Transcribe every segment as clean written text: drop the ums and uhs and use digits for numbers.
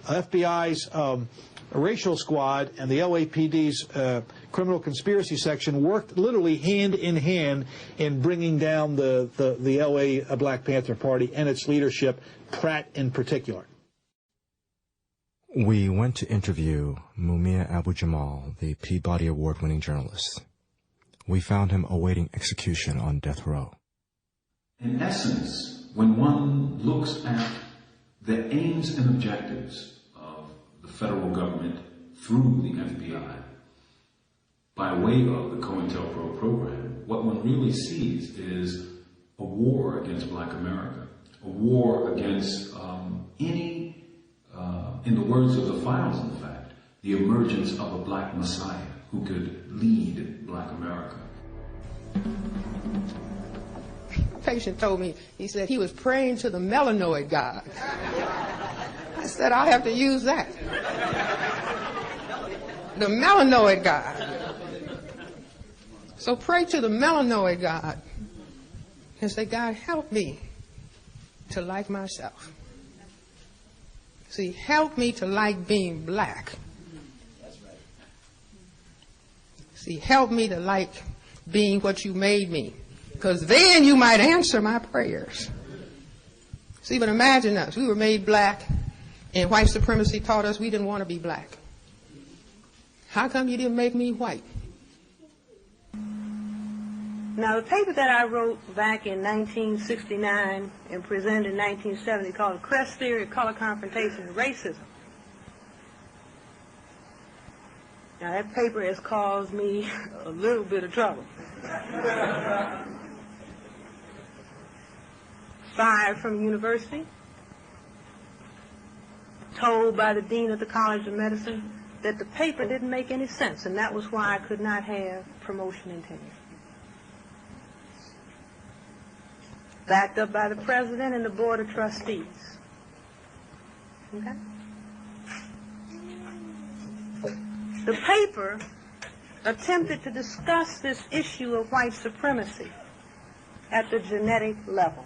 FBI's racial squad and the LAPD's criminal conspiracy section worked literally hand in hand in bringing down the LA Black Panther Party and its leadership, Pratt in particular. We went to interview Mumia Abu-Jamal, the Peabody Award-winning journalist. We found him awaiting execution on death row. In essence, when one looks at the aims and objectives of the federal government through the FBI, by way of the COINTELPRO program, what one really sees is a war against Black America, a war against in the words of the files, in fact, the emergence of a Black Messiah who could lead Black America. The patient told me, he said he was praying to the melanoid god. I said, I'll have to use that. The melanoid god. So pray to the melanoid god and say, God, help me to like myself. See, help me to like being black. See, help me to like being what you made me, because then you might answer my prayers. See, but imagine us. We were made black, and white supremacy taught us we didn't want to be black. How come you didn't make me white? Now, the paper that I wrote back in 1969 and presented in 1970 called The Cress Theory of Color Confrontation and Racism. Now, that paper has caused me a little bit of trouble. Fired from university, told by the dean of the College of Medicine that the paper didn't make any sense, and that was why I could not have promotion and tenure. Backed up by the president and the board of trustees. Okay? The paper attempted to discuss this issue of white supremacy at the genetic level.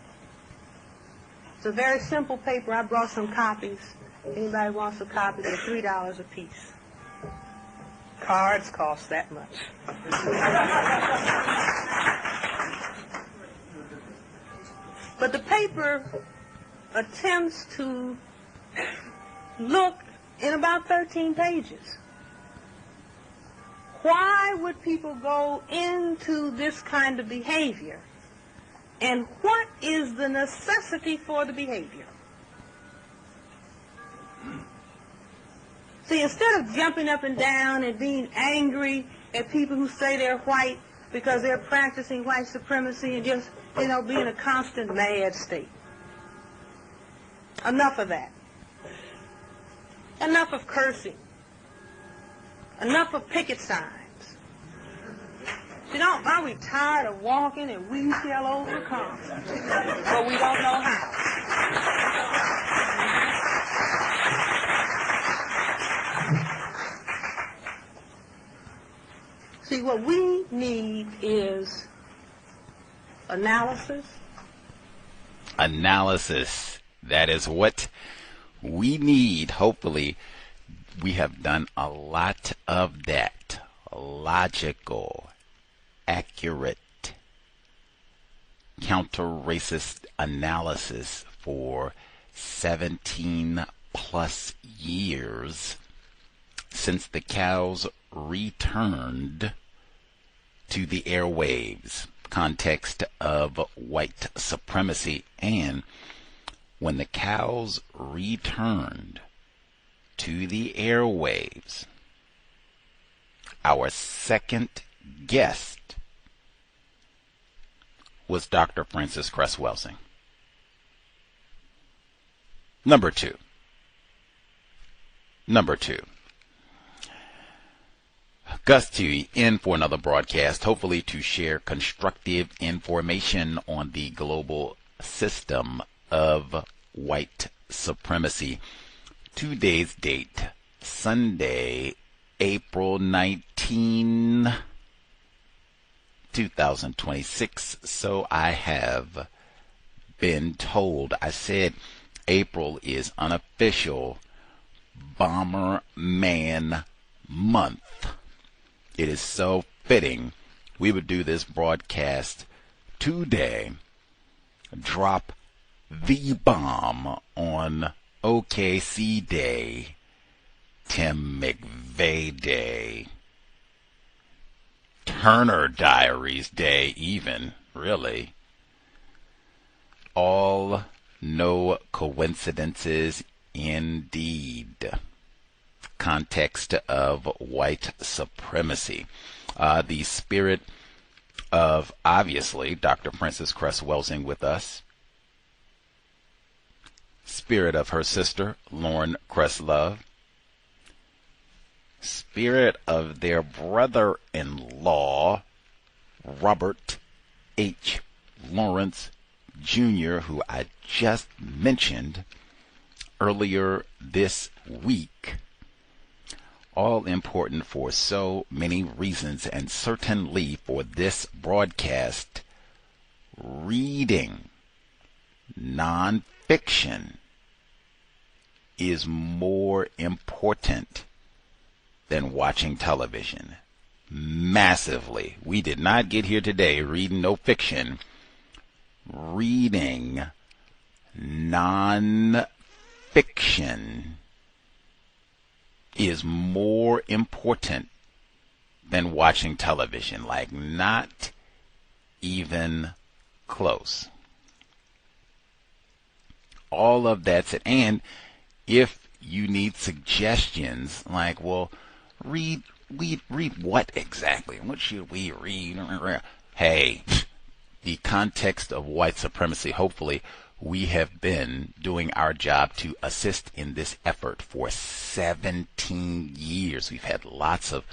It's a very simple paper. I brought some copies. Anybody wants a copy? They're $3 a piece. Cards cost that much. But the paper attempts to look in about 13 pages. Why would people go into this kind of behavior? And what is the necessity for the behavior? See, instead of jumping up and down and being angry at people who say they're white because they're practicing white supremacy and just, be in a constant mad state. Enough of that. Enough of cursing. Enough of picket signs. Are we tired of walking and we shall overcome? But we don't know how. See, what we need is analysis. Analysis. That is what we need. Hopefully, we have done a lot of that. Logical, accurate, counter-racist analysis for 17 plus years since the cows returned to the airwaves. Context of white supremacy, and when the cows returned to the airwaves, our second guest was Dr. Frances Cress Welsing. Number two. Gus T in for another broadcast, hopefully to share constructive information on the global system of white supremacy. Today's date, Sunday, April 19, 2026. So I have been told. I said April is unofficial, Bomberman Month. It is so fitting we would do this broadcast today. Drop the bomb on OKC Day, Tim McVeigh Day, Turner Diaries Day even, really. All no coincidences indeed. Context of white supremacy. The spirit of, obviously, Dr. Frances Cress Welsing with us. Spirit of her sister, Lauren Cress Love. Spirit of their brother-in-law, Robert H. Lawrence Jr., who I just mentioned earlier this week. All important for so many reasons, and certainly for this broadcast. Reading nonfiction is more important than watching television. Massively. We did not get here today reading no fiction. Reading nonfiction is more important than watching television. Like, not even close. All of that's it. And if you need suggestions, like, well, read what exactly? What should we read? Hey, the context of white supremacy. Hopefully, we have been doing our job to assist in this effort for 17 years. We've had lots of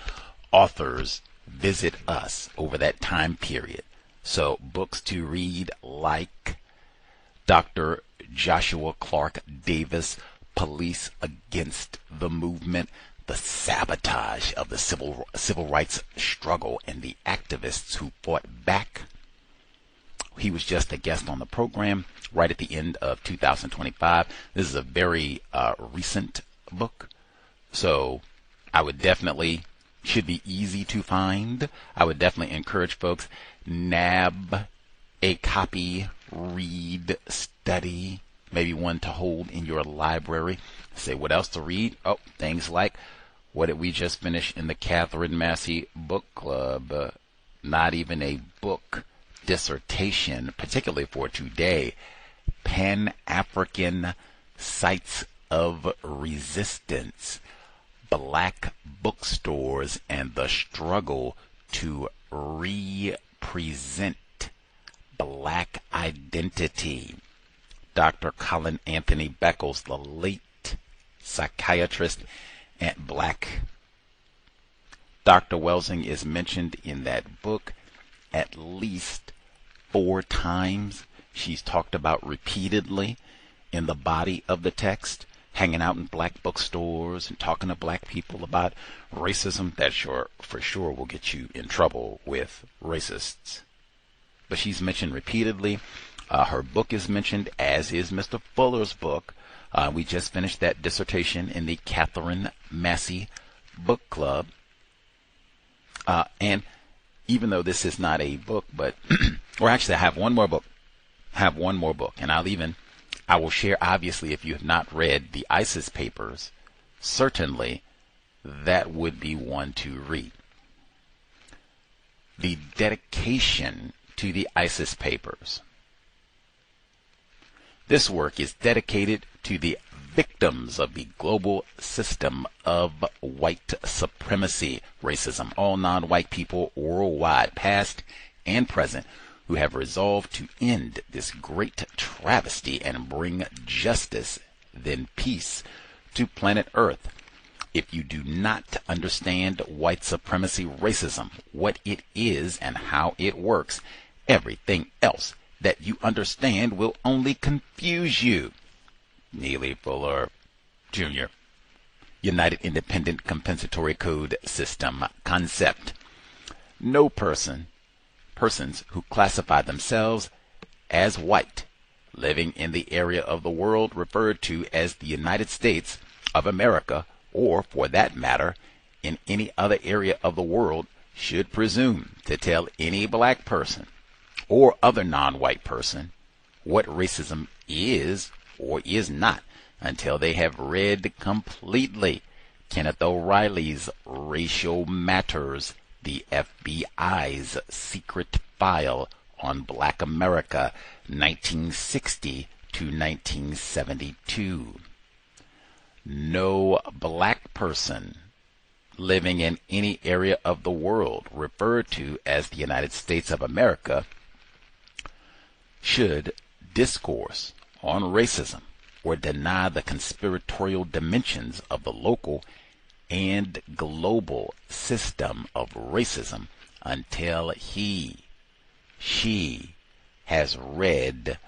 authors visit us over that time period. So, books to read like Dr. Joshua Clark Davis, Police Against the Movement, the sabotage of the civil rights struggle and the activists who fought back. He was just a guest on the program right at the end of 2025. This is a very recent book, so I would definitely, should be easy to find. I would definitely encourage folks, nab a copy, read, study, maybe one to hold in your library. Say, what else to read? Oh, things like, what did we just finish in the Catherine Massey Book Club? Not even a book, dissertation, particularly for today, Pan-African Sites of Resistance, Black Bookstores and the Struggle to Represent Black Identity. Dr. Colin Anthony Beckles, the late psychiatrist and Black. Dr. Welsing is mentioned in that book at least 4 times. She's talked about repeatedly in the body of the text, hanging out in black bookstores and talking to black people about racism. That for sure will get you in trouble with racists. But she's mentioned repeatedly. Her book is mentioned, as is Mr. Fuller's book. We just finished that dissertation in the Catherine Massey Book Club. And even though this is not a book, but, or actually I have one more book, and I will share, obviously, if you have not read the ISIS papers, certainly that would be one to read. The dedication to the ISIS papers. This work is dedicated to the victims of the global system of white supremacy, racism, all non-white people worldwide, past and present, who have resolved to end this great travesty and bring justice, then peace, to planet Earth. If you do not understand white supremacy, racism, what it is and how it works, everything else that you understand will only confuse you. Neely Fuller, Jr. United Independent Compensatory Code System Concept. No persons who classify themselves as white living in the area of the world referred to as the United States of America, or for that matter, in any other area of the world, should presume to tell any black person or other non-white person what racism is or is not until they have read completely Kenneth O'Reilly's Racial Matters, the FBI's secret file on Black America, 1960 to 1972. No black person living in any area of the world referred to as the United States of America should discourse on racism or deny the conspiratorial dimensions of the local and global system of racism until she has read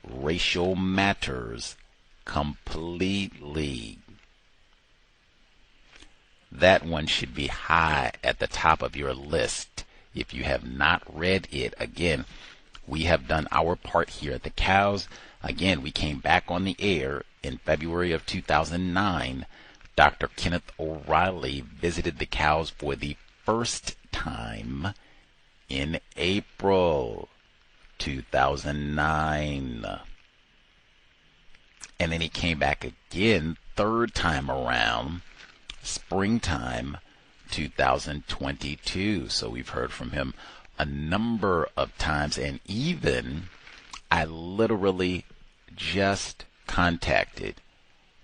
Racial Matters completely. That one should be high at the top of your list if you have not read it. Again, we have done our part here at the C.O.W.S. Again, we came back on the air in February of 2009. Dr. Kenneth O'Reilly visited the C.O.W.S. for the first time in April 2009. And then he came back again, third time around, springtime 2022. So we've heard from him a number of times, and even I literally just contacted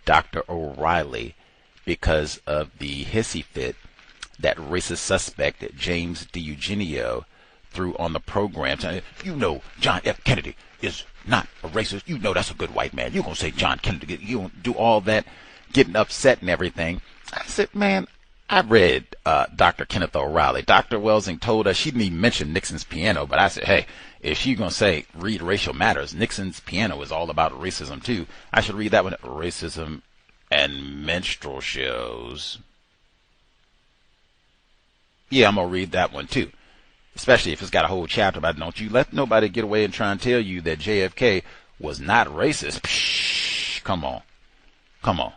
Dr. O'Reilly because of the hissy fit that racist suspect James DiEugenio threw on the program. You know John F. Kennedy is not a racist. You know that's a good white man. You're going to say John Kennedy. You don't do all that getting upset and everything. I said, man, I read Dr. Kenneth O'Reilly. Dr. Welsing told us she didn't even mention Nixon's piano, but I said, hey, if she's going to say read Racial Matters, Nixon's piano is all about racism too. I should read that one. Racism and minstrel shows. Yeah, I'm going to read that one too. Especially if it's got a whole chapter about don't you let nobody get away and try and tell you that JFK was not racist. Psh, come on. Come on.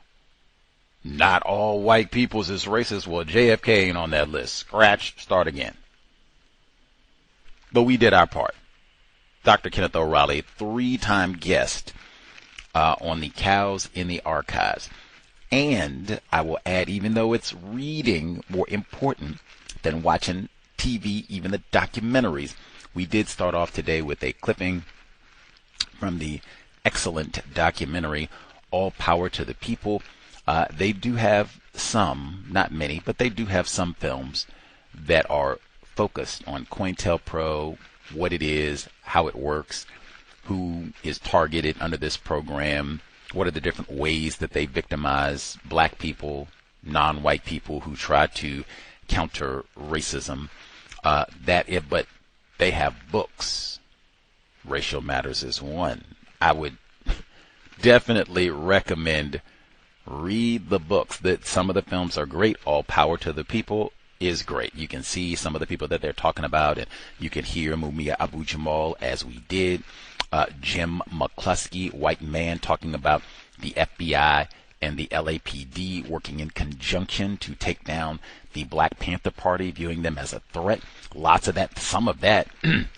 Not all white peoples is racist. Well, JFK ain't on that list. Scratch, start again. But we did our part. Dr. Kenneth O'Reilly, 3-time guest on the C.O.W.S. in the archives. And I will add, even though it's reading more important than watching TV, even the documentaries, we did start off today with a clipping from the excellent documentary All Power to the People. They do have some, not many, but they do have some films that are focused on COINTELPRO, what it is, how it works, who is targeted under this program, what are the different ways that they victimize black people, non-white people who try to counter racism. But they have books. Racial Matters is one. I would definitely recommend read the books. That some of the films are great. All Power to the People is great. You can see some of the people that they're talking about, and you can hear Mumia Abu-Jamal, as we did. Jim McCluskey, white man, talking about the FBI and the LAPD working in conjunction to take down the Black Panther Party, viewing them as a threat. Lots of that, some of that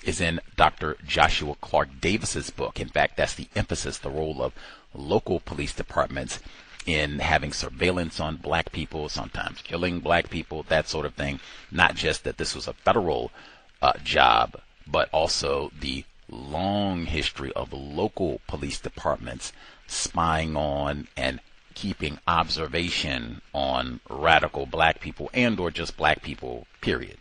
is in Dr. Joshua Clark Davis's book. In fact, that's the emphasis, the role of local police departments in having surveillance on black people, sometimes killing black people, that sort of thing. Not just that this was a federal job, but also the long history of local police departments spying on and keeping observation on radical black people and or just black people, period.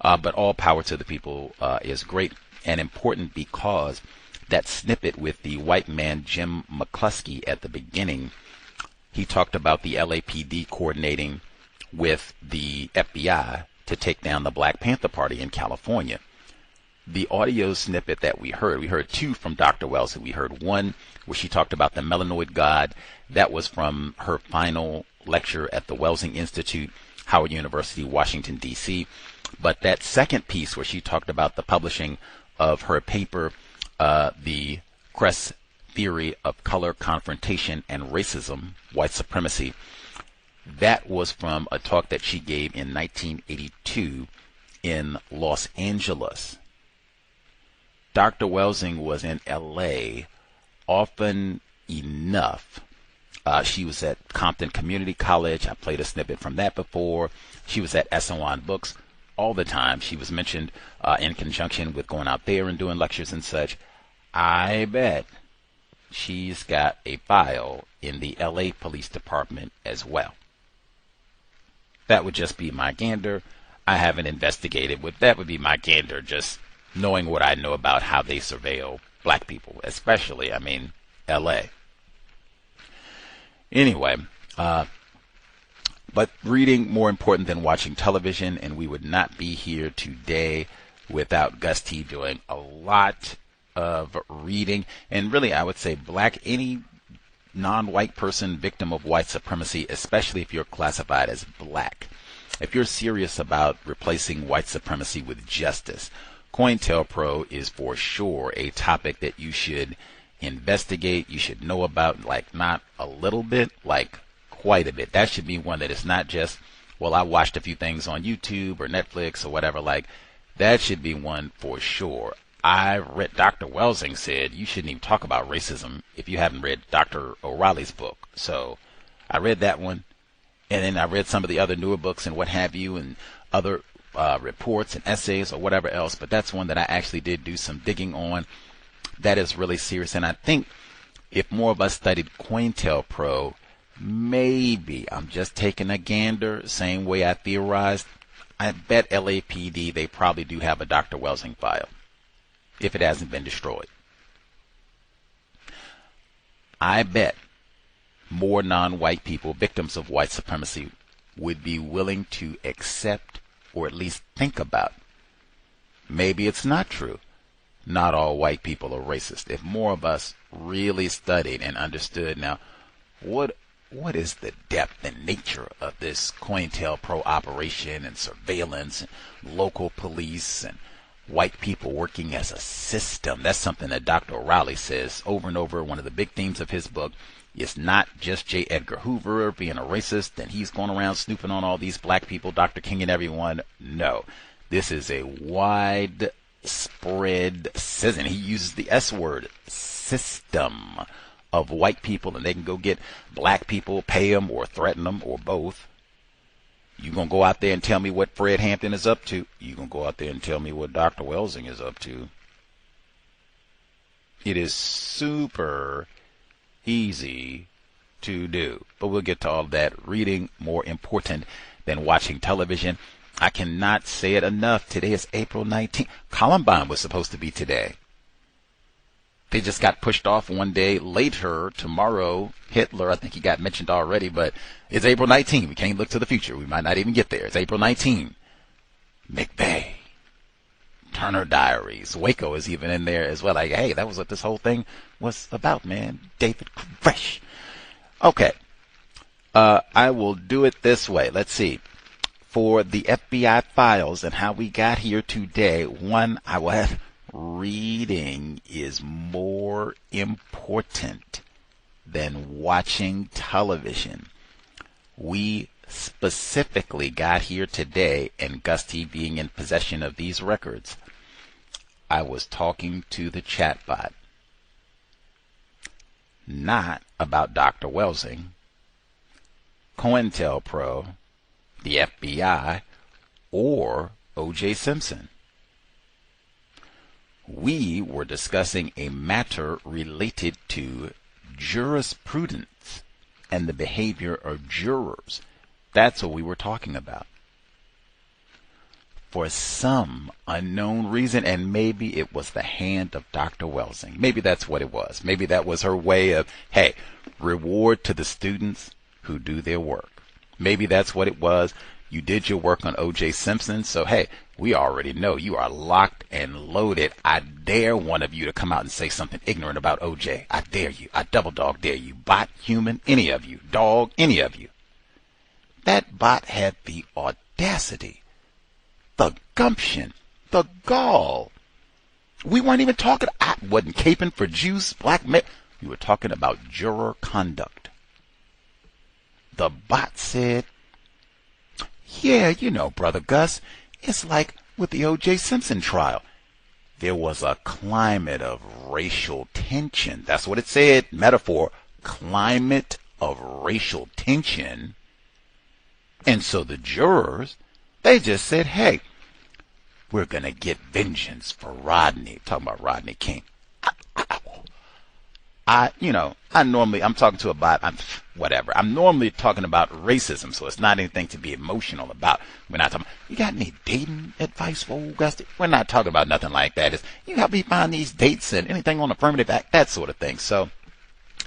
But All Power to the People is great and important because that snippet with the white man Jim McCluskey at the beginning, he talked about the LAPD coordinating with the FBI to take down the Black Panther Party in California. The audio snippet that we heard two from Dr. Welsing. We heard one where she talked about the melanoid god. That was from her final lecture at the Welsing Institute, Howard University, Washington, D.C. But that second piece where she talked about the publishing of her paper, the Cress Theory of Color Confrontation and Racism, White Supremacy. That was from a talk that she gave in 1982 in Los Angeles. Dr. Welsing was in LA often enough. She was at Compton Community College. I played a snippet from that before. She was at S&Y Books all the time. She was mentioned in conjunction with going out there and doing lectures and such. I bet she's got a file in the LA Police Department as well. That would just be my gander. I haven't investigated what that would be my gander, just knowing what I know about how they surveil black people, especially, LA. Anyway, but reading more important than watching television, and we would not be here today without Gus T doing a lot of reading. And really, I would say any non-white person victim of white supremacy, especially if you're classified as black. If you're serious about replacing white supremacy with justice, COINTELPRO is for sure a topic that you should investigate, you should know about, like not a little bit, like quite a bit. That should be one that is not just, well, I watched a few things on YouTube or Netflix or whatever. Like, that should be one for sure. I read, Dr. Welsing said you shouldn't even talk about racism if you haven't read Dr. O'Reilly's book. So I read that one, and then I read some of the other newer books and what have you, and other reports and essays or whatever else. But that's one that I actually did do some digging on. That is really serious. And I think if more of us studied COINTELPRO, maybe, I'm just taking a gander, same way I theorized, I bet LAPD, they probably do have a Dr. Welsing file, if it hasn't been destroyed. I bet more non-white people, victims of white supremacy, would be willing to accept or at least think about. Maybe it's not true. Not all white people are racist. If more of us really studied and understood, now, what is the depth and nature of this COINTELPRO operation and surveillance and local police and white people working as a system? That's something that Dr. O'Reilly says over and over. One of the big themes of his book is not just J. Edgar Hoover being a racist and he's going around snooping on all these black people, Dr. King and everyone. No, this is a widespread system. He uses the S word, system of white people, and they can go get black people, pay them or threaten them or both. You gonna go out there and tell me what Fred Hampton is up to? You gonna go out there and tell me what Dr. Welsing is up to? It is super easy to do, but we'll get to all that. Reading more important than watching television. I cannot say it enough. Today is April 19th. Columbine was supposed to be today. They just got pushed off one day later. Tomorrow, Hitler, I think he got mentioned already, but it's April 19th. We can't look to the future. We might not even get there. It's April 19th. McVeigh. Turner Diaries. Waco is even in there as well. Like, hey, that was what this whole thing was about, man. David Koresh. Okay. I will do it this way. Let's see. For the FBI files and how we got here today, one, I will have reading is more important than watching television. We specifically got here today, and Gus T being in possession of these records, I was talking to the chatbot, not about Dr. Welsing, COINTELPRO, the FBI, or O.J. Simpson. We were discussing a matter related to jurisprudence and the behavior of jurors. That's what we were talking about. For some unknown reason, and maybe it was the hand of Dr. Welsing. Maybe that's what it was. Maybe that was her way of, hey, reward to the students who do their work. Maybe that's what it was. You did your work on O.J. Simpson, so hey, we already know you are locked and loaded. I dare one of you to come out and say something ignorant about O.J. I dare you. I double dog dare you. Bot, human, any of you. Dog, any of you. That bot had the audacity, the gumption, the gall. We weren't even talking. I wasn't caping for Jews, black men. We were talking about juror conduct. The bot said, yeah, you know, Brother Gus, it's like with the O.J. Simpson trial. There was a climate of racial tension. That's what it said, metaphor, climate of racial tension. And so the jurors, they just said, hey, we're going to get vengeance for Rodney. Talking about Rodney King. I'm talking to a bot, I'm normally talking about racism, so it's not anything to be emotional about. We're not talking, you got any dating advice for Gus T? We're not talking about nothing like that. It's, you help me find these dates and anything on affirmative act, that sort of thing. So,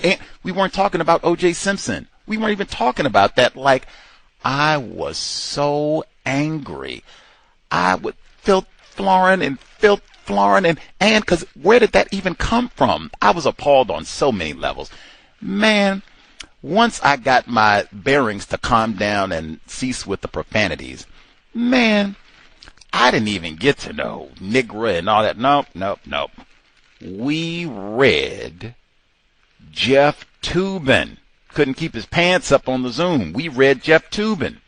and we weren't talking about O.J. Simpson. We weren't even talking about that. Like, I was so angry. I would filth Florin and because where did that even come from? I was appalled on so many levels. Man, once I got my bearings to calm down and cease with the profanities, man, I didn't even get to know Nigra and all that. Nope. We read Jeff Toobin. Couldn't keep his pants up on the Zoom. We read Jeff Toobin.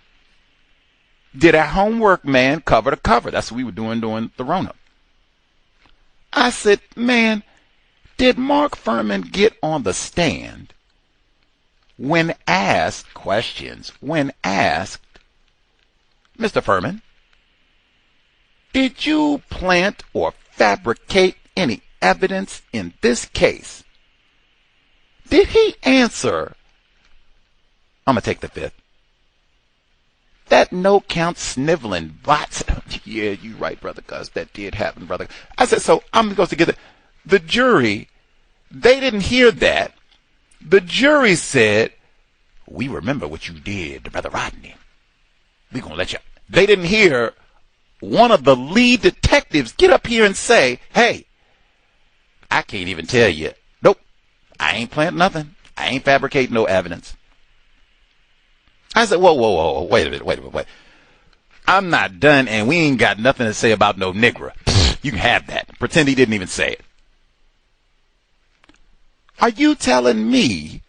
Did our homework, man, cover to cover. That's what we were doing during the Rona. I said, man, did Mark Furman get on the stand when asked questions? When asked, Mr. Furman, did you plant or fabricate any evidence in this case? Did he answer, I'm going to take the fifth. That no count sniveling bot. Yeah, you right, Brother Gus. That did happen, brother. I said, so I'm going to get it. The jury, they didn't hear that. The jury said, we remember what you did, Brother Rodney. We're going to let you. They didn't hear one of the lead detectives get up here and say, hey, I can't even tell you. Nope, I ain't planting nothing. I ain't fabricating no evidence. I said, whoa, wait a minute. I'm not done, and we ain't got nothing to say about no Nigra. You can have that. Pretend he didn't even say it. Are you telling me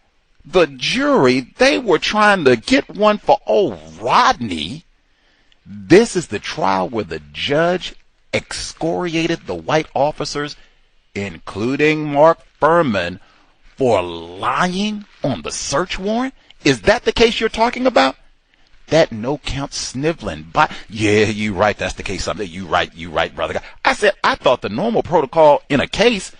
the jury, they were trying to get one for old Rodney? This is the trial where the judge excoriated the white officers, including Mark Furman, for lying on the search warrant? Is that the case you're talking about? That no count sniveling bot. Yeah, you right. That's the case. You right, brother. I said, I thought the normal protocol in a case,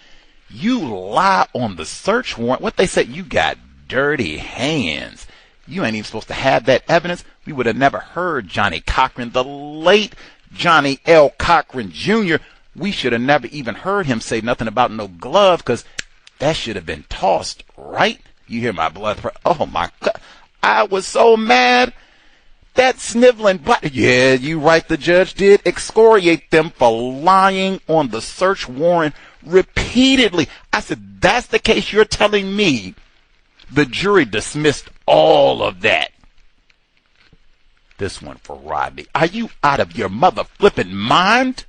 you lie on the search warrant. What they said, you got dirty hands. You ain't even supposed to have that evidence. We would have never heard Johnny Cochran, the late Johnny L. Cochran Jr. We should have never even heard him say nothing about no glove, because that should have been tossed, right? You hear my blood? Oh my God. I was so mad. That sniveling butt. Yeah, you right. The judge did excoriate them for lying on the search warrant repeatedly. I said, that's the case you're telling me. The jury dismissed all of that. This one for Rodney. Are you out of your mother flipping mind?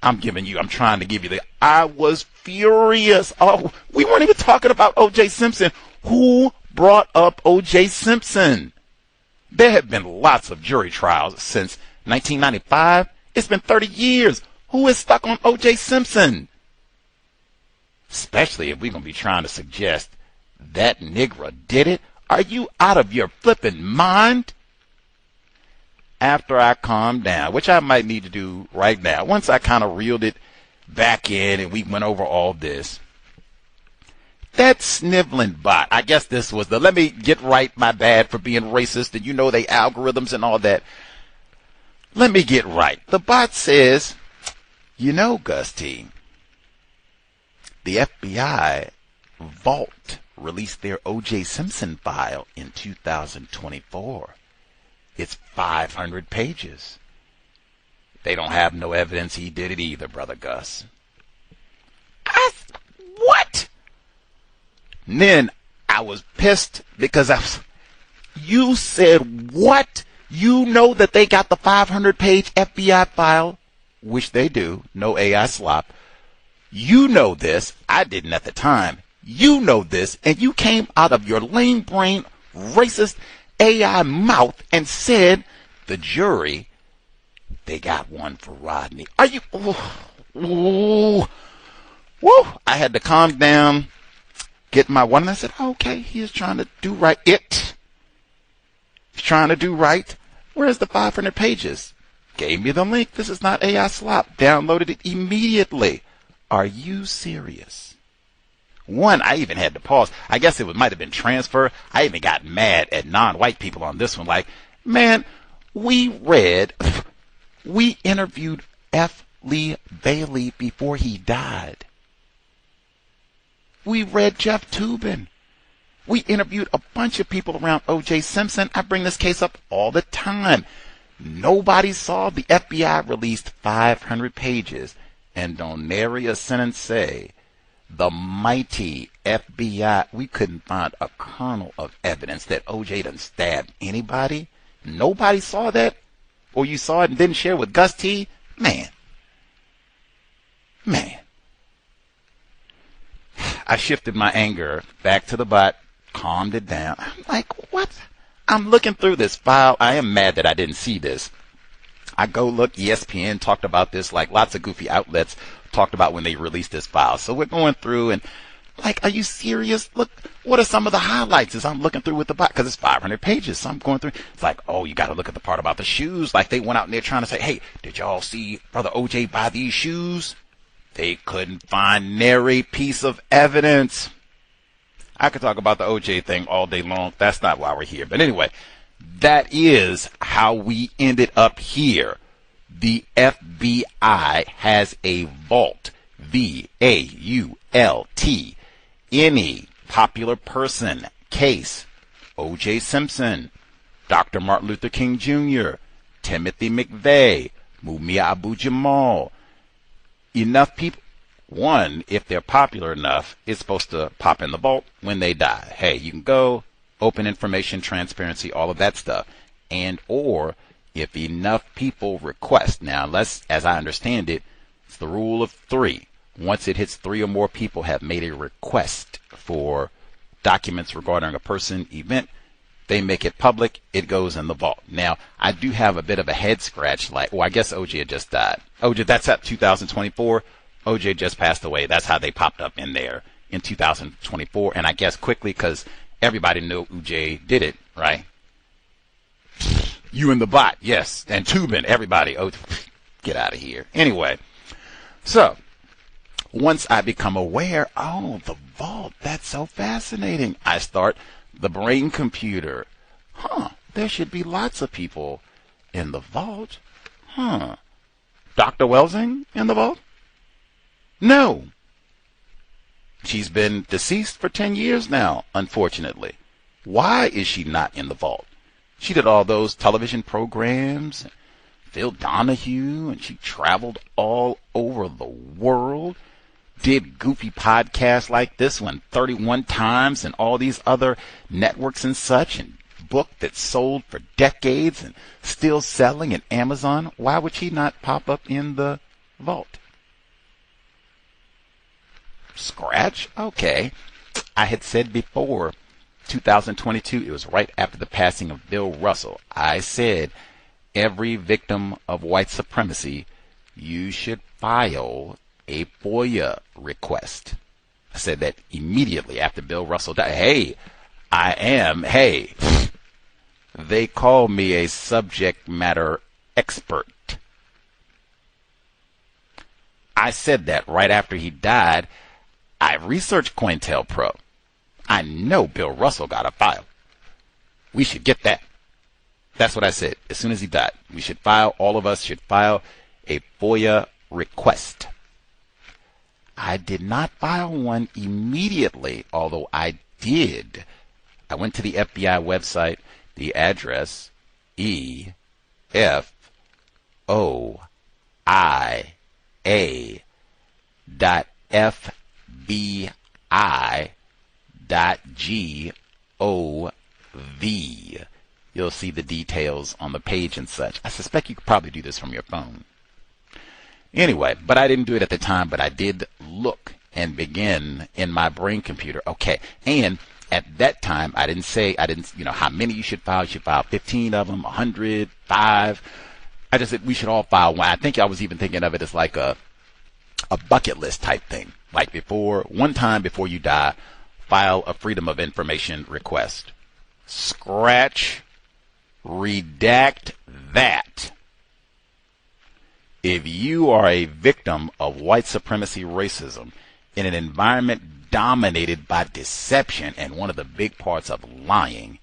I'm trying to give you I was furious. Oh, we weren't even talking about O.J. Simpson. Who brought up O.J. Simpson? There have been lots of jury trials since 1995. It's been 30 years. Who is stuck on O.J. Simpson? Especially if we're going to be trying to suggest that Negro did it. Are you out of your flipping mind? After I calmed down, which I might need to do right now, once I kind of reeled it back in and we went over all this, that sniveling bot, I guess this was let me get right, my bad for being racist, and they algorithms and all that. Let me get right. The bot says, Gus T, the FBI vault released their O.J. Simpson file in 2024. It's 500 pages. They don't have no evidence he did it either, Brother Gus. What? And then I was pissed because you said what? You know that they got the 500-page FBI file, which they do, no AI slop. You know this. I didn't at the time. You know this, and you came out of your lame brain, racist AI mouth and said the jury, they got one for Rodney. Are you? Woo! I had to calm down, get my one, and I said, okay, he is trying to do right. He's trying to do right. Where's the 500 pages? Gave me the link. This is not AI slop. Downloaded it immediately. Are you serious? One, I even had to pause. I guess it might have been transfer. I even got mad at non-white people on this one. Like, man, we interviewed F. Lee Bailey before he died. We read Jeff Toobin. We interviewed a bunch of people around O.J. Simpson. I bring this case up all the time. Nobody saw the FBI released 500 pages, and don't nary a sentence say, the mighty FBI, we couldn't find a kernel of evidence that O.J. done stabbed anybody. Nobody saw that? Or you saw it and didn't share with Gus T? Man. I shifted my anger back to the bot, calmed it down. I'm like, what? I'm looking through this file. I am mad that I didn't see this. I go look, ESPN talked about this, like lots of goofy outlets talked about when they released this file. So we're going through and like, are you serious? Look, what are some of the highlights as I'm looking through with the bot? Because it's 500 pages. So I'm going through. It's like, oh, you got to look at the part about the shoes. Like they went out and they're trying to say, hey, did y'all see Brother OJ buy these shoes? They couldn't find nary piece of evidence. I could talk about the OJ thing all day long. That's not why we're here. But anyway, that is how we ended up here. The FBI has a vault, V-A-U-L-T. Any popular person, case, O.J. Simpson, Dr. Martin Luther King Jr., Timothy McVeigh, Mumia Abu-Jamal. Enough people, one, if they're popular enough, it's supposed to pop in the vault when they die. Hey, you can go, open information, transparency, all of that stuff. And or if enough people request. Now, as I understand it, it's the rule of 3. Once it hits 3 or more people have made a request for documents regarding a person, event, they make it public, it goes in the vault. Now, I do have a bit of a head scratch, like, I guess OJ had just died. OJ, that's at 2024. OJ just passed away. That's how they popped up in there in 2024. And I guess quickly, because everybody knew OJ did it, right? You and the bot, yes. And Toobin, everybody. Oh, get out of here. Anyway, so once I become aware, oh, the vault, that's so fascinating. I start the brain computer. There should be lots of people in the vault. Dr. Welsing in the vault? No. She's been deceased for 10 years now, unfortunately. Why is she not in the vault? She did all those television programs, Phil Donahue, and she traveled all over the world, did goofy podcasts like this one 31 times and all these other networks and such, and book that sold for decades and still selling at Amazon. Why would she not pop up in the vault? Scratch? Okay. I had said before, 2022, it was right after the passing of Bill Russell. I said, every victim of white supremacy, you should file a FOIA request. I said that immediately after Bill Russell died. Hey, they call me a subject matter expert. I said that right after he died. I researched COINTELPRO. I know Bill Russell got a file. We should get that. That's what I said. As soon as he died, we should file, all of us should file a FOIA request. I did not file one immediately, although I did. I went to the FBI website, the address EFOIA.FBI.gov. You'll see the details on the page and such. I suspect you could probably do this from your phone. Anyway, but I didn't do it at the time, but I did look and begin in my brain computer. Okay. And at that time, I didn't, how many you should file. You should file 15 of them, 100, 5. I just said we should all file one. I think I was even thinking of it as like a bucket list type thing. Like one time before you die, file a Freedom of Information request. Scratch, redact that. If you are a victim of white supremacy racism in an environment dominated by deception and one of the big parts of lying,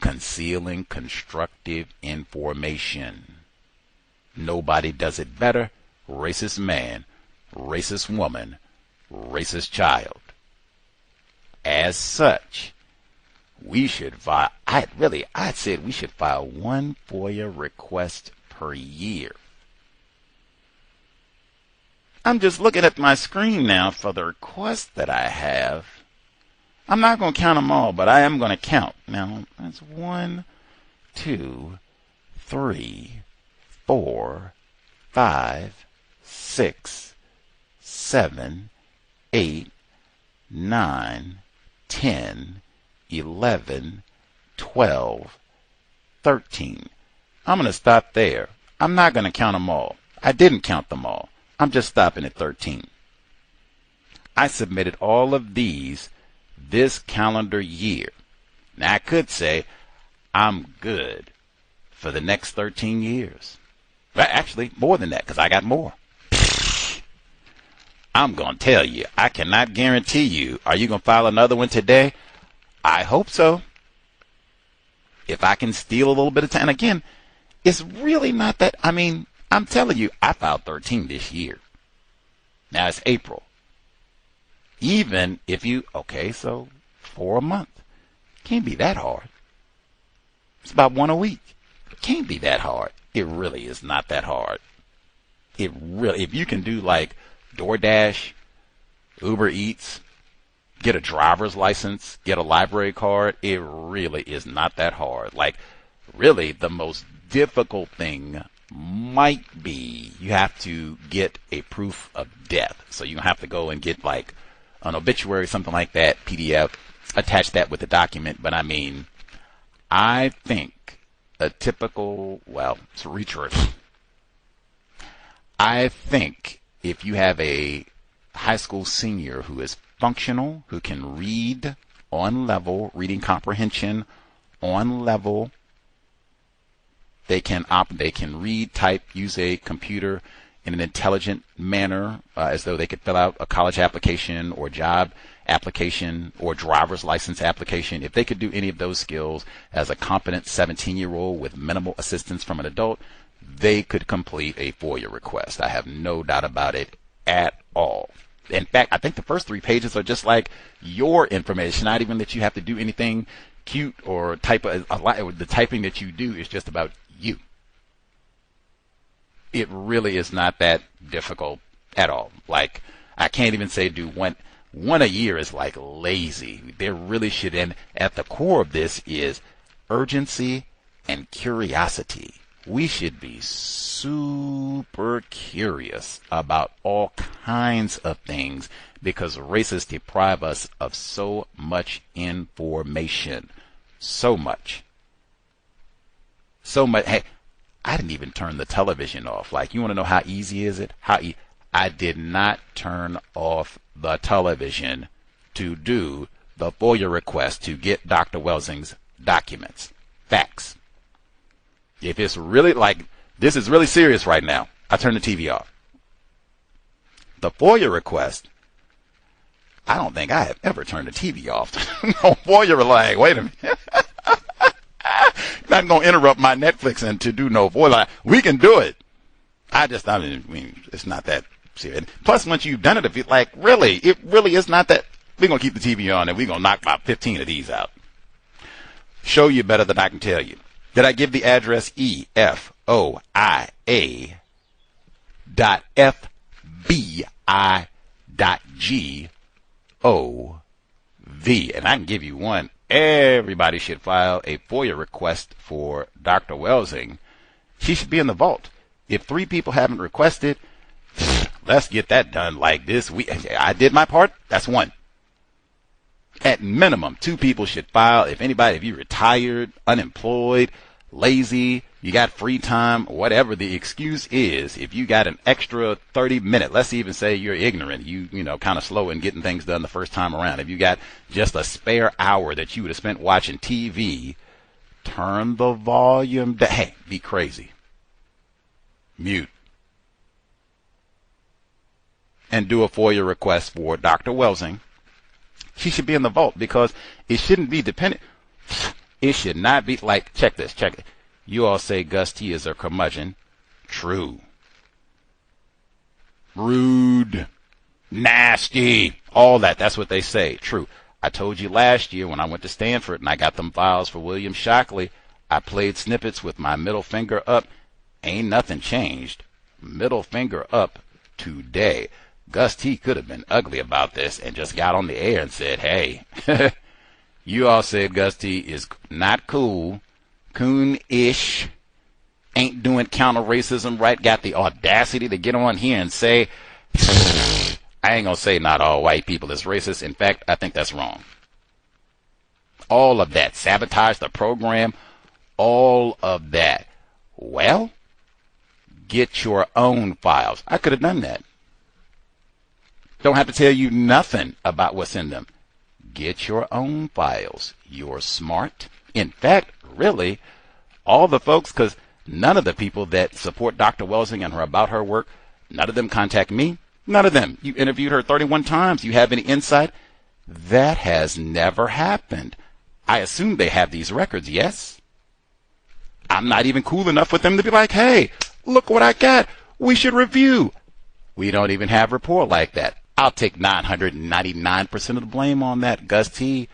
concealing constructive information. Nobody does it better. Racist man, racist woman, racist child. As such, we should file, I said we should file one FOIA request per year. I'm just looking at my screen now for the requests that I have. I'm not going to count them all, but I am going to count. Now, that's 1, 2, 3, 4, 5, 6, 7, 8, 9, 10, 11, 12, 13. I'm going to stop there. I'm not going to count them all. I didn't count them all. I'm just stopping at 13. I submitted all of these this calendar year. Now I could say I'm good for the next 13 years. Well, actually, more than that, because I got more. I'm going to tell you, I cannot guarantee you, are you going to file another one today? I hope so. If I can steal a little bit of time. Again, it's really not that, I'm telling you, I filed 13 this year. Now it's April. Even if so for a month. Can't be that hard. It's about one a week. It can't be that hard. It really is not that hard. If you can do like DoorDash, Uber Eats, get a driver's license, get a library card, it really is not that hard. Like, really, the most difficult thing might be you have to get a proof of death. So you have to go and get like an obituary, something like that, PDF, attach that with the document. But I think a typical, it's research. I think if you have a high school senior who is functional, who can read on level, reading comprehension on level, they can read, type, use a computer in an intelligent manner, as though they could fill out a college application or job application or driver's license application. If they could do any of those skills as a competent 17-year-old with minimal assistance from an adult, they could complete a FOIA request. I have no doubt about it at all. In fact, I think the first 3 pages are just like your information, not even that you have to do anything cute or type the typing that you do is just about you. It really is not that difficult at all. Like, I can't even say do one a year is like lazy. There really should, and at the core of this is urgency and curiosity. We should be super curious about all kinds of things because racists deprive us of so much information. So much. Hey, I didn't even turn the television off. Like, you want to know how easy is it? I did not turn off the television to do the FOIA request to get Dr. Welsing's documents. Facts. If it's really like, this is really serious right now, I turn the TV off. The FOIA request, I don't think I have ever turned the TV off. No FOIA, like, wait a minute. Not going to interrupt my Netflix and to do no FOIA. Like, we can do it. It's not that serious. Plus, once you've done it, if you like, really, it really is not that. We're going to keep the TV on and we're going to knock about 15 of these out. Show you better than I can tell you. Did I give the address EFOIA.FBI.gov? And I can give you one. Everybody should file a FOIA request for Dr. Welsing. She should be in the vault. If 3 people haven't requested, let's get that done like this week. I did my part. That's one. At minimum, 2 people should file. If you're retired, unemployed, lazy, you got free time, whatever the excuse is, if you got an extra 30 minutes, let's even say you're ignorant, you kind of slow in getting things done the first time around. If you got just a spare hour that you would have spent watching TV, turn the volume down. Hey, be crazy. Mute. And do a FOIA request for Dr. Welsing. She should be in the vault because it shouldn't be dependent. It should not be like, check this. You all say Gus T is a curmudgeon. True. Rude. Nasty. All that. That's what they say. True. I told you last year when I went to Stanford and I got them files for William Shockley, I played snippets with my middle finger up. Ain't nothing changed. Middle finger up today. Gus T could have been ugly about this and just got on the air and said, hey, you all said Gus T is not cool, coon-ish, ain't doing counter-racism right, got the audacity to get on here and say, I ain't going to say not all white people is racist. In fact, I think that's wrong. All of that. Sabotage the program. All of that. Well, get your own files. I could have done that. Don't have to tell you nothing about what's in them. Get your own files. You're smart. In fact, really, all the folks, because none of the people that support Dr. Welsing and about her work, none of them contact me. None of them. You interviewed her 31 times. You have any insight? That has never happened. I assume they have these records, yes? I'm not even cool enough with them to be like, hey, look what I got. We should review. We don't even have rapport like that. I'll take 999% of the blame on that, Gus T.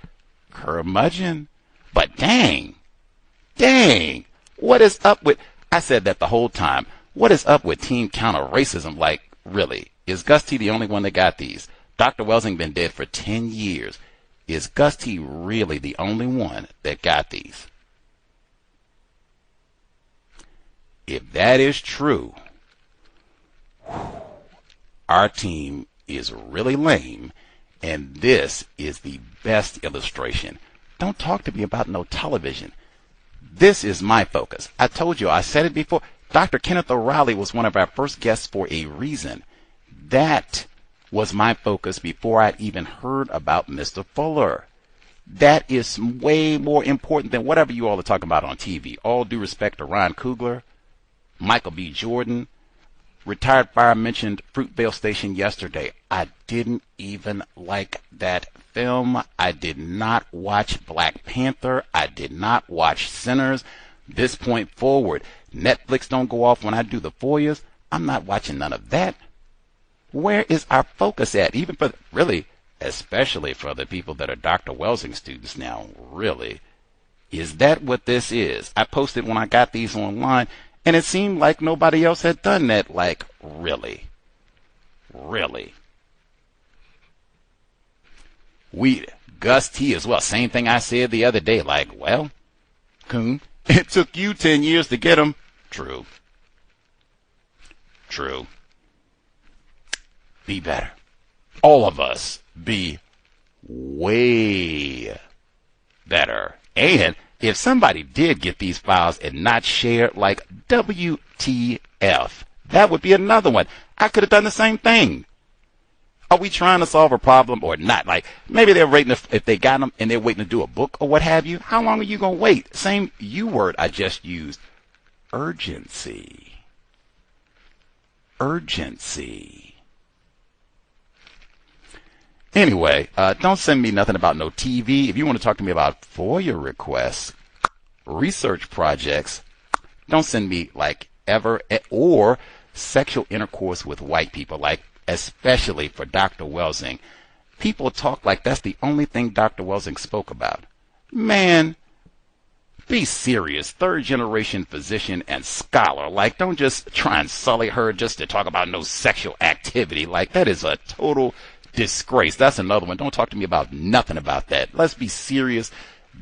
Curmudgeon. But dang, what is up with, I said that the whole time, what is up with team counter-racism? Like, really? Is Gus T the only one that got these? Dr. Welsing been dead for 10 years. Is Gus T really the only one that got these? If that is true, our team is really lame, and this is the best illustration. Don't talk to me about no television. This is my focus. I told you, I said it before. Dr. Kenneth O'Reilly was one of our first guests for a reason. That was my focus before I'd even heard about Mr. Fuller. That is way more important than whatever you all are talking about on TV. All due respect to Ron Coogler, Michael B. Jordan. Retired Fire mentioned Fruitvale Station yesterday. I didn't even like that film. I did not watch Black Panther. I did not watch Sinners. This point forward, Netflix don't go off when I do the FOIAs. I'm not watching none of that. Where is our focus at? Even for, really, especially for the people that are Dr. Welsing students now, really. Is that what this is? I posted when I got these online, and it seemed like nobody else had done that. Like, really? Really? Gus T as well. Same thing I said the other day. Like, well, coon, it took you 10 years to get him. True. True. Be better. All of us be way better. And if somebody did get these files and not share, like, WTF, that would be another one. I could have done the same thing. Are we trying to solve a problem or not? Like, maybe they're waiting if they got them and they're waiting to do a book or what have you. How long are you going to wait? Same U word I just used. Urgency. Urgency. Anyway, don't send me nothing about no TV. If you want to talk to me about FOIA requests, research projects, don't send me like ever, or sexual intercourse with white people, like especially for Dr. Welsing. People talk like that's the only thing Dr. Welsing spoke about. Man, be serious. Third generation physician and scholar. Like, don't just try and sully her just to talk about no sexual activity. Like, that is a total disgrace. That's another one. Don't talk to me about nothing about that. Let's be serious.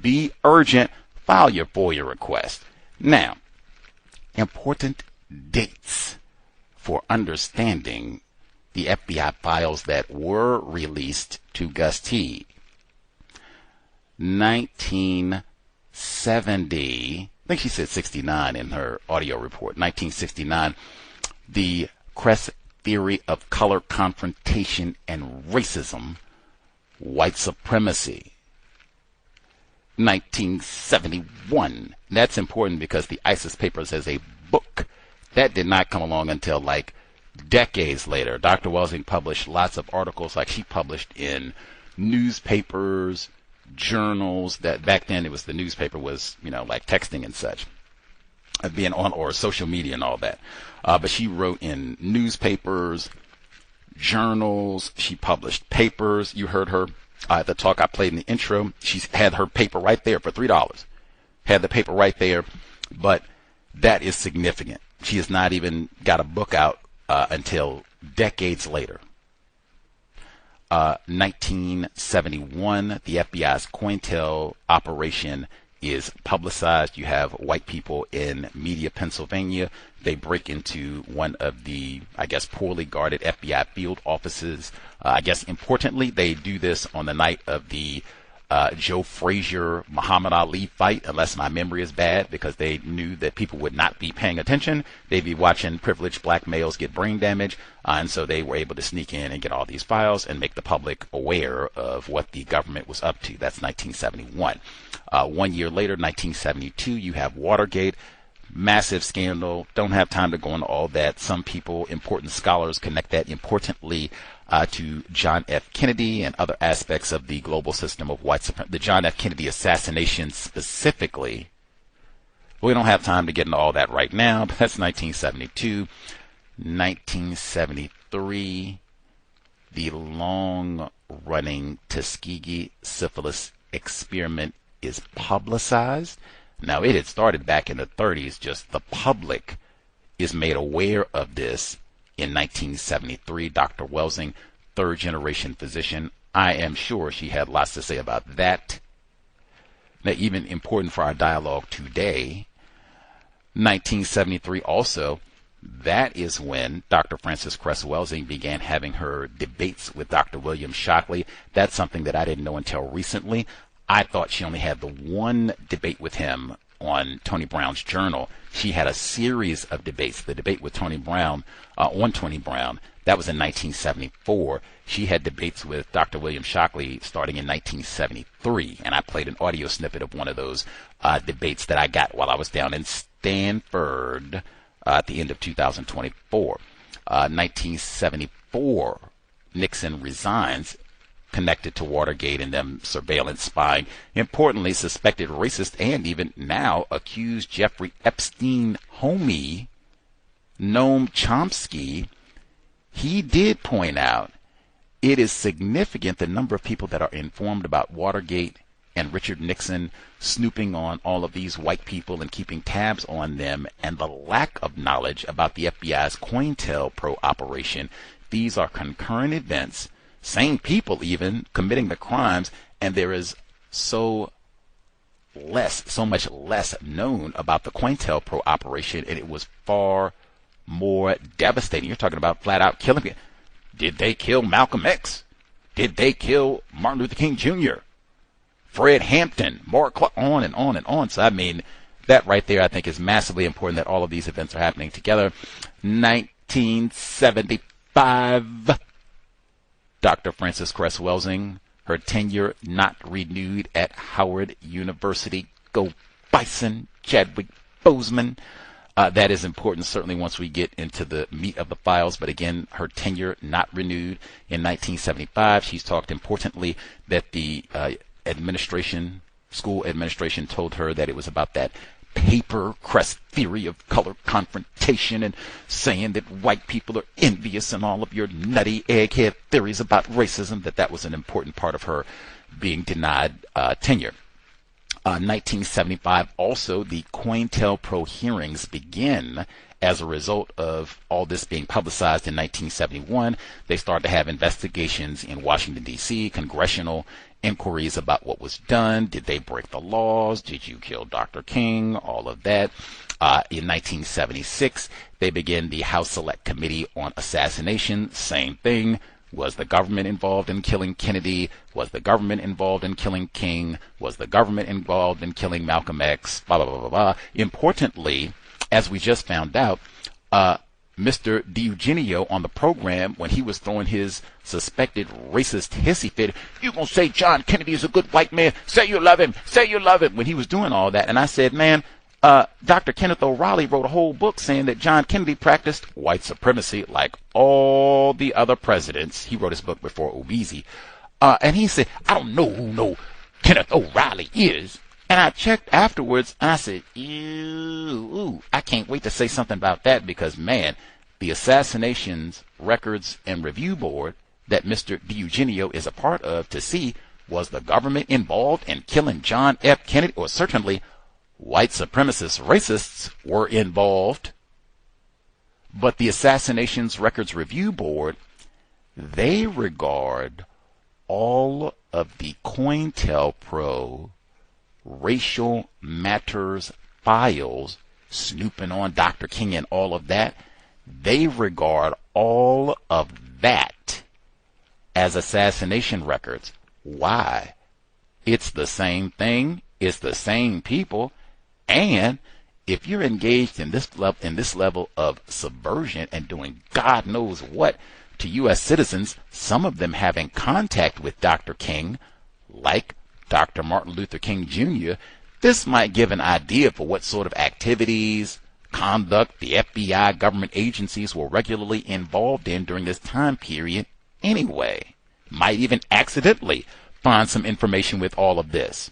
Be urgent. File your FOIA request. Now, important dates for understanding the FBI files that were released to Gus T. 1970, I think she said 69 in her audio report. 1969, the Cress theory of color confrontation and racism, white supremacy. 1971. That's important because the ISIS Papers as a book, that did not come along until like decades later. Dr. Welsing published lots of articles, like she published in newspapers, journals, that back then it was the newspaper was, like texting and such, being on, or social media and all that. But she wrote in newspapers, journals, she published papers. You heard her the talk I played in the intro. She had her paper right there for $3. Had the paper right there, but that is significant. She has not even got a book out until decades later. 1971, the FBI's COINTEL operation is publicized. You have white people in Media, Pennsylvania. They break into one of the, I guess, poorly guarded FBI field offices. I guess importantly, they do this on the night of the Joe Frazier Muhammad Ali fight, unless my memory is bad, because they knew that people would not be paying attention. They'd be watching privileged black males get brain damage, and so they were able to sneak in and get all these files and make the public aware of what the government was up to. That's 1971. 1 year later, 1972, you have Watergate. Massive scandal. Don't have time to go into all that. Some people, important scholars, connect that importantly to John F. Kennedy and other aspects of the global system of white supremacy. The John F. Kennedy assassination specifically. We don't have time to get into all that right now, but that's 1972. 1973, the long-running Tuskegee syphilis experiment is publicized. Now, it had started back in the 30s, just the public is made aware of this in 1973. Dr. Welsing, third-generation physician, I am sure she had lots to say about that. Now, even important for our dialogue today, 1973 also, that is when Dr. Frances Cress Welsing began having her debates with Dr. William Shockley. That's something that I didn't know until recently. I thought she only had the one debate with him on Tony Brown's journal. She had a series of debates. The debate with Tony Brown, on Tony Brown, that was in 1974. She had debates with Dr. William Shockley starting in 1973. And I played an audio snippet of one of those debates that I got while I was down in Stanford at the end of 2024. 1974, Nixon resigns, connected to Watergate and them surveillance spying. Importantly, suspected racist and even now accused Jeffrey Epstein homie, Noam Chomsky. He did point out it is significant the number of people that are informed about Watergate and Richard Nixon snooping on all of these white people and keeping tabs on them, and the lack of knowledge about the FBI's COINTELPRO operation. These are concurrent events, same people even committing the crimes, and there is so much less known about the COINTELPRO operation, and it was far more devastating. You're talking about flat out killing people. Did they kill Malcolm X? Did they kill Martin Luther King Jr.? Fred Hampton, Mark Clark, on and on and on. So, I mean, that right there I think is massively important that all of these events are happening together. 1975, Dr. Frances Cress Welsing, her tenure not renewed at Howard University. Go Bison, Chadwick Boseman. That is important, certainly, once we get into the meat of the files. But again, her tenure not renewed in 1975. She's talked importantly that the school administration told her that it was about that paper Cress theory of color confrontation and saying that white people are envious and all of your nutty egghead theories about racism, that was an important part of her being denied tenure. 1975, also, the COINTELPRO hearings begin as a result of all this being publicized in 1971. They start to have investigations in Washington, D.C., congressional inquiries about what was done. Did they break the laws? Did you kill Dr. King? All of that. In 1976, they began the House Select Committee on Assassination. Same thing. Was the government involved in killing Kennedy? Was the government involved in killing King? Was the government involved in killing Malcolm X? Blah, blah, blah, blah, blah. Importantly, as we just found out, Mr. DiEugenio on the program, when he was throwing his suspected racist hissy fit, you gonna say John Kennedy is a good white man? Say you love him. Say you love him. When he was doing all that. And I said, man, Dr. Kenneth O'Reilly wrote a whole book saying that John Kennedy practiced white supremacy like all the other presidents. He wrote his book before Obese. And he said, I don't know who no Kenneth O'Reilly is. And I checked afterwards, and I said, ew, I can't wait to say something about that because, man, the Assassinations Records and Review Board that Mr. DiEugenio is a part of to see was the government involved in killing John F. Kennedy, or certainly white supremacist racists were involved. But the Assassinations Records Review Board, they regard all of the COINTELPRO racial matters files, snooping on Dr. King and all of that, they regard all of that as assassination records. Why? It's the same thing. It's the same people. And if you're engaged in this level of subversion and doing God knows what to U.S. citizens, some of them having contact with Dr. King, like Dr. Martin Luther King Jr., this might give an idea for what sort of activities, conduct the FBI government agencies were regularly involved in during this time period anyway. Might even accidentally find some information with all of this.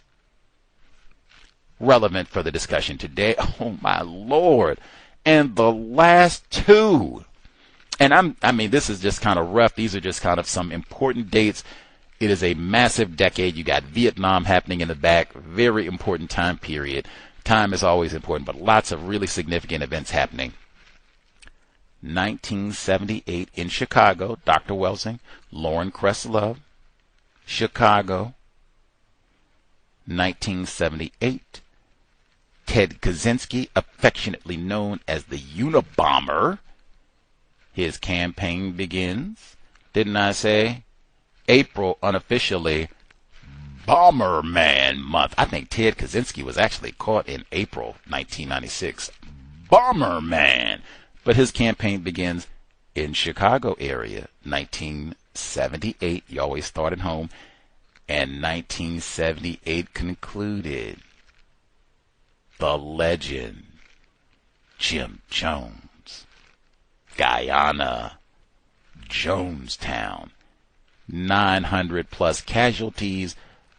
Relevant for the discussion today. Oh my Lord. And the last two. And I mean, this is just kind of rough. These are just kind of some important dates. It is a massive decade. You got Vietnam happening in the back. Very important time period. Time is always important, but lots of really significant events happening. 1978 in Chicago, Dr. Welsing, Lauren Cress Love, Chicago. 1978, Ted Kaczynski, affectionately known as the Unabomber. His campaign begins. Didn't I say? April, unofficially, Bomberman Month. I think Ted Kaczynski was actually caught in April 1996. Bomberman. But his campaign begins in Chicago area, 1978. You always start at home. And 1978 concluded. The legend, Jim Jones. Guyana, Jonestown. 900 plus casualties,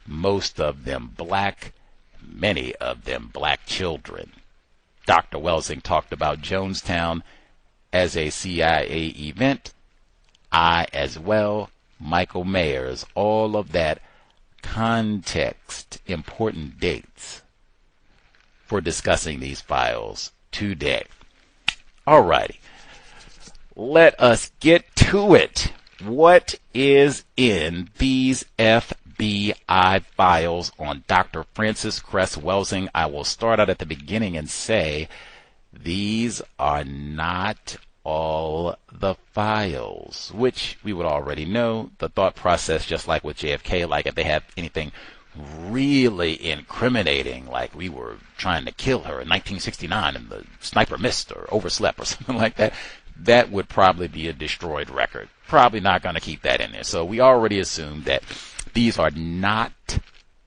most of them black, many of them black children. Dr. Welsing talked about Jonestown as a CIA event. I as well, Michael Mayers, all of that. Context, important dates for discussing these files today. Alrighty, let us get to it. What is in these FBI files on Dr. Frances Cress Welsing? I will start out at the beginning and say these are not all the files, which we would already know. The thought process, just like with JFK, like if they have anything really incriminating, like we were trying to kill her in 1969 and the sniper missed or overslept or something like that, that would probably be a destroyed record. Probably not going to keep that in there. So we already assumed that these are not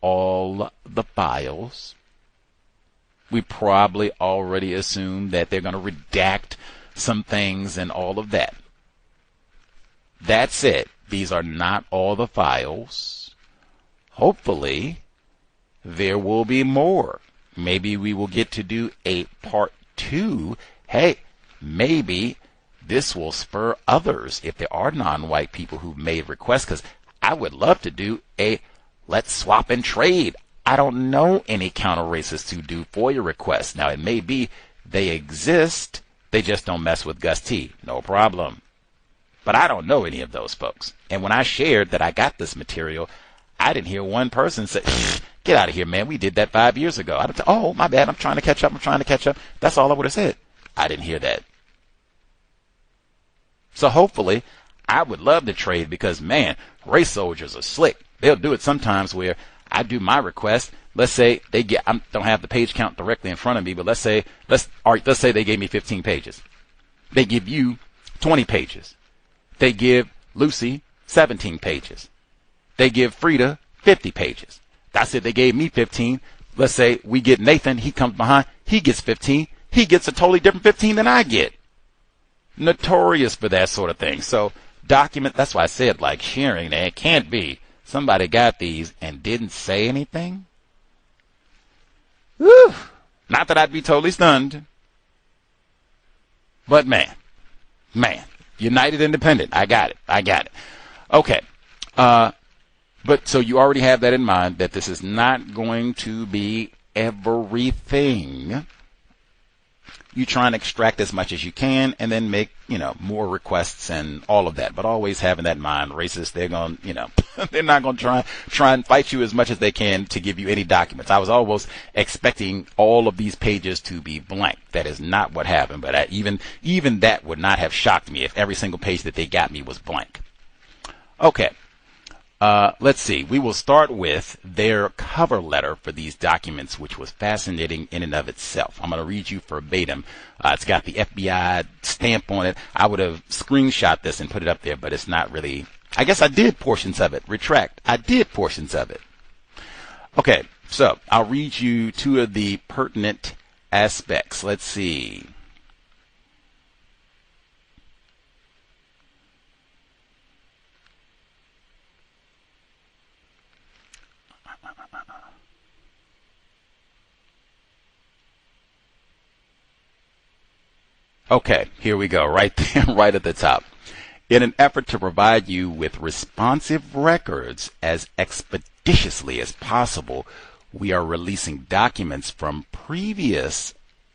all the files. We probably already assumed that they're going to redact some things and all of that. That's it. These are not all the files. Hopefully, there will be more. Maybe we will get to do a part 2. Hey, maybe this will spur others if there are non-white people who've made requests, because I would love to do a let's swap and trade. I don't know any counter-racists who do FOIA requests. Now, it may be they exist. They just don't mess with Gus T. No problem. But I don't know any of those folks. And when I shared that I got this material, I didn't hear one person say, get out of here, man. We did that 5 years ago. I'd have said, oh, my bad. I'm trying to catch up. That's all I would have said. I didn't hear that. So hopefully, I would love to trade because, man, race soldiers are slick. They'll do it sometimes where I do my request. Let's say they get, I don't have the page count directly in front of me, but let's say they gave me 15 pages. They give you 20 pages. They give Lucy 17 pages. They give Frida 50 pages. That's it. They gave me 15. Let's say we get Nathan. He comes behind. He gets 15. He gets a totally different 15 than I get. Notorious for that sort of thing. So document. That's why I said like sharing. It can't be somebody got these and didn't say anything. Whew. Not that I'd be totally stunned. But man. United Independent. I got it. Okay. But so you already have that in mind, that this is not going to be everything. You try and extract as much as you can and then make, more requests and all of that. But always having that in mind, racists, they're going, they're not going to try and fight you as much as they can to give you any documents. I was almost expecting all of these pages to be blank. That is not what happened. But even that would not have shocked me if every single page that they got me was blank. Okay. Let's see. We will start with their cover letter for these documents, which was fascinating in and of itself. I'm going to read you verbatim. It's got the FBI stamp on it. I would have screenshot this and put it up there, but it's not really. I guess I did portions of it. Retract. I did portions of it. Okay, so I'll read you two of the pertinent aspects. Let's see. Okay, here we go, right there, right at the top. In an effort to provide you with responsive records as expeditiously as possible, we are releasing documents from previous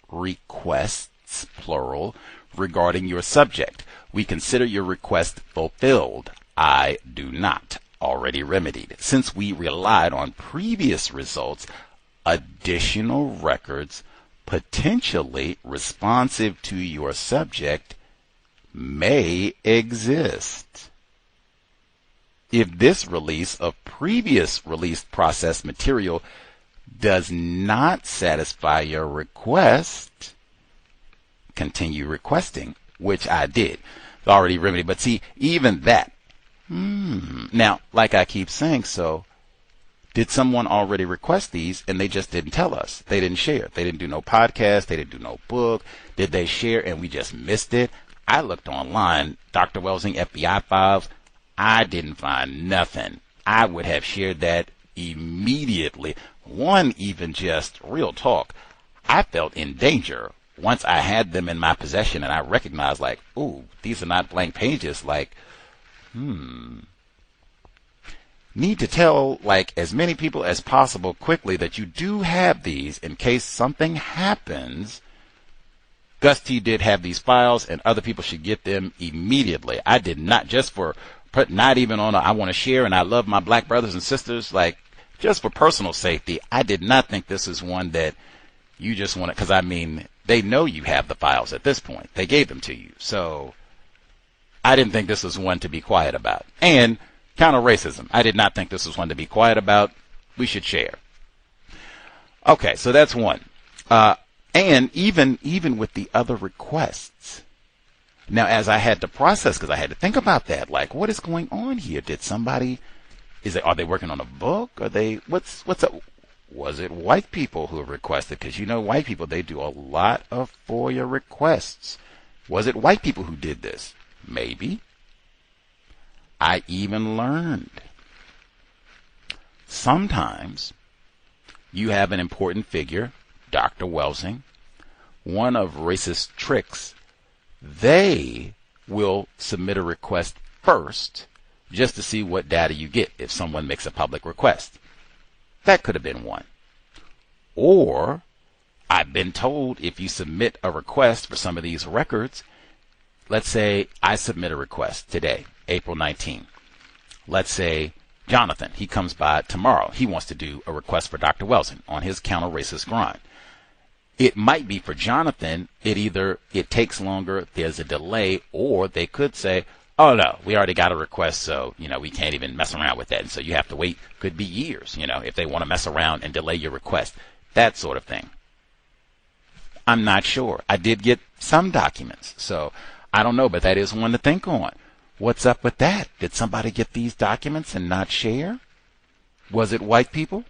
requests, plural, regarding your subject. We consider your request fulfilled. I do not. Already remedied. Since we relied on previous results, additional records potentially responsive to your subject may exist. If this release of previous released processed material does not satisfy your request, continue requesting, which I did. It's already remedied. But see, even that. Now, like I keep saying, so did someone already request these and they just didn't tell us? They didn't share. They didn't do no podcast. They didn't do no book. Did they share and we just missed it? I looked online, Dr. Welsing, FBI files. I didn't find nothing. I would have shared that immediately. One, even just real talk, I felt in danger once I had them in my possession and I recognized like, ooh, these are not blank pages. Like, need to tell like as many people as possible quickly that you do have these in case something happens. Gus T did have these files and other people should get them immediately. I did not, just for, not even on I want to share and I love my black brothers and sisters, like just for personal safety. I did not think this is one that you just want to, because I mean, they know you have the files at this point. They gave them to you. So I didn't think this was one to be quiet about. And counter-racism. I did not think this was one to be quiet about. We should share. Okay, so that's one. And even with the other requests. Now, as I had to process, because I had to think about that, like, what is going on here? Did somebody, are they working on a book? Are they, what's up? Was it white people who requested? Because white people, they do a lot of FOIA requests. Was it white people who did this? Maybe. I even learned sometimes you have an important figure, Dr. Welsing, one of racist tricks, they will submit a request first just to see what data you get if someone makes a public request. That could have been one. Or I've been told if you submit a request for some of these records, let's say I submit a request today, April 19. Let's say Jonathan, he comes by tomorrow. He wants to do a request for Dr. Welsing on his counter-racist grind. It might be for Jonathan, it takes longer, there's a delay, or they could say, oh no, we already got a request, so, we can't even mess around with that. And so you have to wait, could be years, if they want to mess around and delay your request. That sort of thing. I'm not sure. I did get some documents, so I don't know, but that is one to think on. What's up with that? Did somebody get these documents and not share? Was it white people?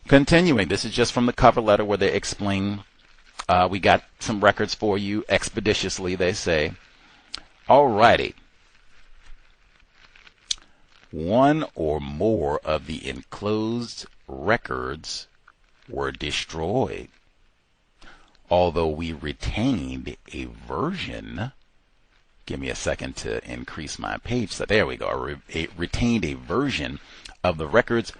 Continuing, this is just from the cover letter where they explain, we got some records for you expeditiously, they say. Alrighty. One or more of the enclosed records were destroyed. Although we retained a version, give me a second to increase my page, so there we go, retained a version of the records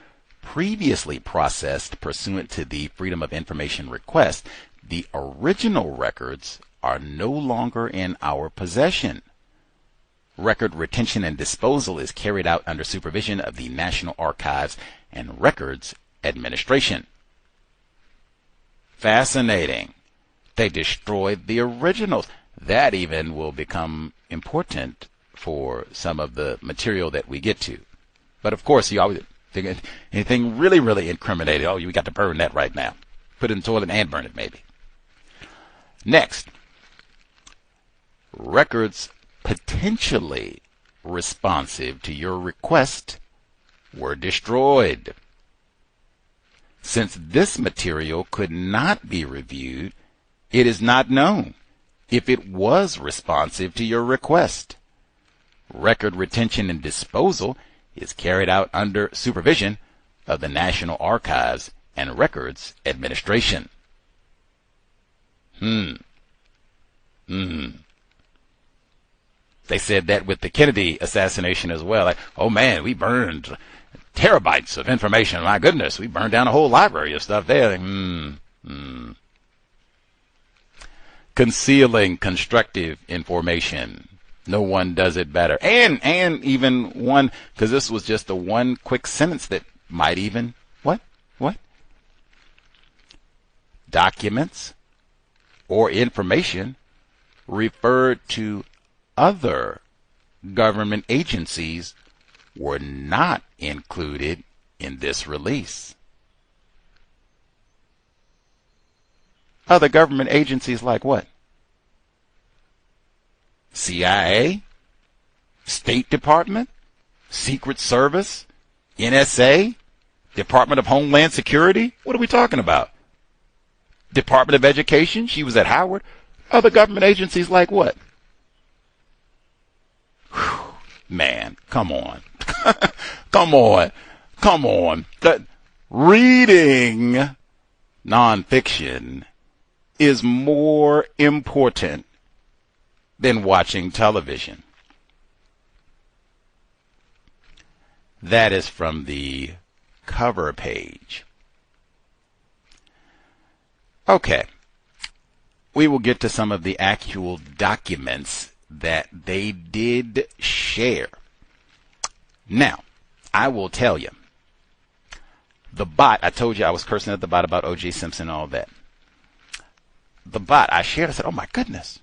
previously processed pursuant to the Freedom of Information request, the original records are no longer in our possession. Record retention and disposal is carried out under supervision of the National Archives and Records Administration. Fascinating. They destroyed the originals. That even will become important for some of the material that we get to. But of course, you always think anything really, really incriminating. Oh, we got to burn that right now. Put it in the toilet and burn it, maybe. Next, records potentially responsive to your request were destroyed. Since this material could not be reviewed, it is not known if it was responsive to your request. Record retention and disposal is carried out under supervision of the National Archives and Records Administration. They said that with the Kennedy assassination as well. Like, oh man, we burned terabytes of information. My goodness, we burned down a whole library of stuff there. Concealing constructive information. No one does it better. And even one, because this was just the one quick sentence that might even, what? Documents or information referred to other government agencies were not included in this release. Other government agencies like what? CIA? State Department? Secret Service? NSA? Department of Homeland Security? What are we talking about? Department of Education? She was at Howard. Other government agencies like what? Whew, man, come on. Come on. Reading nonfiction is more important than watching television. That is from the cover page. Okay. We will get to some of the actual documents that they did share. Now, I will tell you, the bot, I told you I was cursing at the bot about O.J. Simpson and all that. The bot I shared, I said, oh my goodness,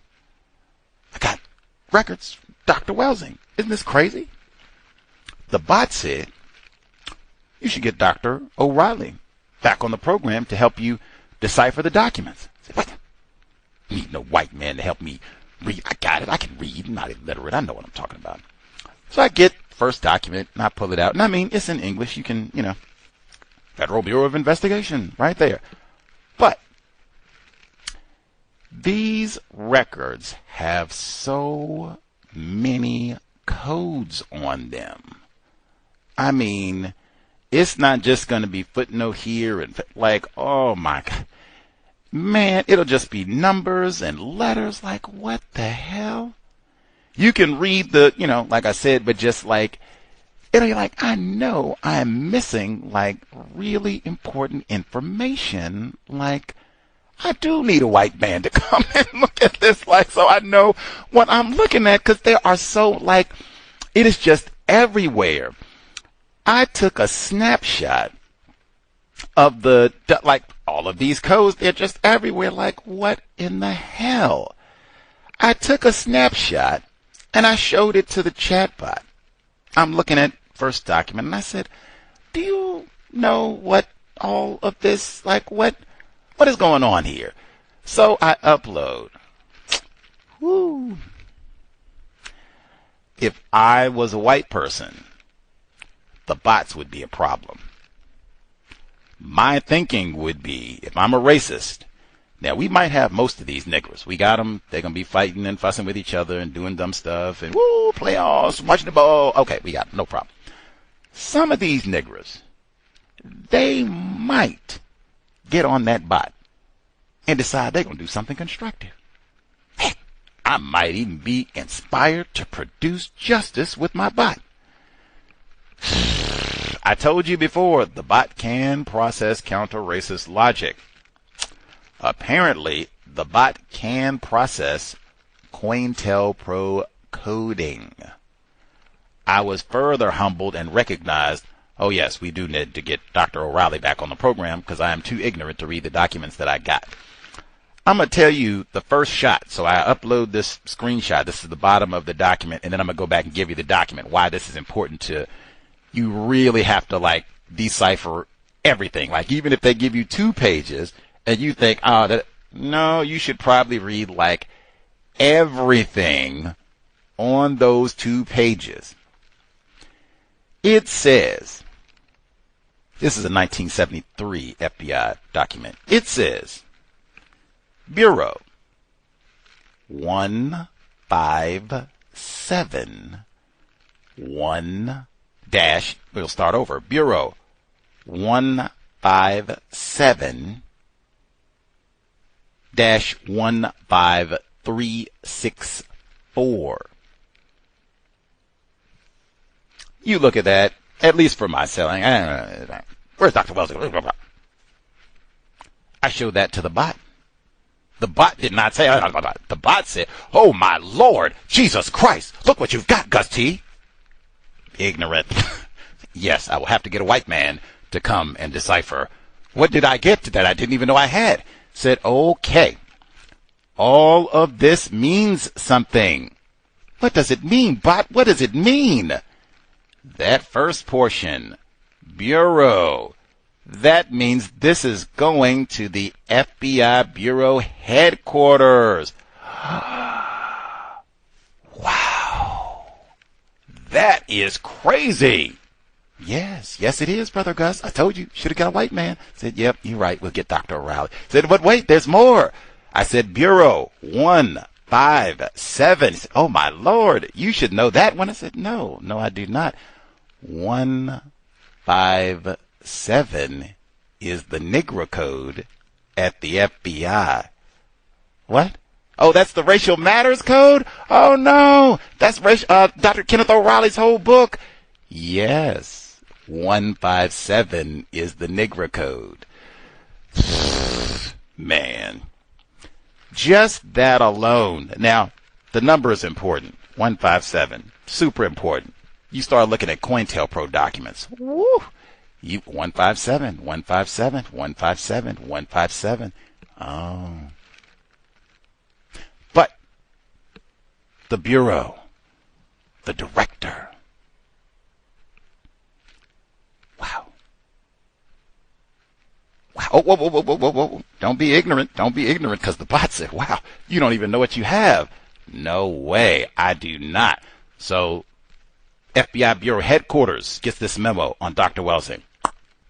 I got records, Dr. Welsing. Isn't this crazy? The bot said, you should get Dr. O'Reilly back on the program to help you decipher the documents. I said, what? You need no white man to help me read. I got it. I can read. I'm not illiterate. I know what I'm talking about. So I get first document and I pull it out. And I mean, it's in English. You can, Federal Bureau of Investigation right there. But these records have so many codes on them. I mean, it's not just going to be footnote here and like, oh my God. Man, it'll just be numbers and letters. Like, what the hell? You can read the, like I said, but just like, it'll be like, I know I'm missing like really important information. Like, I do need a white man to come and look at this. Like, so I know what I'm looking at, because there are so like, It is just everywhere. I took a snapshot of like all of these codes. They're just everywhere. Like, what in the hell? I took a snapshot and I showed it to the chatbot. I'm looking at first document and I said, do you know what all of this, like what is going on here? So I upload. Woo. If I was a white person, the bots would be a problem. My thinking would be, if I'm a racist, now we might have most of these niggers. We got them. They're going to be fighting and fussing with each other and doing dumb stuff and woo, playoffs, watching the ball. Okay, we got them, no problem. Some of these niggers, they might get on that bot and decide they're going to do something constructive. Heck, I might even be inspired to produce justice with my bot. I told you before, the bot can process counter-racist logic. Apparently, the bot can process COINTELPRO coding. I was further humbled and recognized, oh yes, we do need to get Dr. O'Reilly back on the program because I am too ignorant to read the documents that I got. I'm going to tell you the first shot. So I upload this screenshot. This is the bottom of the document, and then I'm going to go back and give you the document, why this is important to, you really have to like decipher everything. Like even if they give you 2 pages and you think, no, you should probably read like everything on those 2 pages. It says, this is a 1973 FBI document. It says, Bureau 157 dash, we'll start over. Bureau 157 dash 15364. You look at that, at least for my selling. Where's Dr. Welsing? I showed that to the bot. The bot did not say, the bot said, oh my Lord, Jesus Christ, look what you've got, Gus T. Ignorant. Yes, I will have to get a white man to come and decipher. What did I get that I didn't even know I had? Said, okay, all of this means something. What does it mean, bot? What does it mean? That first portion, Bureau, that means this is going to the FBI Bureau headquarters. Wow. That is crazy. Yes, it is, Brother Gus. I told you, should have got a white man. Said, yep, you're right. We'll get Dr. O'Reilly. Said, but wait, there's more. I said, Bureau 157. Said, oh, my Lord, you should know that one. I said, no, I do not. 157 is the Negro code at the FBI. What? Oh, that's the Racial Matters code? Oh, no. That's Dr. Kenneth O'Reilly's whole book. Yes, 157 is the Negro code. Man, just that alone. Now, the number is important. 157, super important. You start looking at COINTELPRO documents. Woo! 157, 157, 157, 157. Oh. But the Bureau, the director. Wow. Whoa. Don't be ignorant, because the bot said, wow, you don't even know what you have. No way, I do not. So, FBI Bureau Headquarters gets this memo on Dr. Welsing.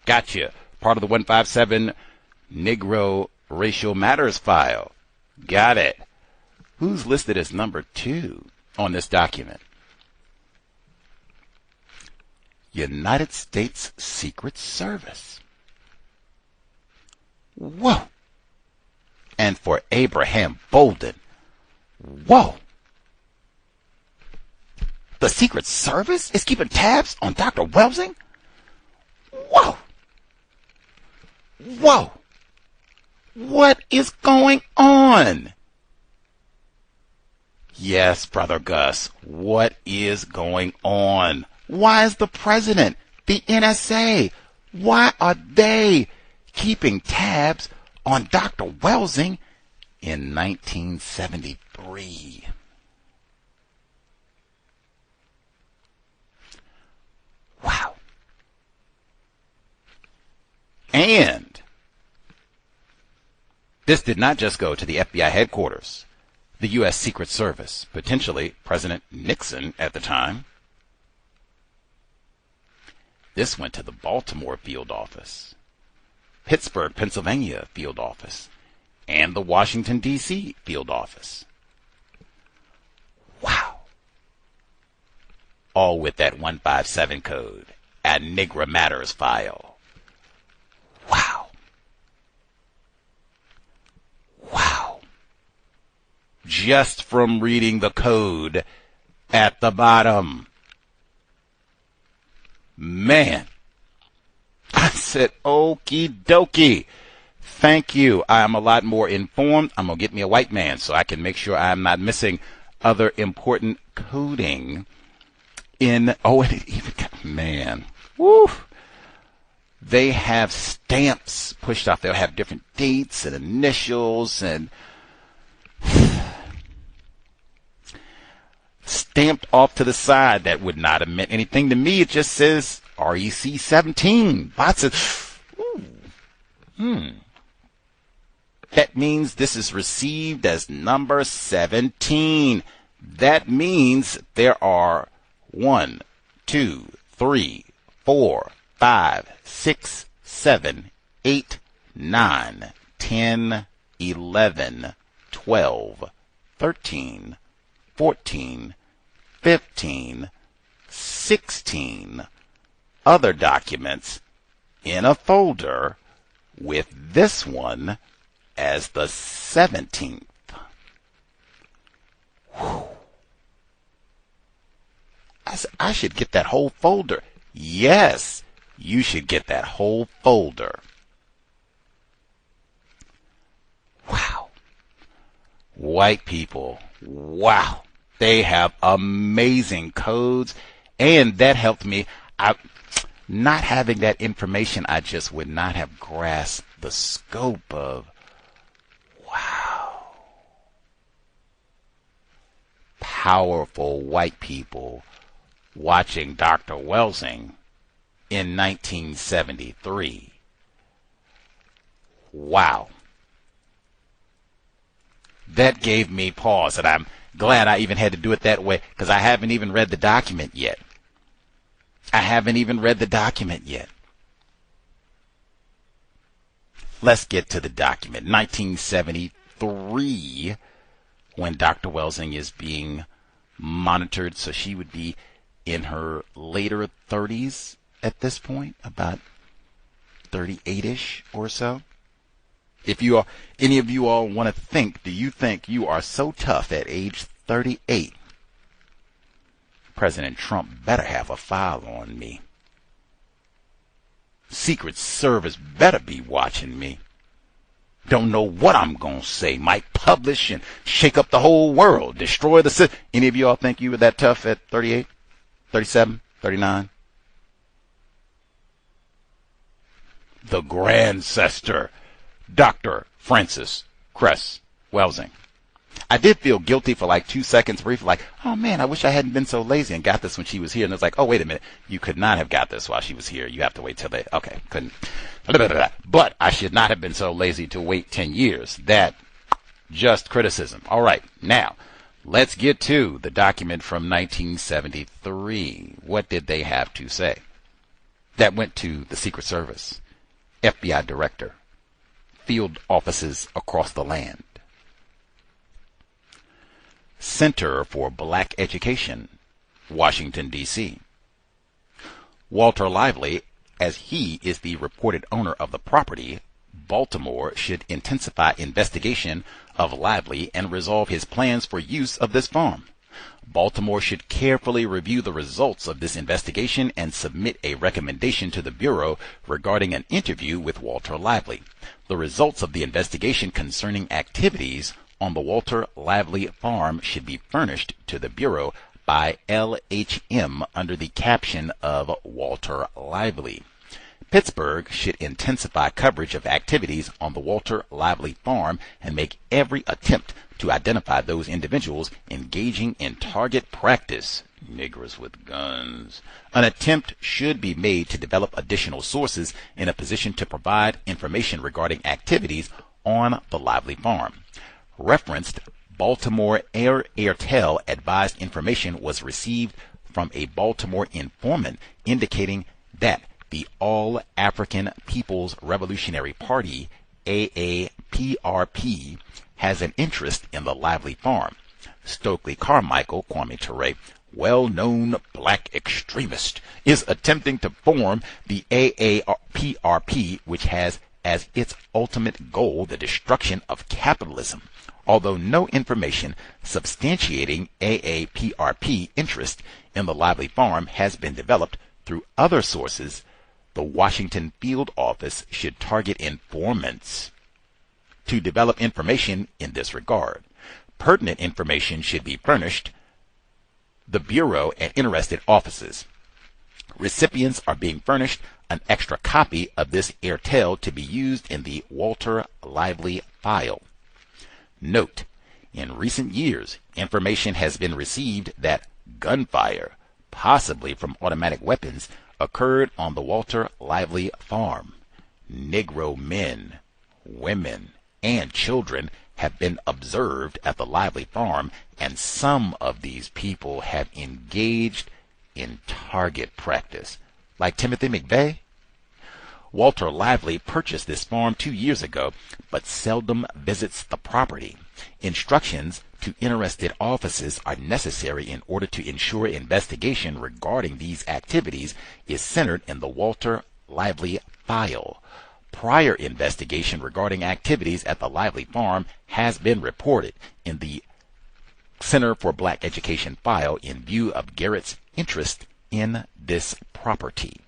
Gotcha. Part of the 157 Negro Racial Matters file. Got it. Who's listed as number 2 on this document? United States Secret Service. Whoa. And for Abraham Bolden. Whoa. The Secret Service is keeping tabs on Dr. Welsing? Whoa. What is going on? Yes, Brother Gus, what is going on? Why is the president, the NSA, why are they keeping tabs on Dr. Welsing in 1973? Wow. And this did not just go to the FBI headquarters, the U.S. Secret Service, potentially President Nixon at the time. This went to the Baltimore field office, Pittsburgh, Pennsylvania field office, and the Washington, D.C. field office. Wow. All with that 157 code, a Nigra Matters file. Wow. Wow. Just from reading the code at the bottom. Man. I said, okie dokie. Thank you. I'm a lot more informed. I'm going to get me a white man so I can make sure I'm not missing other important coding in, and it even got, man. Woo. They have stamps pushed off. They'll have different dates and initials and stamped off to the side. That would not have meant anything to me. It just says REC 17. Lots of, That means this is received as number 17. That means there are 1, 2, 3, 4, 5, 6, 7, 8, 9, 10, 11, 12, 13, 14, 15, 16 other documents in a folder with this one as the 17th. Whew. I should get that whole folder. Yes, you should get that whole folder. Wow. White people, wow. They have amazing codes, and that helped me. Not having that information, I just would not have grasped the scope of, wow. Powerful white people watching Dr. Welsing in 1973. Wow. That gave me pause, and I'm glad I even had to do it that way, because I haven't even read the document yet. Let's get to the document. 1973, when Dr. Welsing is being monitored, so she would be in her later 30s at this point, about 38-ish or so. If you are, any of you all want to think, do you think you are so tough at age 38? President Trump better have a file on me. Secret Service better be watching me. Don't know what I'm going to say. Might publish and shake up the whole world, destroy the system. Any of you all think you were that tough at 38, 37, 39? The Grandcestor, Dr. Francis Cress Welsing. I did feel guilty for like 2 seconds briefly, like, oh man, I wish I hadn't been so lazy and got this when she was here. And it's like, oh, wait a minute. You could not have got this while she was here. You have to wait till they, okay, couldn't. But I should not have been so lazy to wait 10 years. That, just criticism. All right, now, let's get to the document from 1973. What did they have to say? That went to the Secret Service, FBI Director, field offices across the land. Center for Black Education, Washington, D.C. Walter Lively, as he is the reported owner of the property, Baltimore should intensify investigation of Lively and resolve his plans for use of this farm. Baltimore should carefully review the results of this investigation and submit a recommendation to the Bureau regarding an interview with Walter Lively. The results of the investigation concerning activities on the Walter Lively farm should be furnished to the Bureau by LHM under the caption of Walter Lively. Pittsburgh should intensify coverage of activities on the Walter Lively farm and make every attempt to identify those individuals engaging in target practice, niggers with guns. An attempt should be made to develop additional sources in a position to provide information regarding activities on the Lively farm. Referenced Baltimore Airtel advised information was received from a Baltimore informant indicating that the All-African People's Revolutionary Party, AAPRP, has an interest in the Lively farm. Stokely Carmichael, Kwame Ture, well-known black extremist, is attempting to form the AAPRP, which has as its ultimate goal the destruction of capitalism. Although no information substantiating AAPRP interest in the Lively farm has been developed through other sources, the Washington field office should target informants to develop information in this regard. Pertinent information should be furnished the Bureau and interested offices. Recipients are being furnished an extra copy of this Airtel to be used in the Walter Lively file. Note, in recent years, information has been received that gunfire, possibly from automatic weapons, occurred on the Walter Lively farm. Negro men, women, and children have been observed at the Lively farm, and some of these people have engaged in target practice, like Timothy McVeigh. Walter Lively purchased this farm 2 years ago, but seldom visits the property. Instructions to interested offices are necessary in order to ensure investigation regarding these activities is centered in the Walter Lively file. Prior investigation regarding activities at the Lively farm has been reported in the Center for Black Education file in view of Garrett's interest in this property.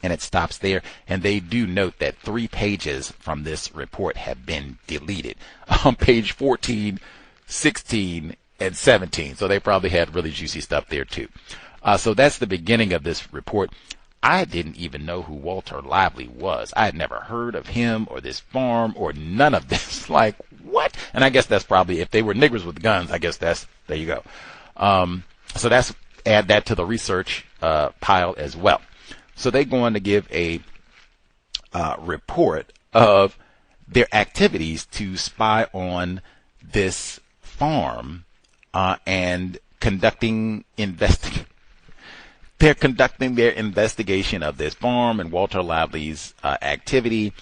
And it stops there, and they do note that 3 pages from this report have been deleted on page 14, 16, and 17. So they probably had really juicy stuff there too. So that's the beginning of this report. I didn't even know who Walter Lively was. I had never heard of him or this farm or none of this. Like, what? And I guess that's probably, if they were niggers with guns, I guess that's, there you go. So that's, add that to the research pile as well. So they're going to give a report of their activities to spy on this farm and conducting They're conducting their investigation of this farm and Walter Lively's activity.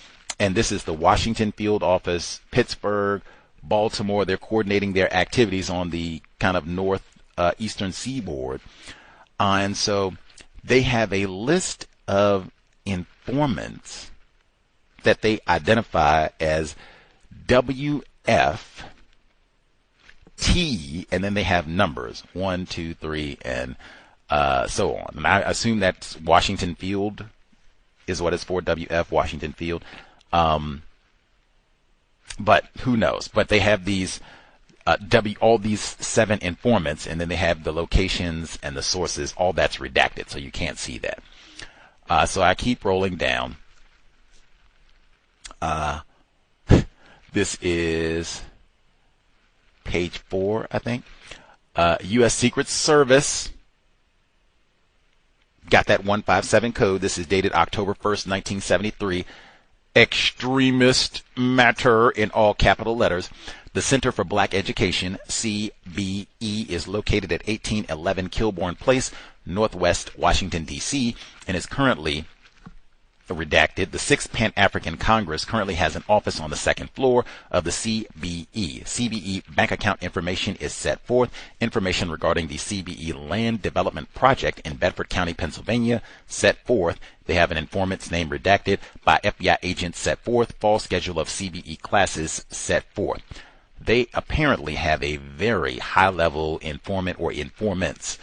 And this is the Washington field office, Pittsburgh, Baltimore. They're coordinating their activities on the kind of northeastern seaboard. And so they have a list of informants that they identify as WF, T, and then they have numbers 1, 2, 3, and so on. And I assume that's Washington Field is what it's for, WF, Washington Field. But who knows? But they have these all these 7 informants, and then they have the locations and the sources. All that's redacted, so you can't see that. So I keep rolling down. This is page 4, I think. U.S. Secret Service got that 157 code. This is dated October 1st, 1973. Extremist matter in all capital letters. The Center for Black Education, CBE, is located at 1811 Kilbourne Place, Northwest Washington, D.C., and is currently redacted. The 6th Pan-African Congress currently has an office on the 2nd floor of the CBE. CBE bank account information is set forth. Information regarding the CBE land development project in Bedford County, Pennsylvania, set forth. They have an informant's name redacted by FBI agents set forth. Fall schedule of CBE classes set forth. They apparently have a very high-level informant or informants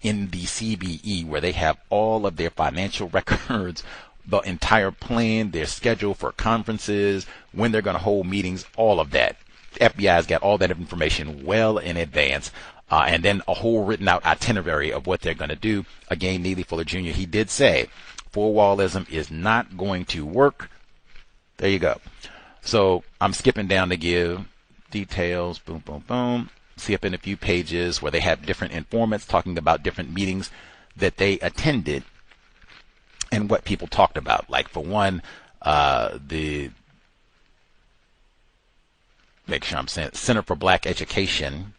in the CBE, where they have all of their financial records, the entire plan, their schedule for conferences, when they're going to hold meetings, all of that FBI's got all that information well in advance, and then a whole written out itinerary of what they're going to do. Again, Neely Fuller Jr., he did say four-wallism is not going to work. There you go. So I'm skipping down to give details. Boom, boom, boom. See up in a few pages where they have different informants talking about different meetings that they attended and what people talked about. Like, for one, make sure I'm saying Center for Black Education,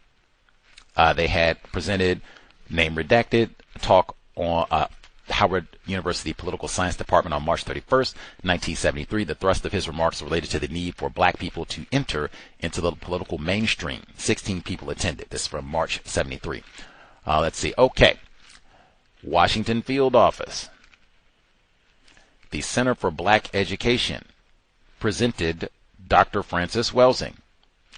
they had presented, name redacted, talk on Howard University Political Science Department on March 31st, 1973. The thrust of his remarks related to the need for black people to enter into the political mainstream. 16 people attended. This is from March 73. Let's see. Okay. Washington Field Office. The Center for Black Education presented Dr. Frances Welsing,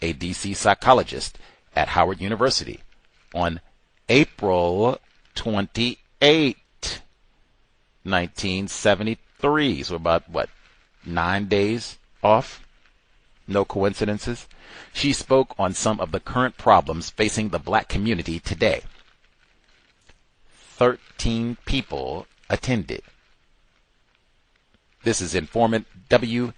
a D.C. psychologist at Howard University, on April 28, 1973. So about, 9 days off? No coincidences. She spoke on some of the current problems facing the black community today. 13 people attended. This is informant WFT3.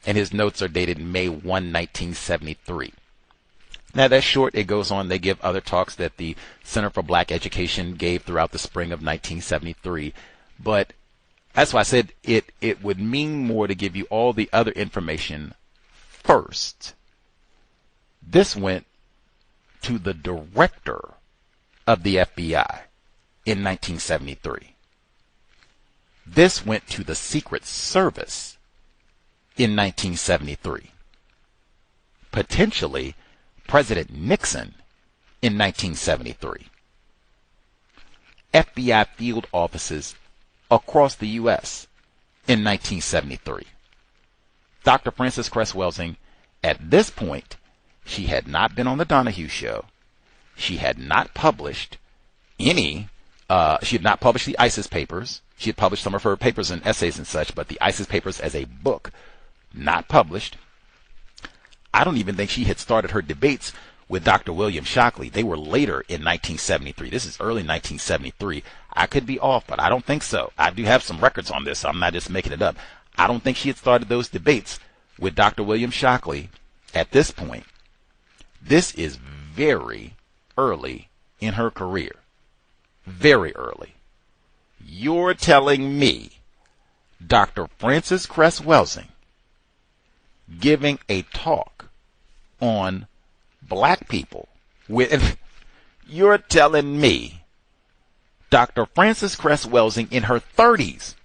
And his notes are dated May 1, 1973. Now that's short. It goes on. They give other talks that the Center for Black Education gave throughout the spring of 1973. But that's why I said it would mean more to give you all the other information first. This went to the director of the FBI in 1973. This went to the Secret Service in 1973. Potentially President Nixon in 1973. FBI field offices across the U.S. in 1973. Dr. Frances Cress Welsing, at this point, she had not been on the Donahue Show. She had not published she had not published the ISIS papers. She had published some of her papers and essays and such, but the ISIS papers as a book, not published. I don't even think she had started her debates with Dr. William Shockley. They were later in 1973. This is early 1973. I could be off, but I don't think so. I do have some records on this, so I'm not just making it up. I don't think she had started those debates with Dr. William Shockley at this point. This is very early in her career. Very early. You're telling me Dr. Frances Cress Welsing giving a talk on black people you're telling me Dr. Frances Cress Welsing in her 30s,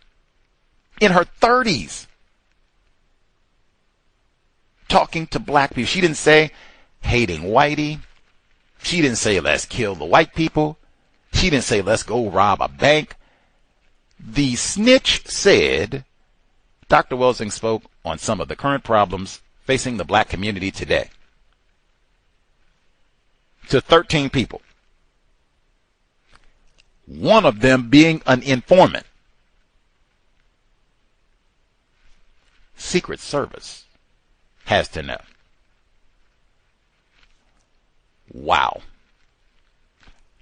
talking to black people. She didn't say hating whitey. She didn't say let's kill the white people. She didn't say let's go rob a bank. The snitch said Dr. Welsing spoke on some of the current problems facing the black community today. To 13 people. One of them being an informant. Secret Service has to know. Wow.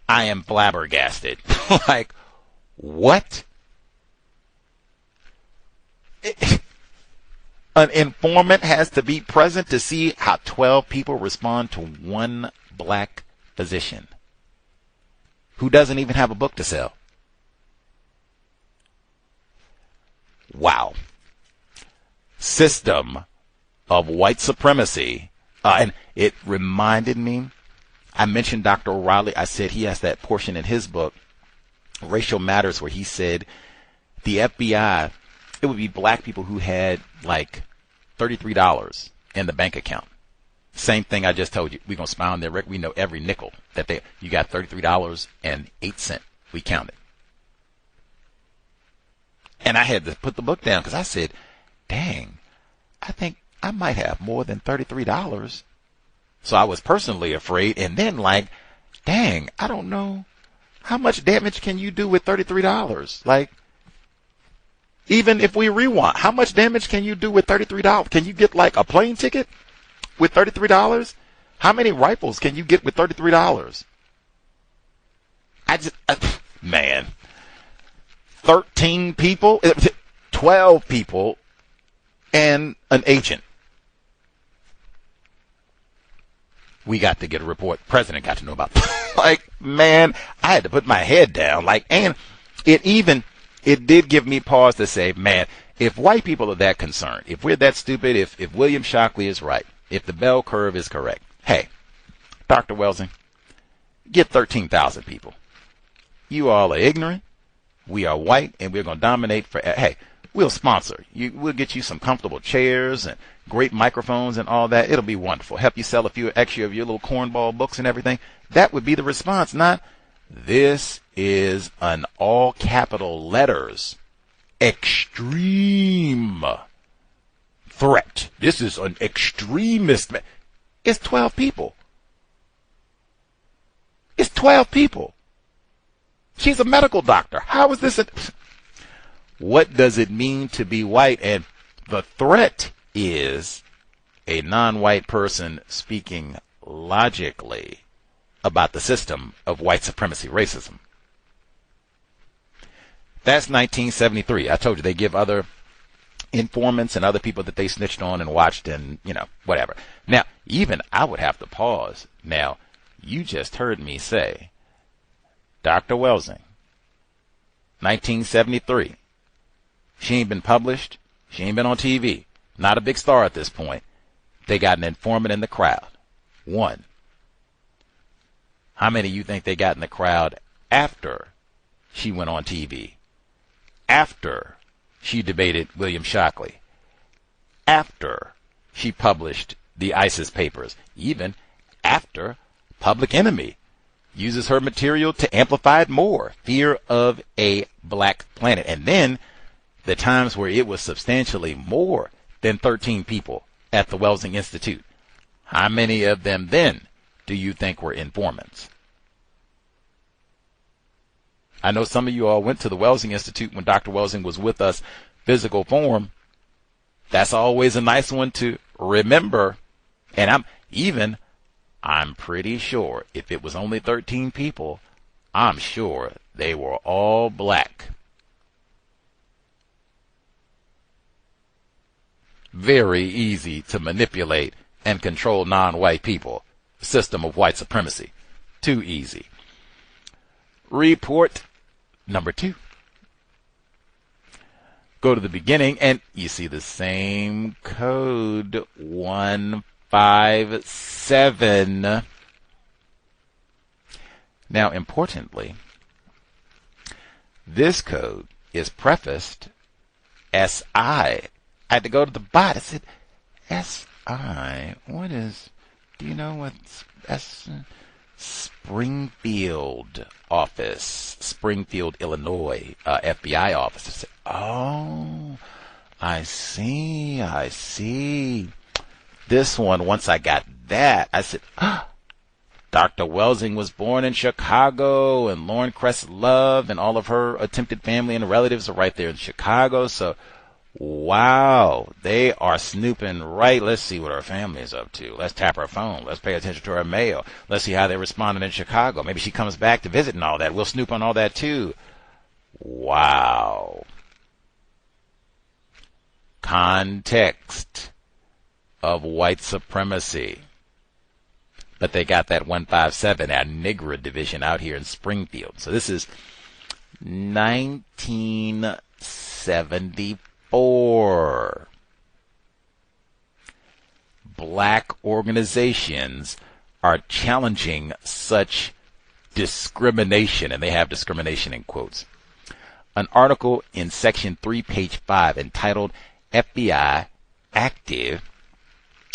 I am flabbergasted. Like, what? An informant has to be present to see how 12 people respond to one black physician who doesn't even have a book to sell. Wow. System of white supremacy. And it reminded me, I mentioned Dr. O'Reilly. I said he has that portion in his book, Racial Matters, where he said the FBI, it would be black people who had like $33 in the bank account. Same thing I just told you. We're going to spy on their record. We know every nickel that you got $33.08. We counted. And I had to put the book down because I said, dang, I think I might have more than $33. So I was personally afraid. And then like, dang, I don't know. How much damage can you do with $33? Like, Even if we rewind, how much damage can you do with $33? Can you get like a plane ticket with $33? How many rifles can you get with $33? Man, 13 people, 12 people, and an agent. We got to get a report. President got to know about like, man, I had to put my head down. Like, and it did give me pause to say, man, if white people are that concerned, if we're that stupid, if William Shockley is right, if the bell curve is correct, hey, Dr. Welsing, get 13,000 people. You all are ignorant. We are white, and we're going to dominate for, hey, we'll sponsor you. We'll get you some comfortable chairs and great microphones and all that. It'll be wonderful. Help you sell a few extra of your little cornball books and everything. That would be the response, not this is an all capital letters extreme threat. This is an extremist. It's 12 people. It's 12 people. She's a medical doctor. How is this? What does it mean to be white? And the threat is a non-white person speaking logically about the system of white supremacy racism. That's 1973. I told you they give other informants and other people that they snitched on and watched and, whatever. Now, even I would have to pause. Now, you just heard me say, Dr. Welsing, 1973. She ain't been published. She ain't been on TV. Not a big star at this point. They got an informant in the crowd. One. How many of you think they got in the crowd after she went on TV? After she debated William Shockley? After she published the ISIS papers? Even after Public Enemy uses her material to amplify it more. Fear of a Black Planet. And then the times where it was substantially more than 13 people at the Welsing Institute. How many of them then do you think were informants? I know some of you all went to the Welsing Institute when Dr. Welsing was with us, physical form. That's always a nice one to remember. And I'm pretty sure if it was only 13 people, I'm sure they were all black. Very easy to manipulate and control non-white people. System of white supremacy. Too easy. Report number 2. Go to the beginning and you see the same code, 157. Now, importantly, this code is prefaced SI. I had to go to the bot. I said, SI, what is, do you know what's Springfield office, Springfield, Illinois, FBI office. I said, oh, I see. This one, once I got that, I said, Dr. Welsing was born in Chicago, and Lauren Cress Love and all of her attempted family and relatives are right there in Chicago. So, wow, they are snooping right. Let's see what her family is up to. Let's tap her phone. Let's pay attention to her mail. Let's see how they responded in Chicago. Maybe she comes back to visit and all that. We'll snoop on all that too. Wow. Context of white supremacy. But they got that 157, our Negro division out here in Springfield. So this is 1974. Black organizations are challenging such discrimination, and they have discrimination in quotes. An article in section 3, page 5, entitled FBI Active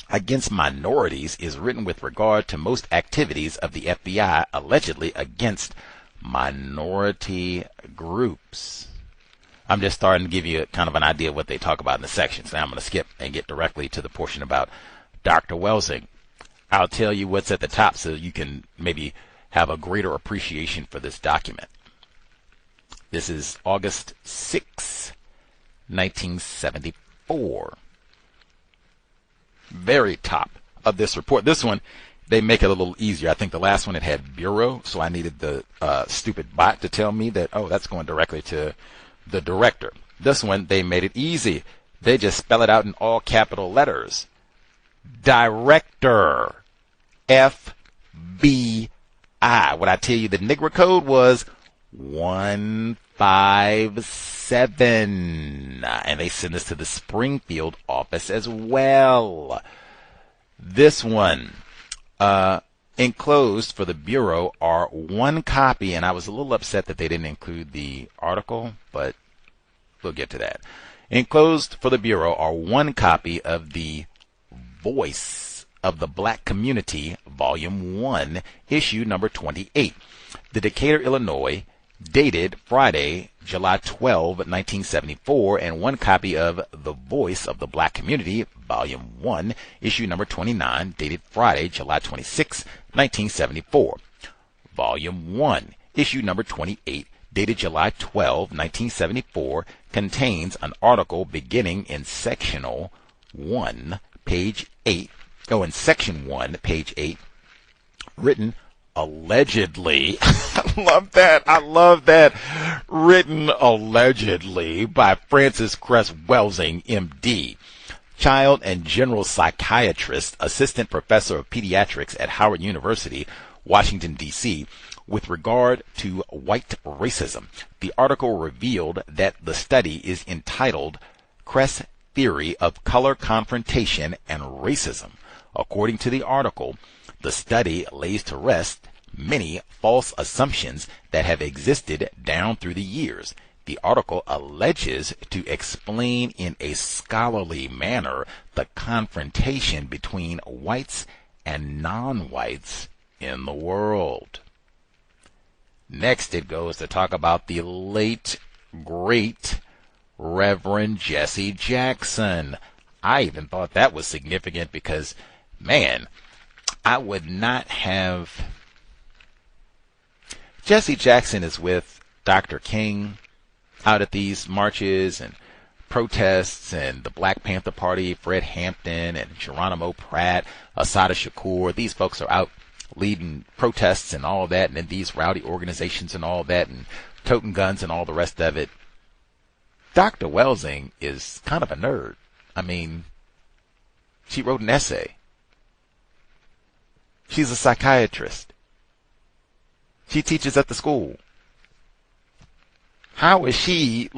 Against Minorities is written with regard to most activities of the FBI allegedly against minority groups. I'm just starting to give you kind of an idea of what they talk about in the sections. Now I'm going to skip and get directly to the portion about Dr. Welsing. I'll tell you what's at the top so you can maybe have a greater appreciation for this document. This is August 6, 1974. Very top of this report. This one, they make it a little easier. I think the last one, it had bureau, so I needed the stupid bot to tell me that, oh, that's going directly to the director. This one, they made it easy. They just spell it out in all capital letters. Director. FBI. What I tell you, the Negro code was 157. And they send this to the Springfield office as well. This one, enclosed for the Bureau are one copy, and I was a little upset that they didn't include the article, but we'll get to that. Enclosed for the Bureau are one copy of the Voice of the Black Community, Volume 1, issue number 28. The Decatur, Illinois, dated Friday, July 12, 1974, and one copy of The Voice of the Black Community, Volume 1, issue number 29, dated Friday, July 26, 1974. Volume 1, issue number 28, dated July 12, 1974, contains an article beginning in Sectional 1, page 8, in Section 1, page 8, written allegedly. I love that. Written allegedly by Francis Cress Welsing, M.D., child and general psychiatrist, assistant professor of pediatrics at Howard University, Washington, D.C., with regard to white racism. The article revealed that the study is entitled Cress Theory of Color Confrontation and Racism. According to the article, the study lays to rest many false assumptions that have existed down through the years. The article alleges to explain in a scholarly manner the confrontation between whites and non-whites in the world. Next, it goes to talk about the late, great Reverend Jesse Jackson. I even thought that was significant because, man, I would not have... Jesse Jackson is with Dr. King out at these marches and protests, and the Black Panther Party, Fred Hampton and Geronimo Pratt, Assata Shakur. These folks are out leading protests and all that, and in these rowdy organizations and all that, and toting guns and all the rest of it. Dr. Welsing is kind of a nerd. I mean, she wrote an essay. She's a psychiatrist. She teaches at the school. How is she,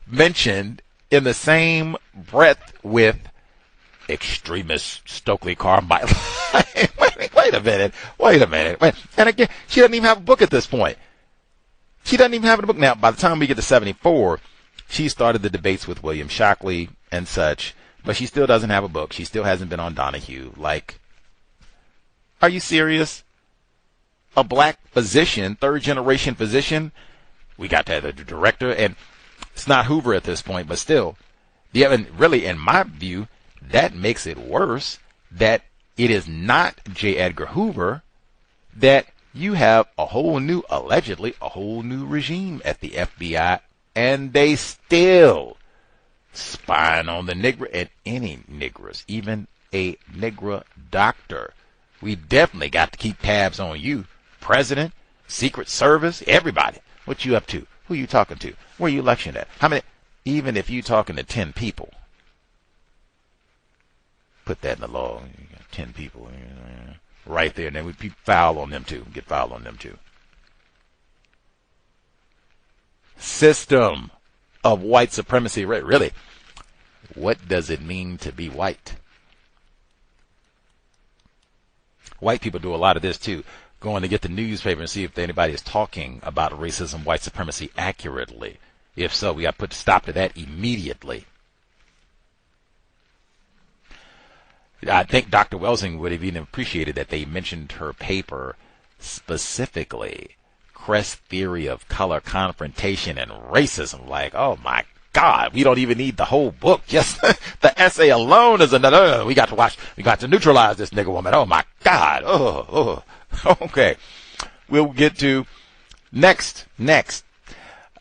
mentioned in the same breath with extremist Stokely Carmichael? Wait a minute. And again, she doesn't even have a book at this point. She doesn't even have a book. Now, by the time we get to 74, she started the debates with William Shockley and such, but she still doesn't have a book. She still hasn't been on Donahue. Are you serious? A black physician, third-generation physician? We got to have the director, and it's not Hoover at this point, but still. Yeah, and really, in my view, that makes it worse that it is not J. Edgar Hoover, that you have allegedly a whole new regime at the FBI, and they still spying on the nigger and any niggers, even a nigger doctor. We definitely got to keep tabs on you, President, Secret Service, everybody. What you up to? Who you talking to? Where you lecturing at? How many? Even if you talking to 10 people, put that in the law. You got 10 people right there, and then we foul on them too. Get foul on them too. System of white supremacy. Really, what does it mean to be white? White people do a lot of this too. Going to get the newspaper and see if anybody is talking about racism, white supremacy accurately. If so, we got to put a stop to that immediately. I think Dr. Welsing would have even appreciated that they mentioned her paper specifically. Cress Theory of Color Confrontation and Racism. Oh my God, we don't even need the whole book. Just the essay alone is another. We got to neutralize this nigger woman. Oh my God. Okay. We'll get to next.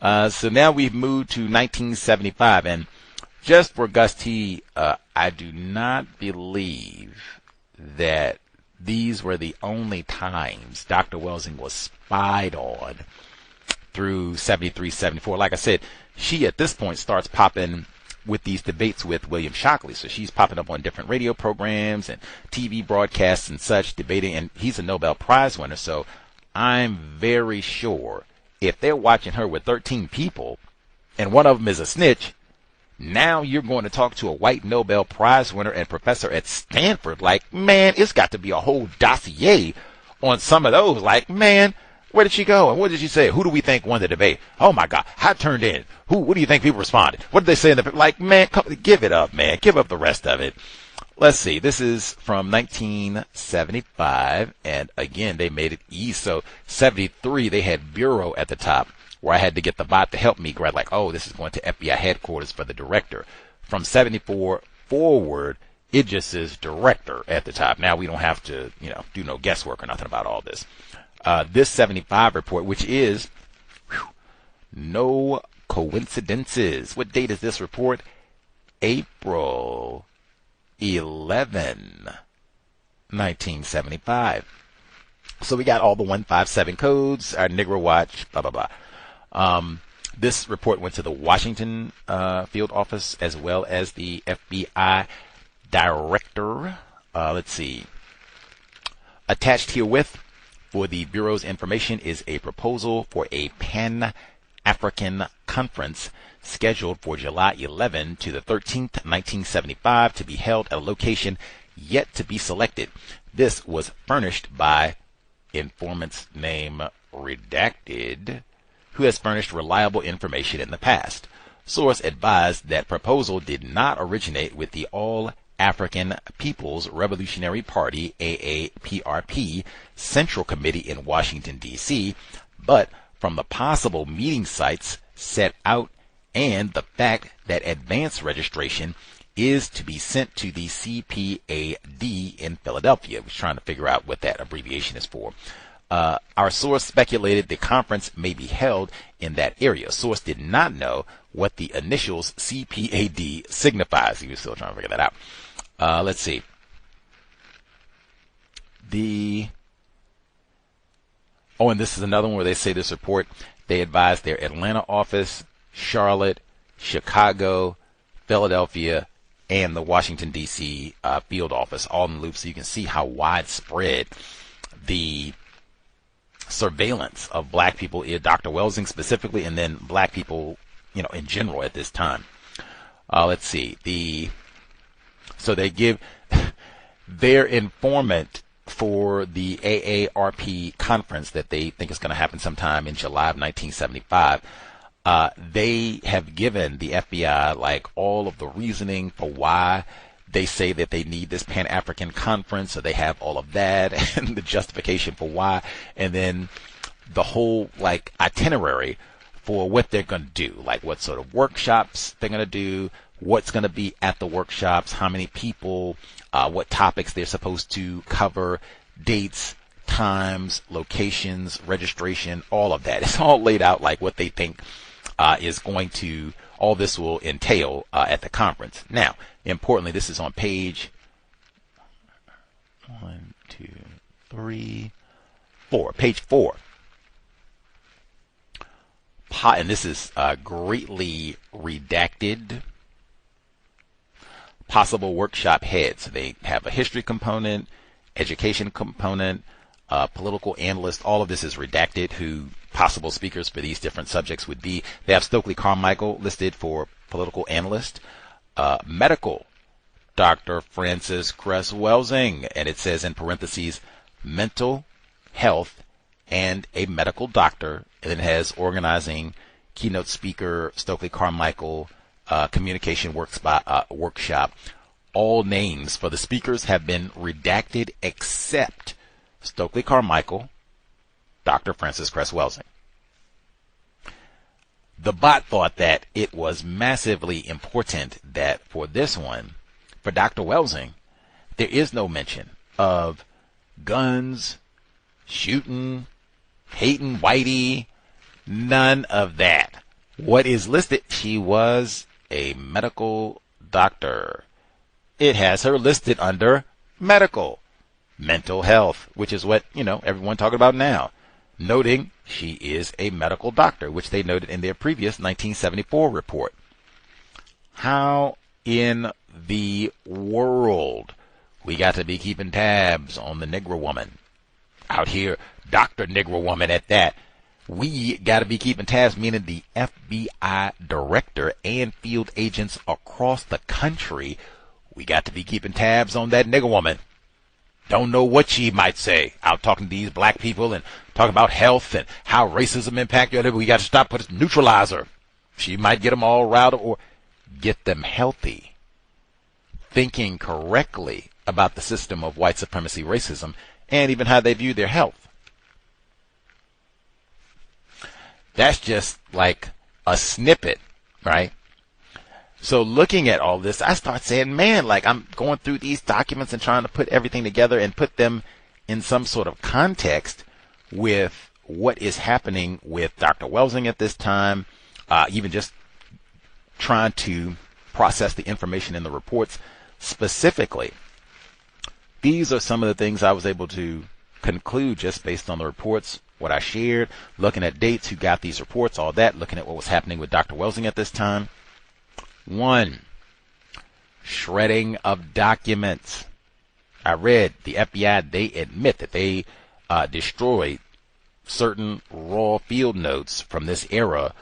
So now we've moved to 1975, and just for Gus T, I do not believe that these were the only times Dr. Welsing was spied on through 73, 74. Like I said, she at this point starts popping with these debates with William Shockley. So she's popping up on different radio programs and TV broadcasts and such, debating, and he's a Nobel Prize winner. So I'm very sure if they're watching her with 13 people and one of them is a snitch, now you're going to talk to a white Nobel Prize winner and professor at Stanford. Like, man, it's got to be a whole dossier on some of those. Like, man, where did she go? And what did she say? Who do we think won the debate? Oh, my God. How it turned in? What do you think people responded? What did they say in the... Like, man, give it up, man. Give up the rest of it. Let's see. This is from 1975. And, again, they made it easy. So, 73, they had Bureau at the top, where I had to get the bot to help me grab, like, oh, this is going to FBI headquarters for the director. From 74 forward, it just says director at the top. Now we don't have to, do no guesswork or nothing about all this. This 75 report, which is no coincidences. What date is this report? April 11, 1975. So we got all the 157 codes, our Negro Watch, blah, blah, blah. This report went to the Washington field office as well as the FBI director. Let's see. Attached herewith for the Bureau's information is a proposal for a Pan-African conference scheduled for July 11 to the 13th, 1975, to be held at a location yet to be selected. This was furnished by informant's name redacted, who has furnished reliable information in the past. Source advised that proposal did not originate with the All-African People's Revolutionary Party, AAPRP, Central Committee in Washington, D.C., but from the possible meeting sites set out and the fact that advance registration is to be sent to the CPAD in Philadelphia. I was trying to figure out what that abbreviation is for. Our source speculated the conference may be held in that area. Source did not know what the initials CPAD signifies. He was still trying to figure that out. Let's see. And this is another one where they say this report, they advised their Atlanta office, Charlotte, Chicago, Philadelphia, and the Washington, D.C. Field office, all in the loop, so you can see how widespread the surveillance of black people is, Dr. Welsing specifically, and then black people, in general at this time. Let's see. So they give their informant for the AARP conference that they think is going to happen sometime in July of 1975. They have given the FBI like all of the reasoning for why they say that they need this Pan-African conference, so they have all of that and the justification for why, and then the whole like itinerary for what they're going to do, like what sort of workshops they're going to do, what's going to be at the workshops, how many people, what topics they're supposed to cover, dates, times, locations, registration, all of that. It's all laid out like what they think is going to, all this will entail at the conference. Now, importantly, this is on page 4. Page 4. And this is greatly redacted. Possible workshop heads. They have a history component, education component, political analyst. All of this is redacted, who possible speakers for these different subjects would be. They have Stokely Carmichael listed for political analyst. Medical, Dr. Francis Cress Welsing, and it says in parentheses, mental health and a medical doctor, and it has organizing, keynote speaker, Stokely Carmichael, communication workshop. All names for the speakers have been redacted except Stokely Carmichael, Dr. Francis Cress Welsing. The bot thought that it was massively important that for this one, for Dr. Welsing, there is no mention of guns, shooting, hating whitey, none of that. What is listed? She was a medical doctor. It has her listed under medical, mental health, which is what, everyone talking about now, noting she is a medical doctor, which they noted in their previous 1974 report. How in the world we got to be keeping tabs on the Negro woman out here, Dr. Negro woman at that? We got to be keeping tabs, meaning the FBI director and field agents across the country. We got to be keeping tabs on that nigger woman. Don't know what she might say out talking to these black people and talking about health and how racism impacts you. We got to stop, put a neutralizer. She might get them all riled up or get them healthy, thinking correctly about the system of white supremacy, racism, and even how they view their health. That's just like a snippet, right? So looking at all this, I start saying, man, like I'm going through these documents and trying to put everything together and put them in some sort of context with what is happening with Dr. Welsing at this time, even just trying to process the information in the reports specifically. These are some of the things I was able to conclude just based on the reports, what I shared, looking at dates, who got these reports, all that, looking at what was happening with Dr. Welsing at this time. 1, shredding of documents. I read the FBI, they admit that they destroyed certain raw field notes from this era,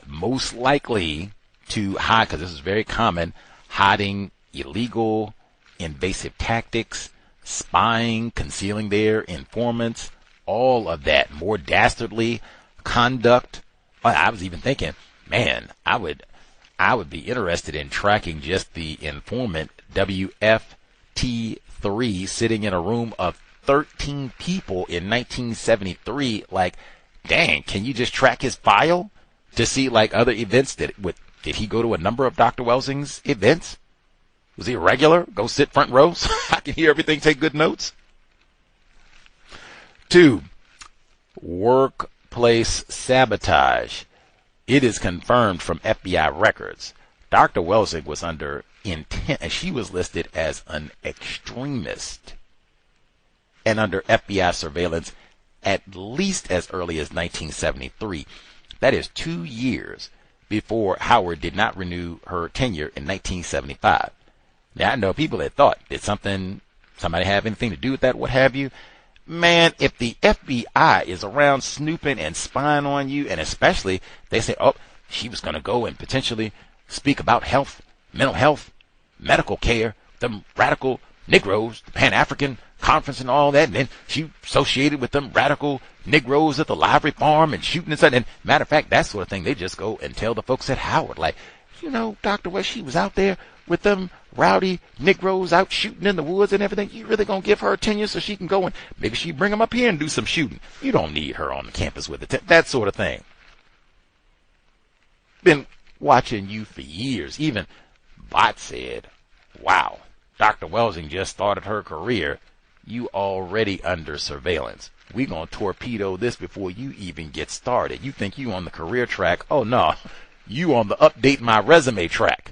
most likely to hide, because this is very common, hiding illegal, invasive tactics, spying, concealing their informants, all of that, more dastardly conduct. I was even thinking, man, I would be interested in tracking just the informant WFT3 sitting in a room of 13 people in 1973. Like, dang, can you just track his file to see like other events? Did he go to a number of Dr. Welsing's events? Was he a regular? Go sit front row so I can hear everything, take good notes. 2, workplace sabotage. It is confirmed from FBI records. Dr. Welsing was under intent, and she was listed as an extremist and under FBI surveillance at least as early as 1973. That is 2 years before Howard did not renew her tenure in 1975. Now, I know people that thought, did somebody have anything to do with that, what have you? Man, if the FBI is around snooping and spying on you, and especially they say, oh, she was going to go and potentially speak about health, mental health, medical care, them radical Negroes, the Pan-African Conference and all that, and then she associated with them radical Negroes at the library farm and shooting and stuff. And matter of fact, that sort of thing, they just go and tell the folks at Howard, like, Dr. West, she was out there with them rowdy Negroes out shooting in the woods and everything. You really gonna give her a tenure so she can go and maybe she bring them up here and do some shooting? You don't need her on the campus with that sort of thing. Been watching you for years. Even Bot said, wow, Dr. Welsing just started her career. You already under surveillance. We gonna torpedo this before you even get started. You think you on the career track? Oh no, you on the update my resume track.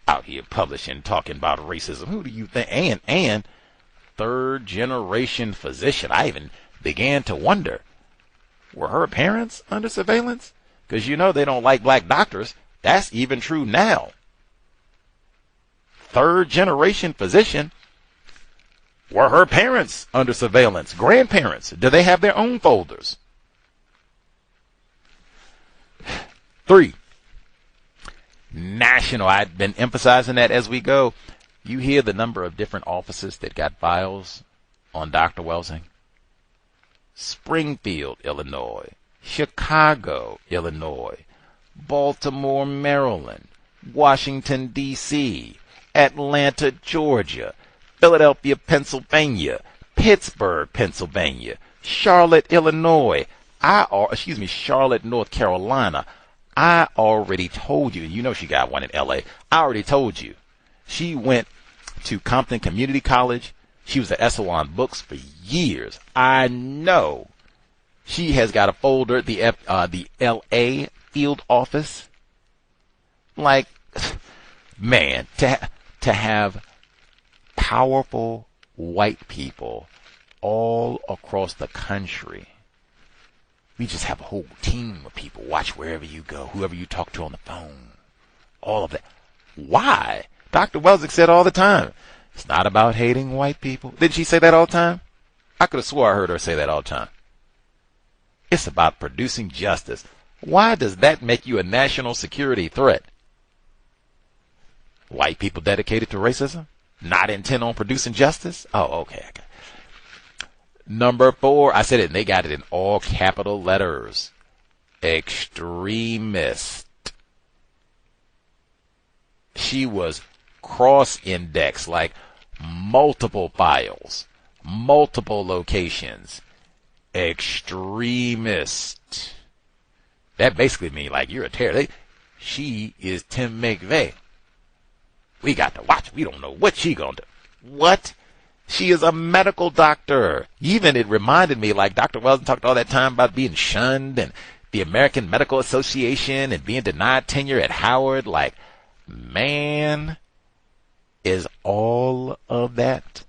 Out here publishing, talking about racism. Who do you think? And third generation physician. I even began to wonder, were her parents under surveillance? Because they don't like black doctors. That's even true now. Third generation physician. Were her parents under surveillance? Grandparents? Do they have their own folders? 3, national. I've been emphasizing that as we go. You hear the number of different offices that got files on Dr. Welsing. Springfield, Illinois. Chicago, Illinois. Baltimore, Maryland. Washington, D.C. Atlanta, Georgia. Philadelphia, Pennsylvania. Pittsburgh, Pennsylvania. Charlotte, Illinois. Charlotte, North Carolina. I already told you, she got one in L.A. I already told you. She went to Compton Community College. She was at SO on books for years. I know she has got a folder, the L.A. field office. Like, man, to have powerful white people all across the country. We just have a whole team of people. Watch wherever you go, whoever you talk to on the phone, all of that. Why? Dr. Welsing said all the time, it's not about hating white people. Didn't she say that all the time? I could have swore I heard her say that all the time. It's about producing justice. Why does that make you a national security threat? White people dedicated to racism? Not intent on producing justice? Oh, okay. Number 4, I said it, and they got it in all capital letters. Extremist. She was cross-indexed, like multiple files, multiple locations. Extremist. That basically means like you're a terrorist. She is Tim McVeigh. We got to watch. We don't know what she gonna do. What? She is a medical doctor. Even it reminded me, like Dr. Welsing talked all that time about being shunned and the American Medical Association and being denied tenure at Howard. Like, man, is all of that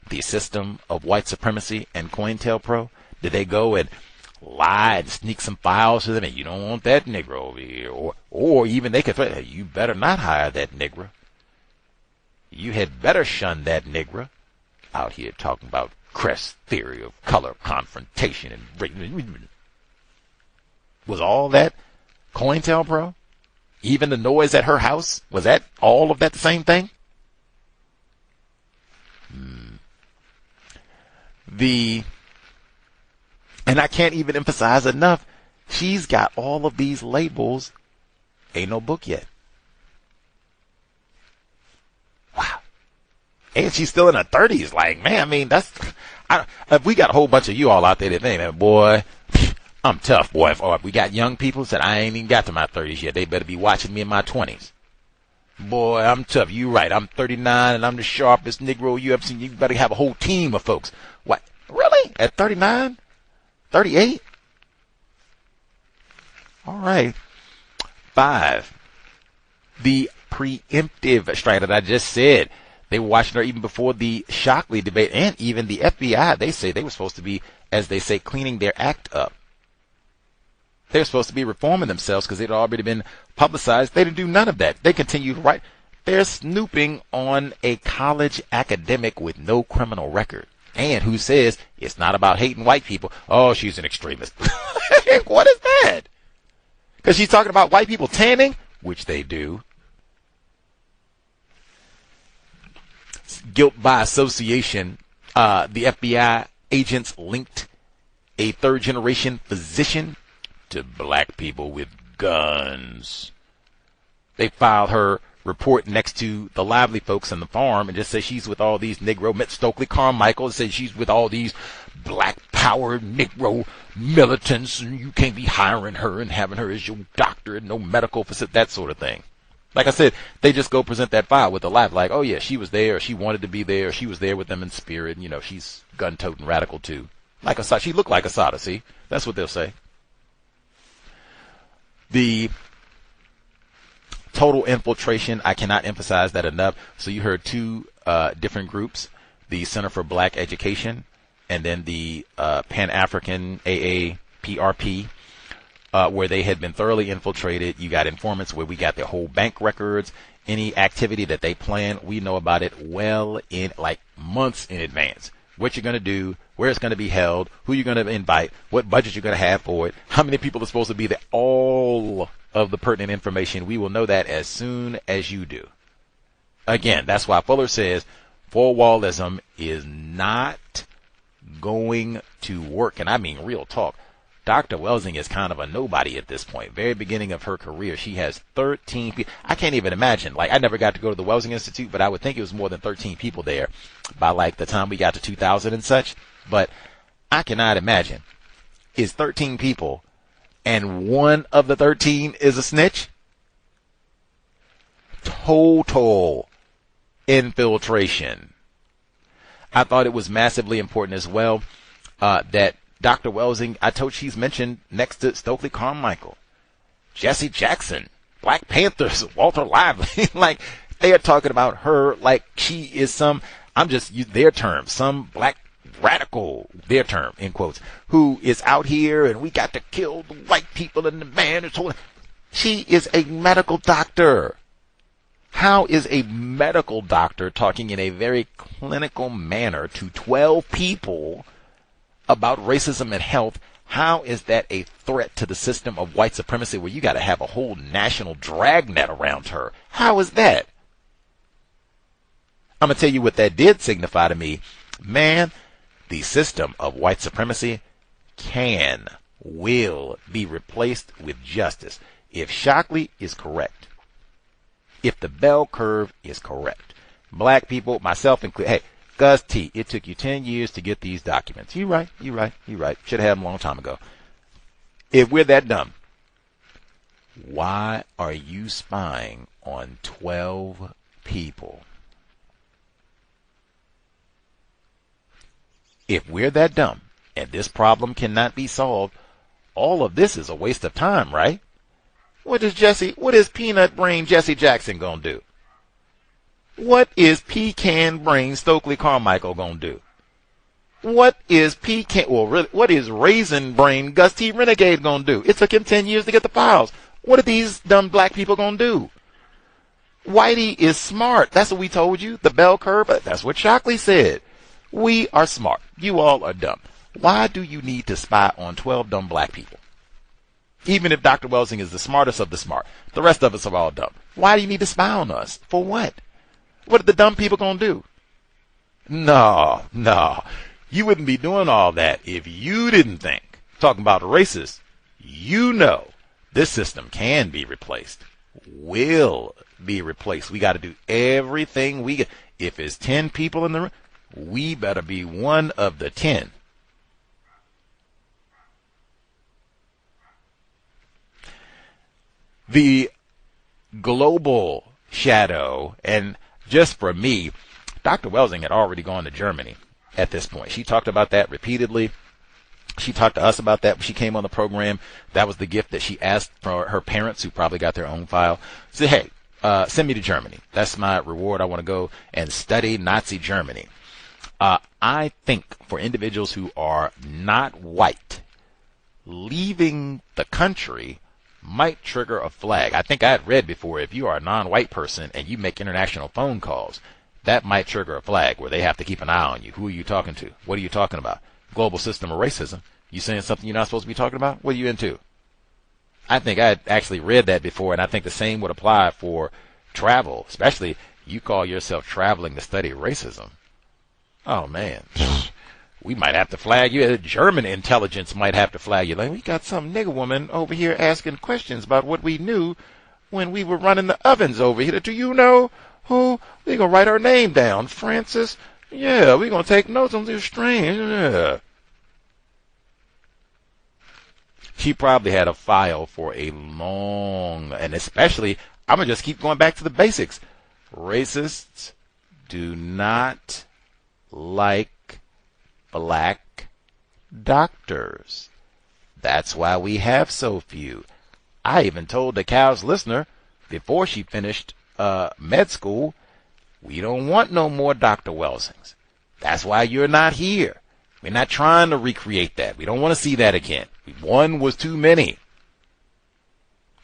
the system of white supremacy and COINTELPRO? Did they go and lie and sneak some files to them, and you don't want that Negro over here? Or even they could threaten, hey, you better not hire that Negro. You had better shun that Negro. Out here talking about Cress theory of color confrontation and was all that COINTELPRO? Even the noise at her house, was that all of that the same thing? And I can't even emphasize enough, she's got all of these labels. Ain't no book yet. Wow. And she's still in her 30s. Like, man, I mean, if we got a whole bunch of you all out there that think, man, boy, I'm tough, boy. If we got young people that I ain't even got to my 30s yet, they better be watching me in my 20s. Boy, I'm tough. You right. I'm 39 and I'm the sharpest Negro you ever seen. You better have a whole team of folks. What? Really? At 39? 38? All right. 5. The preemptive strike that I just said. They were watching her even before the Shockley debate, and even the FBI. They say they were supposed to be, as they say, cleaning their act up. They were supposed to be reforming themselves because they'd already been publicized. They didn't do none of that. They continued to write. They're snooping on a college academic with no criminal record, and who says it's not about hating white people. Oh, she's an extremist. What is that? Because she's talking about white people tanning, which they do. Guilt by association. The FBI agents linked a third-generation physician to black people with guns. They filed her report next to the lively folks on the farm and just say she's with all these Negro, met Stokely Carmichael, and said she's with all these black power Negro militants, and you can't be hiring her and having her as your doctor and no medical facility, that sort of thing. Like I said, they just go present that file with the live, like, oh yeah, she was there, or she wanted to be there, or she was there with them in spirit, and, you know, she's gun-toting radical too. Like Assad, she looked like Assad, see? That's what they'll say. The total infiltration, I cannot emphasize that enough. So you heard 2 different groups, the Center for Black Education and then the Pan-African AAPRP, where they had been thoroughly infiltrated. You got informants where we got their whole bank records, any activity that they plan, we know about it well in like months in advance. What you're going to do, where it's going to be held, who you're going to invite, what budget you're going to have for it, how many people are supposed to be there, all of the pertinent information. We will know that as soon as you do. Again, that's why Fuller says four-wallism is not going to work. And I mean real talk. Dr. Welsing is kind of a nobody at this point. Very beginning of her career, she has 13 people. I can't even imagine. Like, I never got to go to the Welsing Institute, but I would think it was more than 13 people there by like the time we got to 2000 and such. But I cannot imagine. Is 13 people and one of the 13 is a snitch? Total infiltration. I thought it was massively important as well that Dr. Welsing, I told she's mentioned next to Stokely Carmichael. Jesse Jackson, Black Panthers, Walter Lively. Like, they are talking about her like she is some, I'm just using their term, some black radical, their term, in quotes, who is out here and we got to kill the white people and the man is holding. She is a medical doctor. How is a medical doctor talking in a very clinical manner to 12 people about racism and health? How is that a threat to the system of white supremacy where you got to have a whole national dragnet around her? How is that? I'm going to tell you what that did signify to me. Man, the system of white supremacy will be replaced with justice. If Shockley is correct, if the bell curve is correct, black people, myself included, hey, Gus T, it took you 10 years to get these documents. You're right. Should have had them a long time ago. If we're that dumb, why are you spying on 12 people? If we're that dumb and this problem cannot be solved, all of this is a waste of time, right? What is peanut brain Jesse Jackson gonna do? What is pecan brain Stokely Carmichael gonna do? What is raisin brain Gus T Renegade gonna do? It took him 10 years to get the files. What are these dumb black people gonna do? Whitey is smart. That's what we told you. The bell curve, that's what Shockley said. We are smart. You all are dumb. Why do you need to spy on 12 dumb black people? Even if Dr. Welsing is the smartest of the smart, the rest of us are all dumb. Why do you need to spy on us? For what? What are the dumb people going to do? No. You wouldn't be doing all that if you didn't think, talking about a racist, you know this system can be replaced, will be replaced. We got to do everything we get. If it's 10 people in the room, we better be one of the 10. The global shadow, and just for me, Dr. Welsing had already gone to Germany at this point. She talked about that repeatedly. She talked to us about that when she came on the program. That was the gift that she asked for her parents, who probably got their own file. Said, hey, send me to Germany. That's my reward. I want to go and study Nazi Germany. I think for individuals who are not white, leaving the country might trigger a flag. I think I had read before, if you are a non-white person and you make international phone calls, that might trigger a flag where they have to keep an eye on you. Who are you talking to? What are you talking about? Global system of racism. You saying something you're not supposed to be talking about? What are you into? I think I had actually read that before, and I think the same would apply for travel, especially you call yourself traveling to study racism. Oh, man. We might have to flag you. German intelligence might have to flag you. Like, we got some nigger woman over here asking questions about what we knew when we were running the ovens over here. Do you know who? We're going to write her name down. Francis. Yeah, we're going to take notes on this strange. Yeah. She probably had a file for a long, and especially, I'm going to just keep going back to the basics. Racists do not like black doctors. That's why we have so few. I even told the C.O.W.S listener before she finished med school, we don't want no more Dr. Welsings. That's why you're not here. We're not trying to recreate that. We don't want to see that again. One was too many.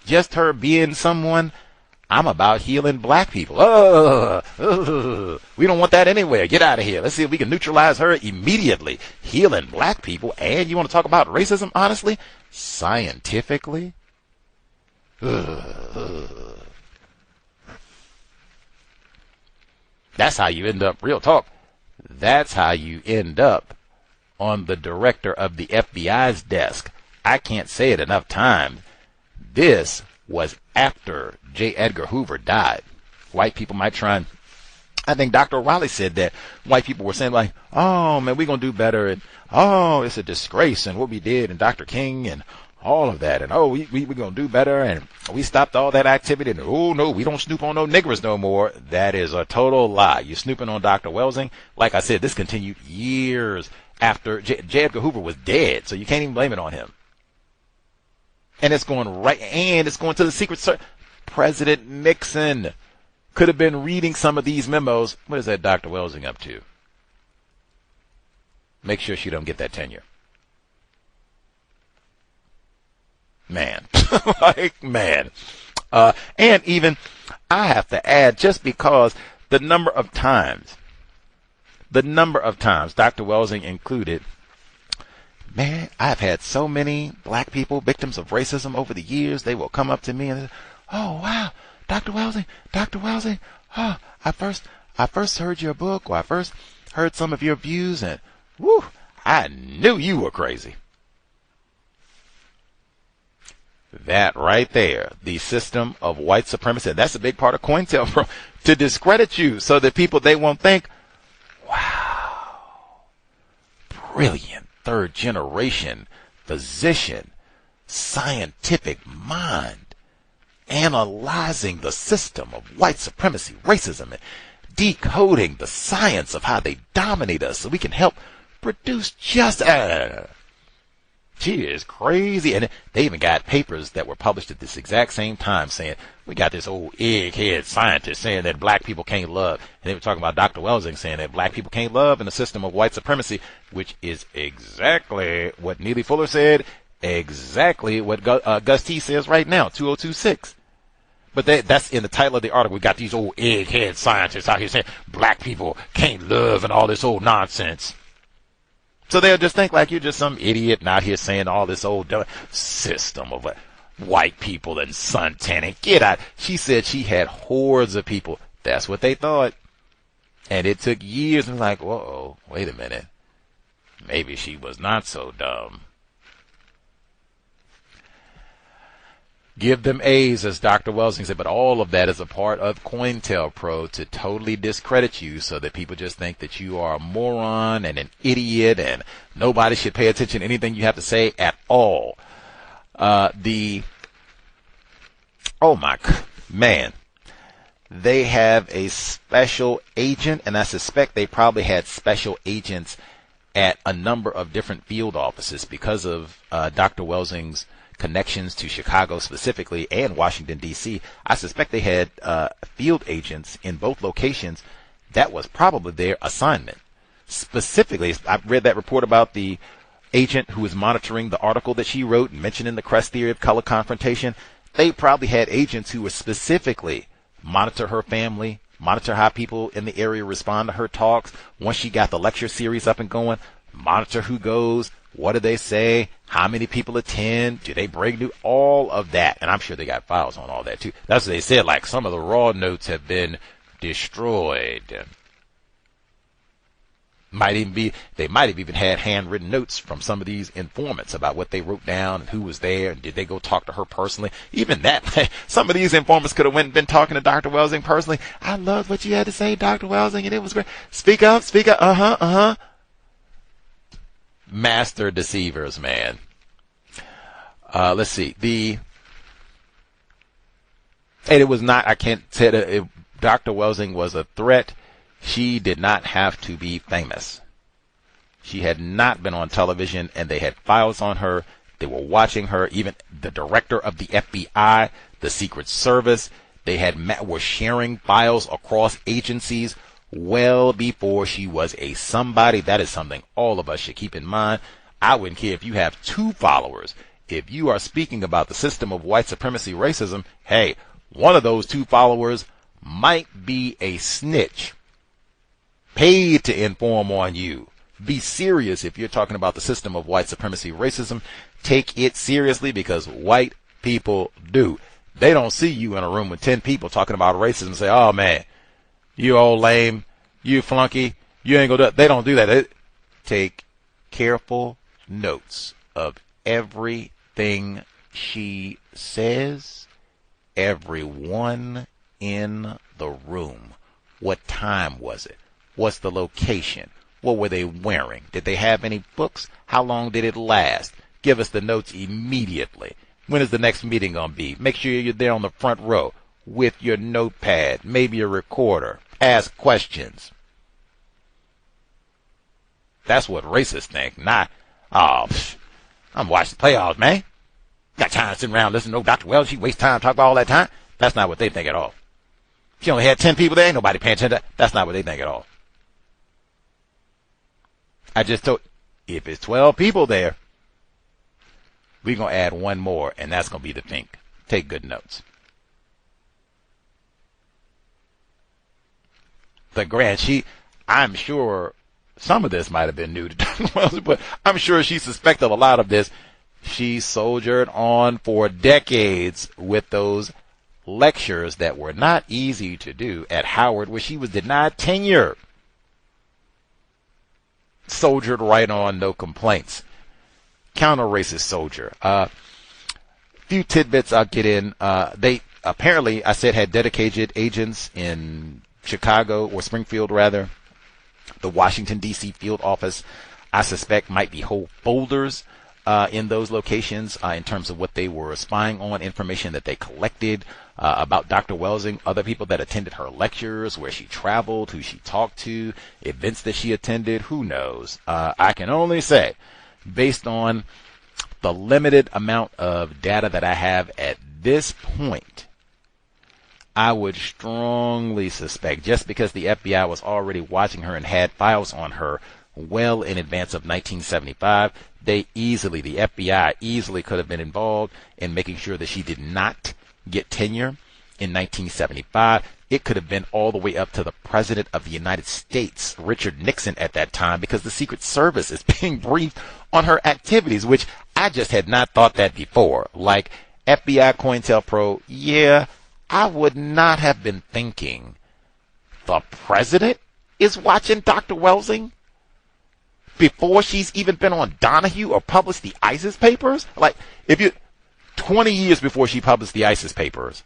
Just her being someone, I'm about healing black people. We don't want that anywhere. Get out of here. Let's see if we can neutralize her immediately. Healing black people, and you want to talk about racism, honestly? Scientifically? That's how you end up, real talk, that's how you end up on the director of the FBI's desk. I can't say it enough times. This was after J. Edgar Hoover died. White people might try and, I think Dr. O'Reilly said that white people were saying like, oh man, we're going to do better, and oh, it's a disgrace, and what we did, and Dr. King, and all of that, and oh, we're going to do better, and we stopped all that activity, and oh no, we don't snoop on no niggers no more. That is a total lie. You're snooping on Dr. Welsing. Like I said, this continued years after J. Edgar Hoover was dead, so you can't even blame it on him. And it's going to the Secret Service. President Nixon could have been reading some of these memos. What is that Dr. Welsing up to? Make sure she don't get that tenure. Man. And even I have to add, just because the number of times Dr. Welsing included, man, I've had so many black people, victims of racism over the years. They will come up to me and say, oh, wow, Dr. Welsing, oh, I first heard your book, or I first heard some of your views, and whoo, I knew you were crazy. That right there, the system of white supremacy, that's a big part of COINTELPRO, to discredit you so that people, they won't think, wow, brilliant third generation physician, scientific mind, analyzing the system of white supremacy, racism, and decoding the science of how they dominate us so we can help produce justice. She is crazy. And they even got papers that were published at this exact same time saying, we got this old egghead scientist saying that black people can't love. And they were talking about Dr. Welsing saying that black people can't love in a system of white supremacy, which is exactly what Neely Fuller said, exactly what Gus T says right now, 2026. But that's in the title of the article. We got these old egghead scientists out here saying black people can't love and all this old nonsense. So they'll just think like you're just some idiot out here saying all this old system of white people and suntanning. Get out. She said she had hordes of people. That's what they thought. And it took years. And like, whoa, wait a minute. Maybe she was not so dumb. Give them A's, as Dr. Welsing said, but all of that is a part of COINTELPRO to totally discredit you so that people just think that you are a moron and an idiot and nobody should pay attention to anything you have to say at all. They have a special agent, and I suspect they probably had special agents at a number of different field offices because of Dr. Welsing's connections to Chicago specifically and Washington, D.C. I suspect they had field agents in both locations. That was probably their assignment. Specifically, I read that report about the agent who was monitoring the article that she wrote and mentioning the Cress theory of color confrontation. They probably had agents who were specifically monitor her family, monitor how people in the area respond to her talks. Once she got the lecture series up and going, monitor who goes, what do they say, how many people attend, do they bring new, all of that. And I'm sure they got files on all that too. That's what they said, like some of the raw notes have been destroyed. They might have even had handwritten notes from some of these informants about what they wrote down and who was there and did they go talk to her personally. Even that, some of these informants could have went and been talking to Dr. Welsing personally. I loved what you had to say, Dr. Welsing, and it was great. Speak up, master deceivers, man. Let's see. And it was not, I can't say that Dr. Welsing was a threat. She did not have to be famous. She had not been on television, and they had files on her. They were watching her. Even the director of the FBI, the Secret Service, were sharing files across agencies well before she was a somebody. That is something all of us should keep in mind. I wouldn't care if you have 2 followers. If you are speaking about the system of white supremacy, racism, hey, one of those 2 followers might be a snitch, paid to inform on you. Be serious if you're talking about the system of white supremacy, racism. Take it seriously, because white people do. They don't see you in a room with 10 people talking about racism and say, oh man, you old lame, you flunky, you ain't gonna do that. They don't do that. They take careful notes of everything she says, everyone in the room. What time was it? What's the location? What were they wearing? Did they have any books? How long did it last? Give us the notes immediately. When is the next meeting going to be? Make sure you're there on the front row with your notepad, maybe a recorder. Ask questions. That's what racists think. Not, I'm watching the playoffs, man. Got time sitting around listening to Dr. Wells. She wastes time talking about all that time. That's not what they think at all. She only had 10 people there. Ain't nobody paying attention. That's not what they think at all. I just told, if it's 12 people there, we're going to add one more, and that's going to be the fink. Take good notes. The grand, I'm sure some of this might have been new to Dr. Wells, but I'm sure she suspected a lot of this. She soldiered on for decades with those lectures that were not easy to do at Howard, where she was denied tenure. Soldiered right on, no complaints. Counter-racist soldier. Few tidbits I'll get in. They apparently, I said, had dedicated agents in Chicago, or Springfield rather. The Washington, D.C. field office, I suspect, might be whole folders in those locations in terms of what they were spying on, information that they collected about Dr. Welsing, other people that attended her lectures, where she traveled, who she talked to, events that she attended. Who knows? I can only say, based on the limited amount of data that I have at this point, I would strongly suspect, just because the FBI was already watching her and had files on her well in advance of 1975, the FBI easily could have been involved in making sure that she did not get tenure in 1975. It could have been all the way up to the President of the United States, Richard Nixon, at that time, because the Secret Service is being briefed on her activities, which I just had not thought that before. Like FBI COINTELPRO, yeah, I would not have been thinking the President is watching Dr. Welsing before she's even been on Donahue or published the ISIS papers. Like, 20 years before she published the ISIS papers,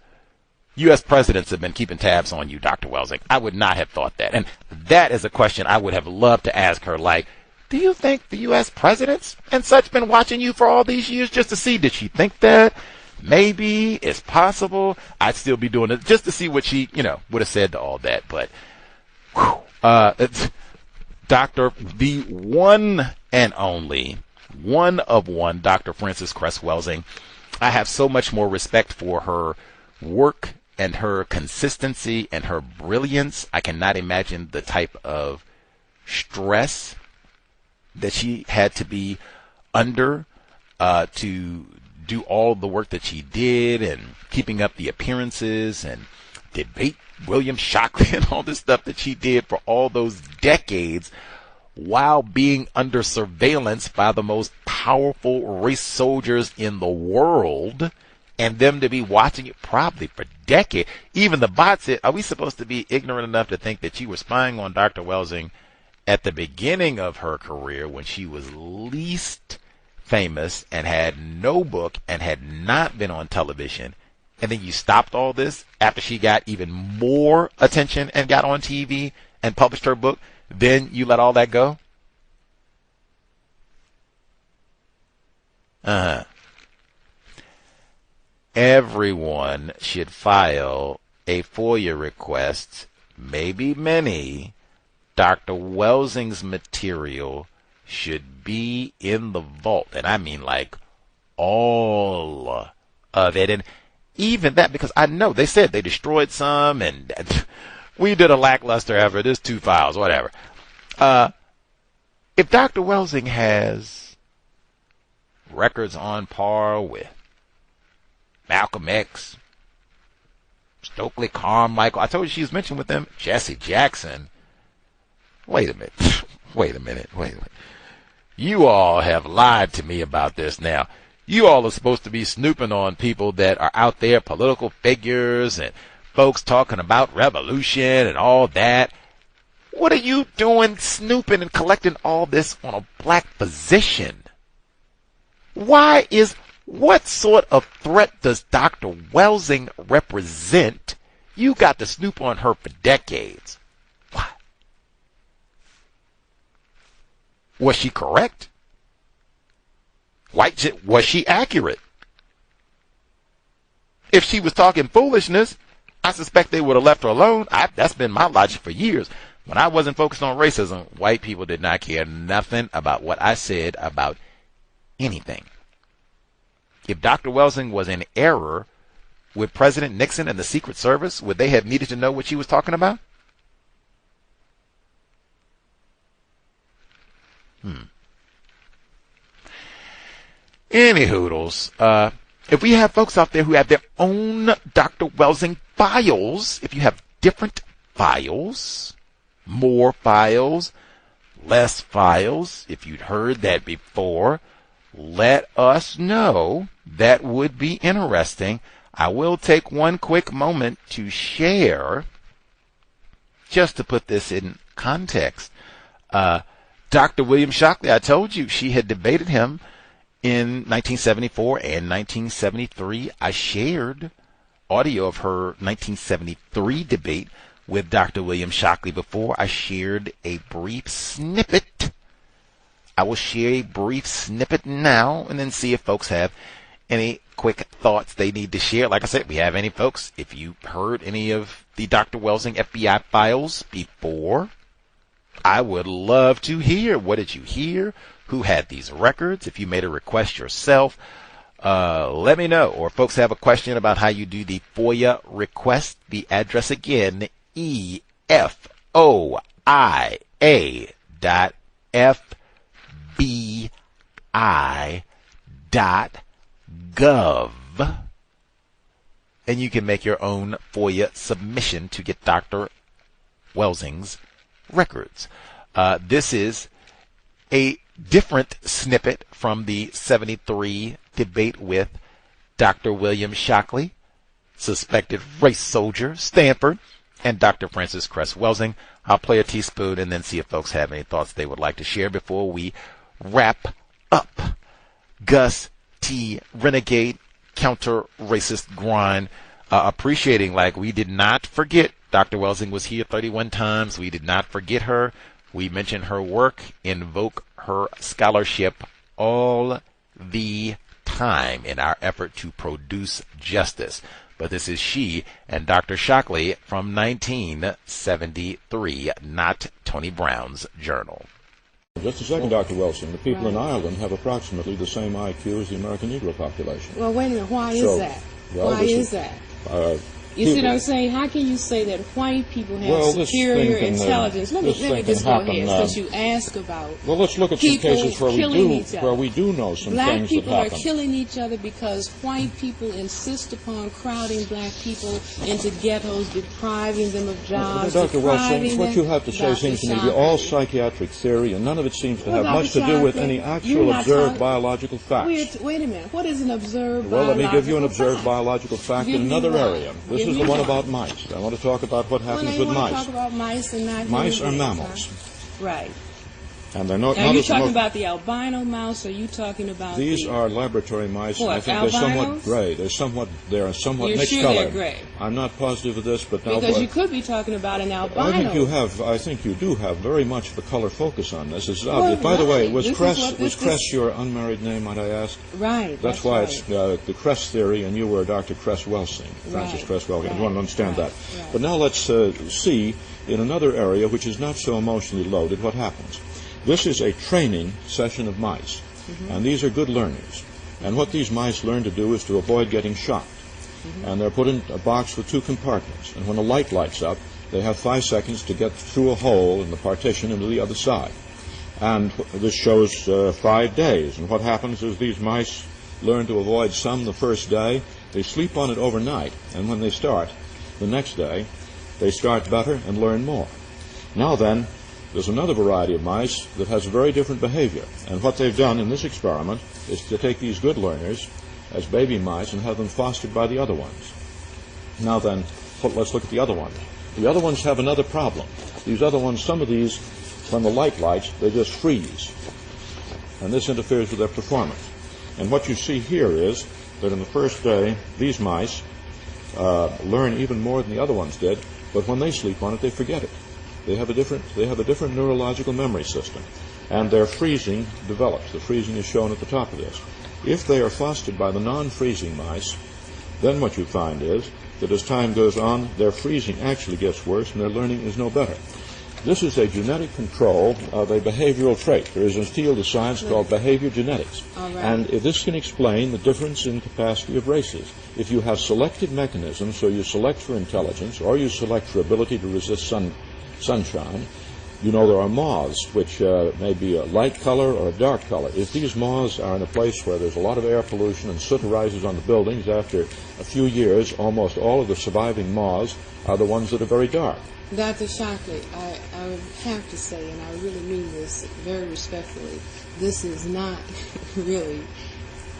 U.S. presidents have been keeping tabs on you, Dr. Welsing. I would not have thought that. And that is a question I would have loved to ask her. Like, do you think the U.S. presidents and such been watching you for all these years, just to see, did she think that? Maybe it's possible. I'd still be doing it just to see what she, would have said to all that. But, the one and only, one of one, Dr. Frances Cress Welsing. I have so much more respect for her work and her consistency and her brilliance. I cannot imagine the type of stress that she had to be under to do all the work that she did, and keeping up the appearances and debate William Shockley and all this stuff that she did for all those decades, while being under surveillance by the most powerful race soldiers in the world, and them to be watching it probably for decades. Even the bot said, are we supposed to be ignorant enough to think that you were spying on Dr. Welsing at the beginning of her career, when she was least famous and had no book and had not been on television, and then you stopped all this after she got even more attention and got on TV and published her book? Then you let all that go? Everyone should file a FOIA request, maybe many. Dr. Welsing's material should be in the vault. And I mean like all of it. And even that, because I know they said they destroyed some, and we did a lackluster effort. There's 2 files, whatever. If Dr. Welsing has records on par with Malcolm X, Stokely Carmichael, I told you she was mentioned with them, Jesse Jackson. Wait a minute. You all have lied to me about this now. You all are supposed to be snooping on people that are out there, political figures and folks talking about revolution and all that. What are you doing snooping and collecting all this on a black physician? What sort of threat does Dr. Welsing represent? You got to snoop on her for decades. Why? Was she correct? Was she accurate? If she was talking foolishness, I suspect they would have left her alone. That's been my logic for years. When I wasn't focused on racism, white people did not care nothing about what I said about anything. if Dr. Welsing was in error with President Nixon and the Secret Service, would they have needed to know what she was talking about? Any hoodles. If we have folks out there who have their own Dr. Welsing files, if you have different files, more files, less files, if you'd heard that before, let us know. That would be interesting. I will take one quick moment to share, just to put this in context. Dr. William Shockley, I told you she had debated him in 1974 and 1973. I shared audio of her 1973 debate with Dr. William Shockley before. I shared a brief snippet. I will share a brief snippet now and then see if folks have any quick thoughts they need to share. Like I said, we have any folks, if you heard any of the Dr. Welsing FBI files before, I would love to hear. What did you hear? Who had these records? If you made a request yourself, let me know. Or if folks have a question about how you do the FOIA request, the address again, EFOIA.FBI.gov. And you can make your own FOIA submission to get Dr. Welsing's records. This is a different snippet from the 73 debate with Dr. William Shockley, suspected race soldier, Stanford, and Dr. Francis Cress Welsing. I'll play a teaspoon and then see if folks have any thoughts they would like to share before we wrap up. Gus T, Renegade, counter-racist grind, appreciating, like, we did not forget Dr. Welsing was here 31 times. We did not forget her. We mention her work, invoke her scholarship all the time in our effort to produce justice. But this is she and Dr. Shockley from 1973, not Tony Brown's journal. Just a second, Dr. Welsing. The people in Ireland have approximately the same IQ as the American Negro population. Well, wait a minute. Why is that? Why is that? You see what I'm saying? How can you say that white people have superior intelligence? Let me just go ahead, since you ask about. Well, let's look at some cases where we do know some black things that happen. Black people are killing each other because white people insist upon crowding black people into ghettos, depriving them of jobs. Dr. Welsing, what you have to say seems to me to be all psychiatric theory, and none of it seems to have much to do with any actual observed biological facts. Wait a minute. What is an observed biological fact? Well, let me give you an observed biological fact in another area. This is the one about mice. I want to talk about what happens with mice. Talk about mice and not mice are mammals. Right. And they're not. Are you talking about the albino mouse? Or are you talking about these are laboratory mice? What, I think albinos? they're somewhat gray. They're somewhat You're mixed sure color. They're gray? I'm not positive of this, but now because you could be talking about an albino. I think you do have very much the color focus on this. It's obvious. By the way, was Cress your unmarried name? Might I ask? Right. That's why it's the Cress theory, and you were Dr. Cress Welsing, Francis Cress Welsing. I want to understand that. Right. But now let's see in another area which is not so emotionally loaded what happens. This is a training session of mice, and these are good learners. And what these mice learn to do is to avoid getting shocked. And they're put in a box with two compartments, and when a light lights up, they have 5 seconds to get through a hole in the partition into the other side. And this shows 5 days, and what happens is these mice learn to avoid some the first day. They sleep on it overnight, and when they start the next day, they start better and learn more. Now then, there's another variety of mice that has very different behavior. And what they've done in this experiment is to take these good learners as baby mice and have them fostered by the other ones. Now then, let's look at the other ones. The other ones have another problem. These other ones, some of these, when the light lights, they just freeze. And this interferes with their performance. And what you see here is that in the first day, these mice learn even more than the other ones did, but when they sleep on it, they forget it. They have a different neurological memory system, and their freezing develops. The freezing is shown at the top of this. If they are fostered by the non-freezing mice, then what you find is that as time goes on, their freezing actually gets worse and their learning is no better. This is a genetic control of a behavioral trait. There is a field of science called behavior genetics. And this can explain the difference in capacity of races. If you have selected mechanisms, so you select for intelligence or you select for ability to resist sunshine, you know there are moths which may be a light color or a dark color. If these moths are in a place where there's a lot of air pollution and soot arises on the buildings, after a few years, almost all of the surviving moths are the ones that are very dark. Dr. Shockley, I would have to say, and I really mean this very respectfully, this is not really,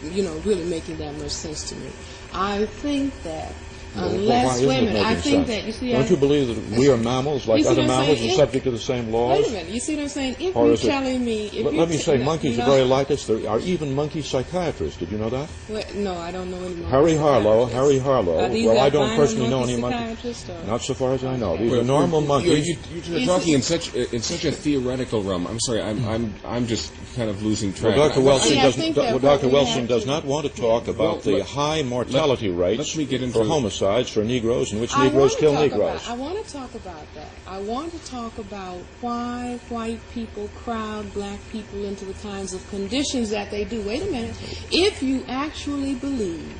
really making that much sense to me. I think that unless, wait a minute, I think that, you see, don't you believe that we are mammals like other mammals and subject to the same laws? Wait a minute, you see what I'm saying? If you're telling me... Let me say, monkeys are very like us. There are even monkey psychiatrists. Did you know that? No, I don't know any monkey Harry Harlow. Well, I don't personally know any monkeys. Not so far as I know. These are normal monkeys. You're talking in such a theoretical realm. I'm sorry, I'm just kind of losing track. Well, Dr. Welsing does not want to talk about the high mortality rates for homicides for Negroes in which Negroes kill Negroes. I want to talk about that. I want to talk about why white people crowd black people into the kinds of conditions that they do. Wait a minute. If you actually believed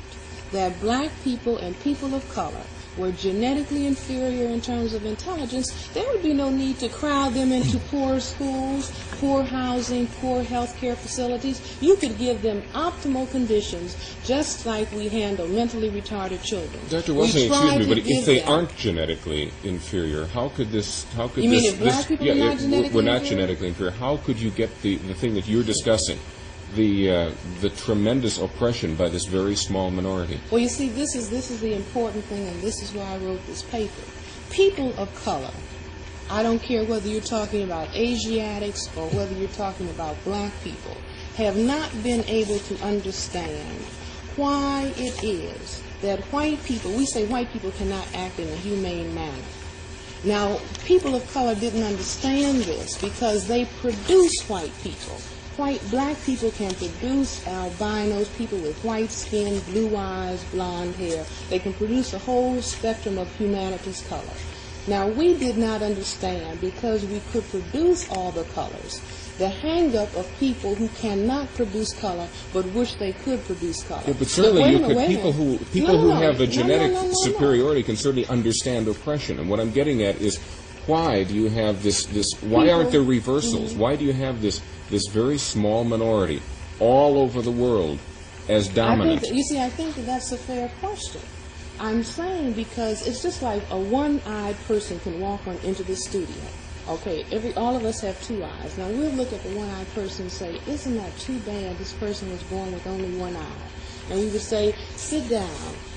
that black people and people of color were genetically inferior in terms of intelligence, there would be no need to crowd them into poor schools, poor housing, poor health care facilities. You could give them optimal conditions, just like we handle mentally retarded children. Dr. Welsing, excuse me, but if they aren't genetically inferior, how could this... You mean if black people are not genetically inferior? We're not genetically inferior. How could you get the thing that you're discussing? The tremendous oppression by this very small minority. Well, you see, this is the important thing, and this is why I wrote this paper. People of color, I don't care whether you're talking about Asiatics or whether you're talking about black people, have not been able to understand why it is that white people, we say white people cannot act in a humane manner. Now, people of color didn't understand this because they produce white people. Black people can produce albinos, people with white skin, blue eyes, blonde hair. They can produce a whole spectrum of humanity's color. Now, we did not understand, because we could produce all the colors, the hang-up of people who cannot produce color but wish they could produce color. Yeah, but certainly people who have a genetic superiority can certainly understand oppression. And what I'm getting at is, why do you have this why aren't there reversals? Why do you have this very small minority all over the world as dominant? I think that's a fair question. I'm saying because it's just like a one-eyed person can walk into the studio. Okay, all of us have two eyes. Now we'll look at the one-eyed person and say, isn't that too bad this person was born with only one eye? And we would say, sit down,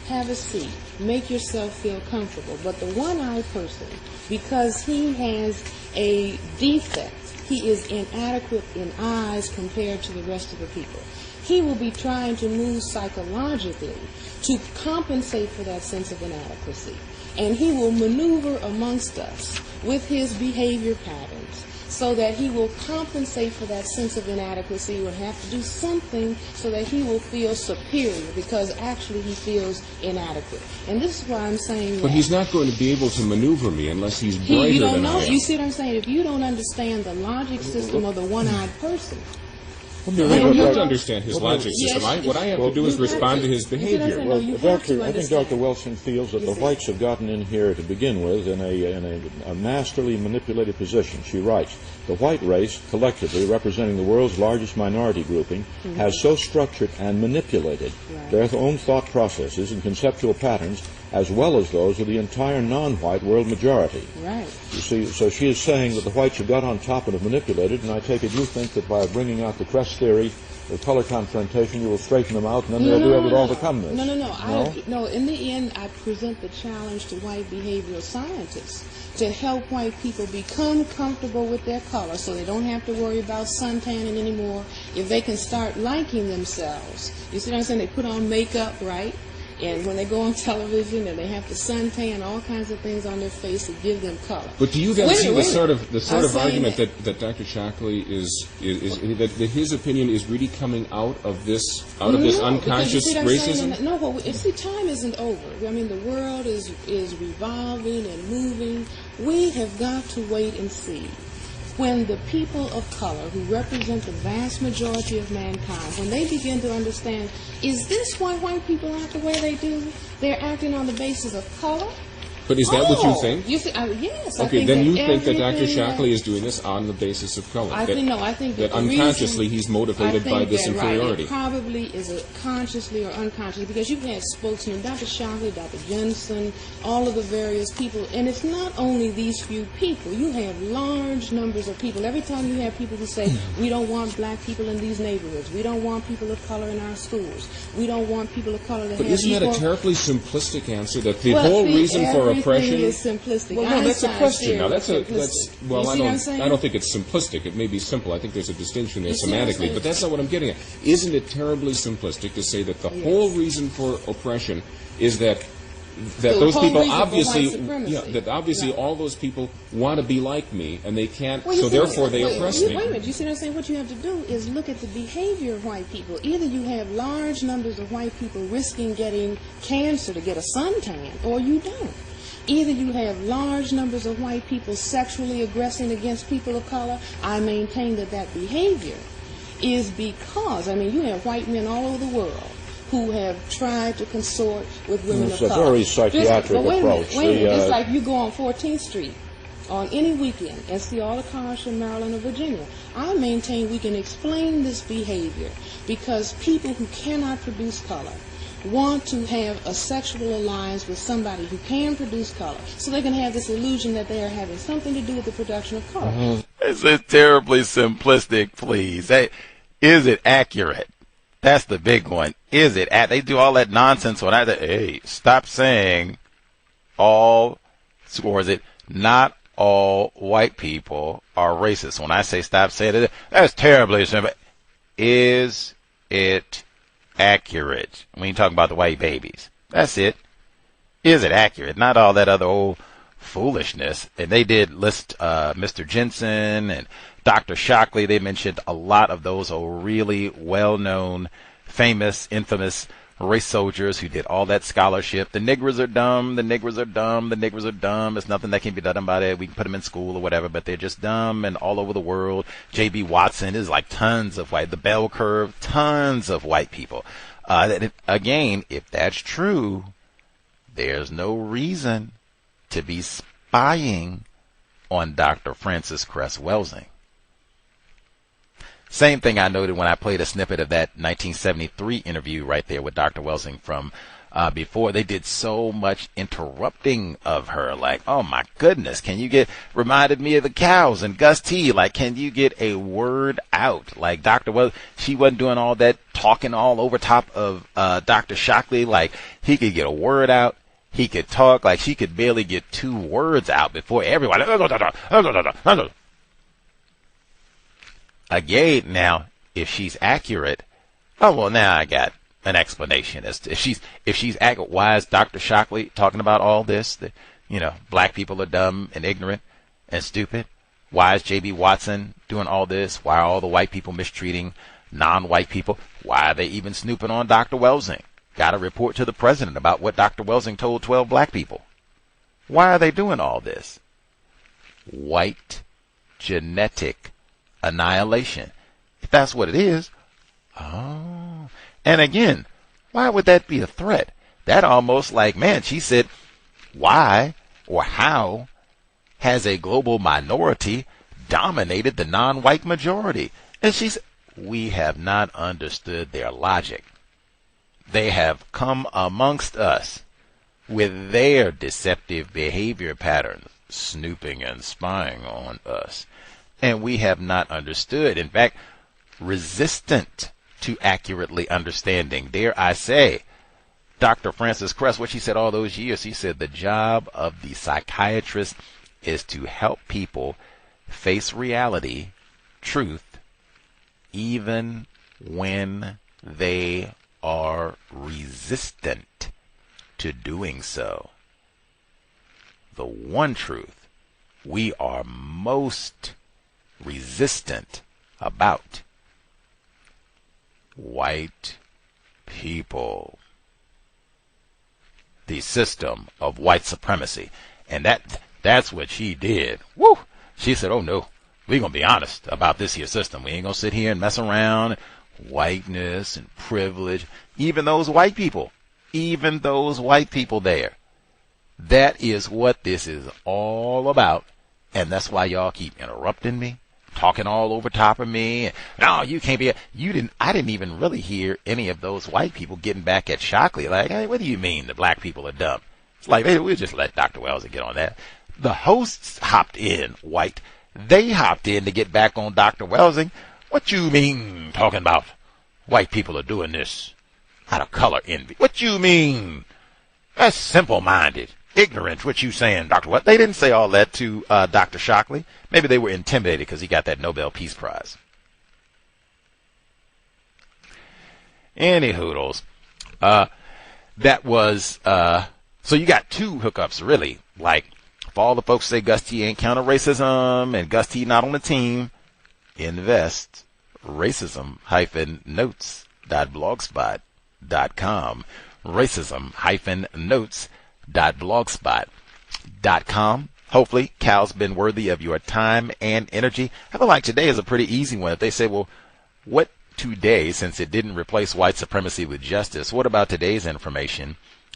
have a seat, make yourself feel comfortable. But the one-eyed person, because he has a defect, he is inadequate in eyes compared to the rest of the people. He will be trying to move psychologically to compensate for that sense of inadequacy. And he will maneuver amongst us with his behavior patterns so that he will compensate for that sense of inadequacy. He will have to do something so that he will feel superior, because actually he feels inadequate. And this is why I'm saying But he's not going to be able to maneuver me unless he's brighter you don't than know. I am. You see what I'm saying? If you don't understand the logic system of the one-eyed person, I don't have to understand his logic system. What I have to do is respond to his behavior. Well, I think Dr. Welsing feels that the whites have gotten in here to begin with in a masterly manipulated position. She writes, the white race, collectively representing the world's largest minority grouping, has so structured and manipulated their own thought processes and conceptual patterns, as well as those of the entire non-white world majority. Right. You see, so she is saying that the whites have got on top and have manipulated, and I take it you think that by bringing out the Cress theory, the color confrontation, you will straighten them out, and then they'll be able to overcome this. No, in the end, I present the challenge to white behavioral scientists to help white people become comfortable with their color so they don't have to worry about suntanning anymore. If they can start liking themselves. You see what I'm saying? They put on makeup, right? And when they go on television and they have to suntan, all kinds of things on their face to give them color. But do you then see the sort of argument that Dr. Shockley is that his opinion is really coming out of this unconscious racism? No, time isn't over. I mean, the world is revolving and moving We have got to wait and see. When the people of color, who represent the vast majority of mankind, when they begin to understand, is this why white people act the way they do? They're acting on the basis of color? But is that what you think? Yes. Okay, then you think that Dr. Shockley is doing this on the basis of color. I think that unconsciously he's motivated by this inferiority. It probably is consciously or unconsciously, because you've had spokesmen, Dr. Shockley, Dr. Jensen, all of the various people, and it's not only these few people. You have large numbers of people. Every time you have people who say, we don't want black people in these neighborhoods, we don't want people of color in our schools, we don't want people of color to have But isn't that a terribly simplistic answer, that the whole reason for oppression is simplistic? Well, no, that's a question. Now, that's well, I don't think it's simplistic. It may be simple. I think there's a distinction there semantically, but that's not what I'm getting at. Isn't it terribly simplistic to say that the whole reason for oppression is that those people obviously, all those people want to be like me, and they can't, so therefore they oppress me. Wait a minute, you see what I'm saying? What you have to do is look at the behavior of white people. Either you have large numbers of white people risking getting cancer to get a suntan, or you don't. Either you have large numbers of white people sexually aggressing against people of color. I maintain that behavior is because, you have white men all over the world who have tried to consort with women of color. It's a very psychiatric approach. Wait a minute. It's like you go on 14th Street on any weekend and see all the cars from Maryland or Virginia. I maintain we can explain this behavior because people who cannot produce color want to have a sexual alliance with somebody who can produce color, so they can have this illusion that they are having something to do with the production of color. This is terribly simplistic, please. Hey, is it accurate? That's the big one. Is it? They do all that nonsense when hey, stop saying all, or is it not all white people are racist? When I say stop saying it, that's terribly simple. Is it accurate? When you talk about the white babies, that's it. Is it accurate? Not all that other old foolishness. And they did list Mr. Jensen and Dr. Shockley. They mentioned a lot of those are really well-known, famous, infamous race soldiers who did all that scholarship. The Negroes are dumb. The Negroes are dumb. The Negroes are dumb. There's nothing that can be done about it. We can put them in school or whatever, but they're just dumb. And all over the world, J.B. Watson is like tons of white. The bell curve, tons of white people. Again, if that's true, there's no reason to be spying on Dr. Frances Cress Welsing. Same thing I noted when I played a snippet of that 1973 interview right there with Dr. Welsing from before. They did so much interrupting of her. Like, oh my goodness, reminded me of the Cows and Gus T. Like, can you get a word out? Like Dr. Welsing, she wasn't doing all that talking all over top of Dr. Shockley. Like, he could get a word out. He could talk. Like, she could barely get 2 words out before everyone. Again, now, if she's accurate, now I got an explanation as to if she's accurate. Why is Dr. Shockley talking about all this? That, black people are dumb and ignorant and stupid. Why is J.B. Watson doing all this? Why are all the white people mistreating non-white people? Why are they even snooping on Dr. Welsing? Got to report to the president about what Dr. Welsing told 12 black people. Why are they doing all this? White genetic annihilation. If that's what it is. Oh. And again, why would that be a threat? That almost like, man, she said, why or how has a global minority dominated the non-white majority? And she said, we have not understood their logic. They have come amongst us with their deceptive behavior patterns, snooping and spying on us. And we have not understood, in fact, resistant to accurately understanding. Dare I say, Dr. Frances Cress, what she said all those years, she said the job of the psychiatrist is to help people face reality, truth, even when they are resistant to doing so. The one truth we are most resistant about: white people. The system of white supremacy. And That's what she did. Woo! She said, oh no, we're going to be honest about this here system. We ain't going to sit here and mess around. Whiteness and privilege. Even those white people there. That is what this is all about. And that's why y'all keep interrupting me, talking all over top of me. No, you can't be. I didn't even really hear any of those white people getting back at Shockley. Like, hey, what do you mean the black people are dumb? It's like, hey, we'll just let Dr. Welsing get on that. The hosts hopped in, white. They hopped in to get back on Dr. Welsing. What you mean talking about white people are doing this out of color envy? What you mean? That's simple-minded. Ignorant, what you saying, Dr. What? They didn't say all that to Dr. Shockley. Maybe they were intimidated because he got that Nobel Peace Prize. Any hoodles. That was, so you got two hookups, really. Like, if all the folks say Gus T ain't counter racism and Gus T not on the team, invest racism-notes.blogspot.com. Racism-notes.blogspot.com. Hopefully, Cal's been worthy of your time and energy. I feel like today is a pretty easy one. If they say, well, what today, since it didn't replace white supremacy with justice, what about today's information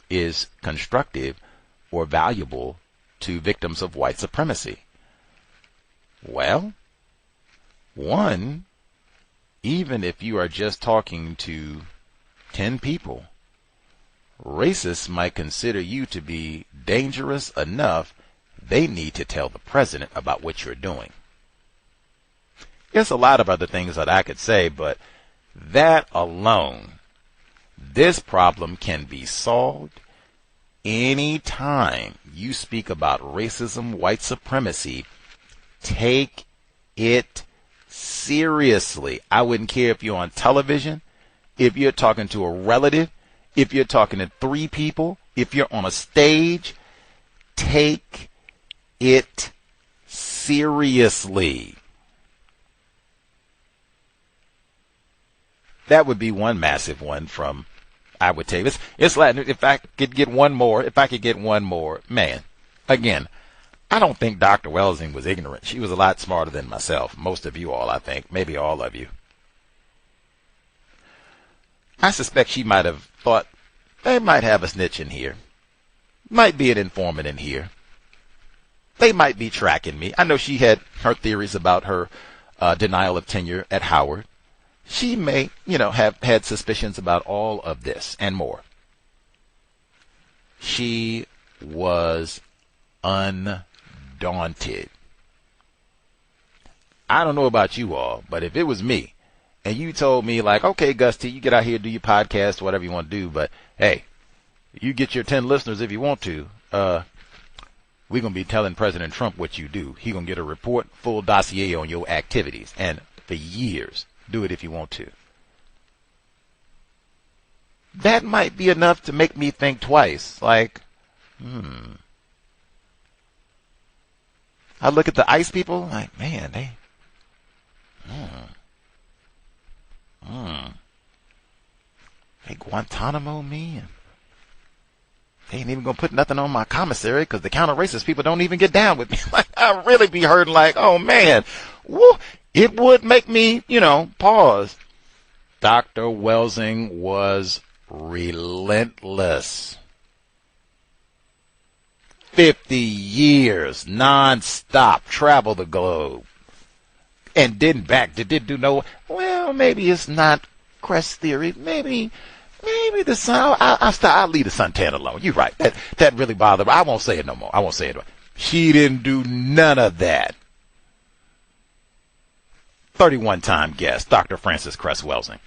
is constructive or valuable to victims of white supremacy? Well, one, even if you are just talking to 10 people, racists might consider you to be dangerous enough they need to tell the president about what you're doing. There's a lot of other things that I could say, but that alone, this problem can be solved anytime you speak about racism, white supremacy. Take it seriously. I wouldn't care if you're on television, if you're talking to a relative, if you're talking to 3 people, if you're on a stage. Take it seriously. That would be one massive one from, I would tell you. It's like, if I could get one more, man, again, I don't think Dr. Welsing was ignorant. She was a lot smarter than myself. Most of you all, I think. Maybe all of you. I suspect she might have thought, they might have a snitch in here. Might be an informant in here. They might be tracking me. I know she had her theories about her denial of tenure at Howard. She may, have had suspicions about all of this and more. She was undaunted. I don't know about you all, but if it was me, and you told me, like, okay, Gus T, you get out here, do your podcast, whatever you want to do, but hey, you get your 10 listeners if you want to. We're going to be telling President Trump what you do. He's going to get a report, full dossier on your activities, and for years. Do it if you want to. That might be enough to make me think twice. Like, I look at the ICE people, like, man, they Guantanamo me, and they ain't even gonna put nothing on my commissary because the counter-racist people don't even get down with me. Like, I really be hurting, like, oh man, woo, it would make me, pause. Dr. Welsing was relentless. 50 years, non-stop, travel the globe. And didn't do no, well, maybe it's not Cress theory. Maybe the sun, I'll leave the suntan alone. You're right. That really bothered me. I won't say it no more. She didn't do none of that. 31-time guest, Dr. Frances Cress Welsing.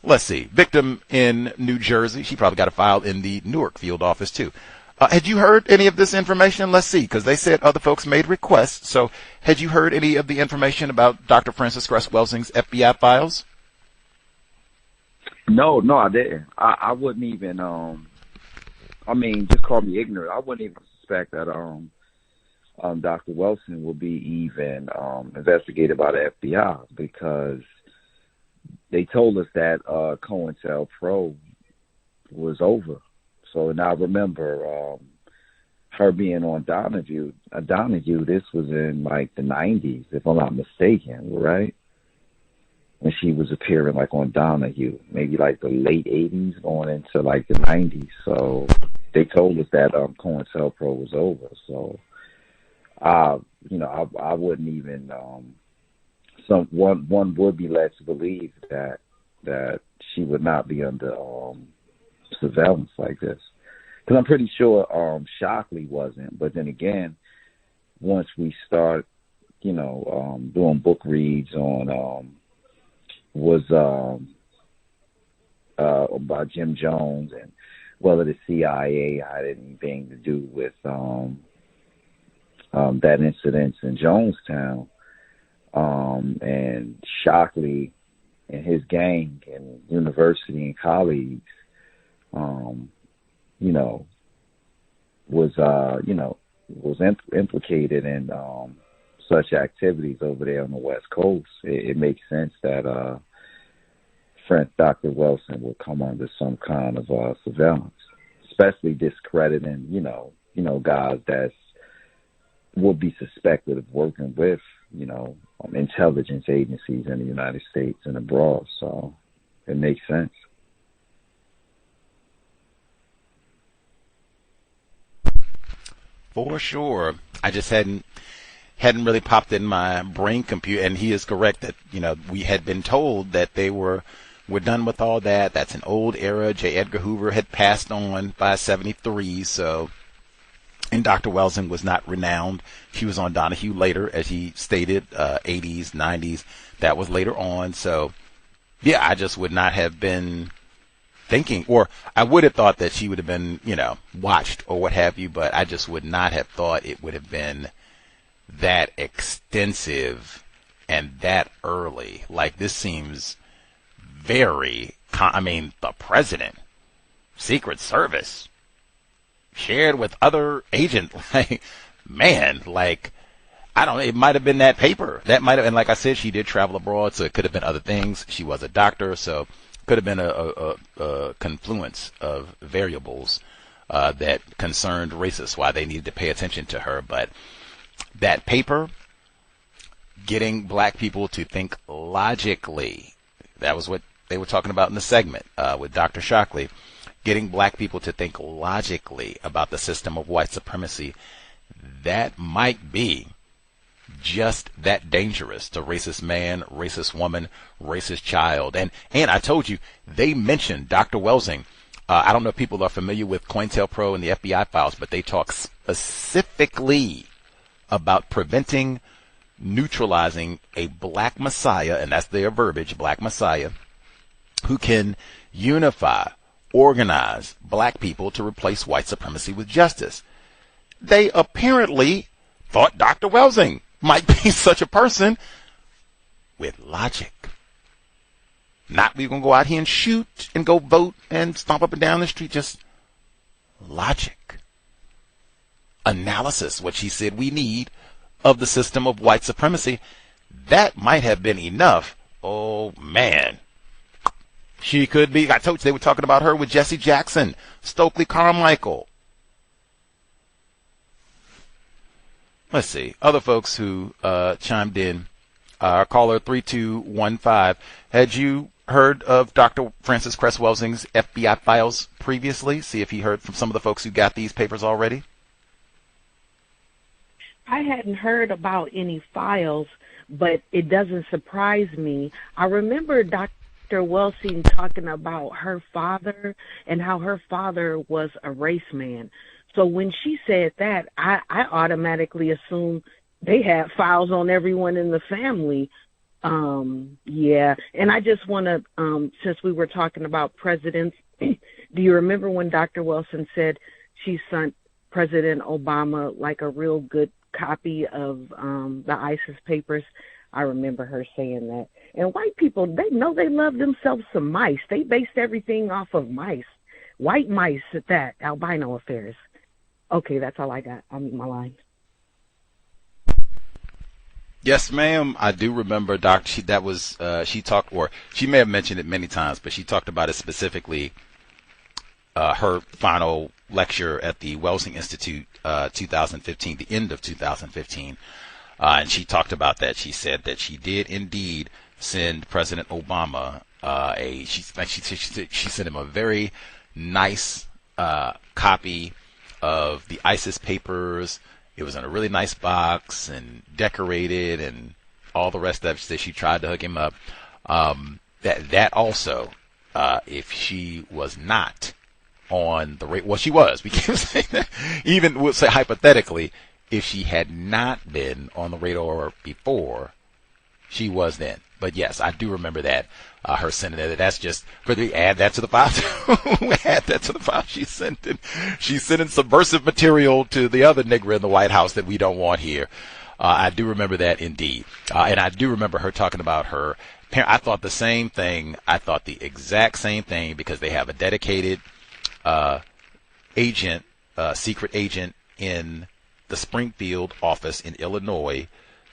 Let's see. Victim in New Jersey. She probably got a file in the Newark field office, too. Had you heard any of this information? Let's see, because they said other folks made requests. So had you heard any of the information about Dr. Frances Cress Welsing's FBI files? No, I didn't. I wouldn't even, just call me ignorant. I wouldn't even suspect that Dr. Welsing will be even investigated by the FBI because they told us that COINTELPRO was over. So, and I remember her being on Donahue, this was in like the 90s, if I'm not mistaken, right? When she was appearing like on Donahue, maybe like the late 80s going into like the 90s. So they told us that COINTELPRO was over. So, you know, I wouldn't even, one would be led to believe that she would not be under surveillance like this. Because I'm pretty sure Shockley wasn't. But then again, once we start, you know, doing book reads on about Jim Jones and whether the CIA had anything to do with that incident in Jonestown, and Shockley and his gang and university and colleagues, you know, was implicated in such activities over there on the West Coast. It makes sense that Dr. Welsing would come under some kind of surveillance, especially discrediting, you know, guys that would be suspected of working with, you know, intelligence agencies in the United States and abroad. So it makes sense. For sure. I just hadn't really popped in my brain computer, and he is correct that, you know, we had been told that we're done with all that. That's an old era. J. Edgar Hoover had passed on by 73, so, and Dr. Welsing was not renowned. She was on Donahue later, as he stated, 80s, 90s. That was later on. So, yeah, I just would not have been thinking, or I would have thought that she would have been, you know, watched or what have you, but I just would not have thought it would have been that extensive and that early. Like, this seems very, the president, Secret Service, shared with other agents, like, man, like, I don't know, it might have been that paper. That might have, and like I said, she did travel abroad, so it could have been other things. She was a doctor, so could have been a confluence of variables that concerned racists, why they needed to pay attention to her. But that paper, getting black people to think logically, that was what they were talking about in the segment with Dr. Shockley, getting black people to think logically about the system of white supremacy, that might be just that dangerous to racist man, racist woman, racist child. And I told you, they mentioned Dr. Welsing. I don't know if people are familiar with COINTELPRO and the FBI files, but they talk specifically about preventing, neutralizing a black messiah, and that's their verbiage, black messiah, who can unify, organize black people to replace white supremacy with justice. They apparently thought Dr. Welsing might be such a person with logic. Not we're going to go out here and shoot and go vote and stomp up and down the street. Just logic. Analysis, what she said we need of the system of white supremacy. That might have been enough. Oh, man. She could be. I told you they were talking about her with Jesse Jackson, Stokely Carmichael. Let's see. Other folks who chimed in. Caller 3215. Had you heard of Dr. Francis Cress Welsing's FBI files previously? See if he heard from some of the folks who got these papers already. I hadn't heard about any files, but it doesn't surprise me. I remember Dr. Welsing talking about her father and how her father was a race man. So when she said that, I automatically assumed they had files on everyone in the family. Yeah, and I just want to, since we were talking about presidents, do you remember when Dr. Welsing said she sent President Obama like a real good copy of the ISIS papers? I remember her saying that. And white people, they know they love themselves some mice. They based everything off of mice. White mice at that, albino affairs. Okay, that's all I got. I'll mute my line. Yes, ma'am. I do remember, Doc. She talked, or she may have mentioned it many times, but she talked about it specifically. Her final lecture at the Welsing Institute 2015, the end of 2015. And she talked about that. She said that she did indeed send President Obama she sent him a very nice copy of the ISIS papers. It was in a really nice box and decorated and all the rest of it. She said she tried to hook him up. That also, if she was not on the radar, well, she was. We can't say that. Even we'll say hypothetically, if she had not been on the radar before, she was then. But yes, I do remember that. Her sending it. That's just for the add that to the file. Add that to the file. She's sending subversive material to the other nigger in the White House that we don't want here. I do remember that indeed. And I do remember her talking about her parent. I thought the same thing. I thought the exact same thing, because they have a dedicated agent, secret agent in the Springfield office in Illinois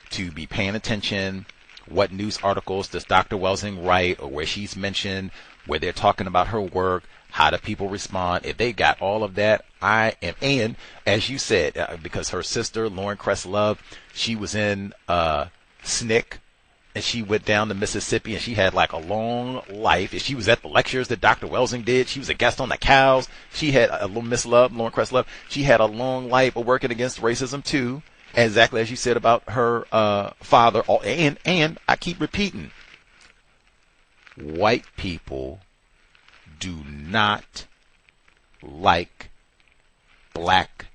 to be paying attention. What news articles does Dr. Welsing write, or where she's mentioned, where they're talking about her work, how do people respond? If they got all of that, I am, and as you said, because her sister, Lauren Cress Love, she was in SNCC, and she went down to Mississippi, and she had like a long life. She was at the lectures that Dr. Welsing did. She was a guest on the Cows. She had a little Miss Love, Lauren Cress Love. She had a long life of working against racism too, exactly as you said about her father. And I keep repeating, white people do not like black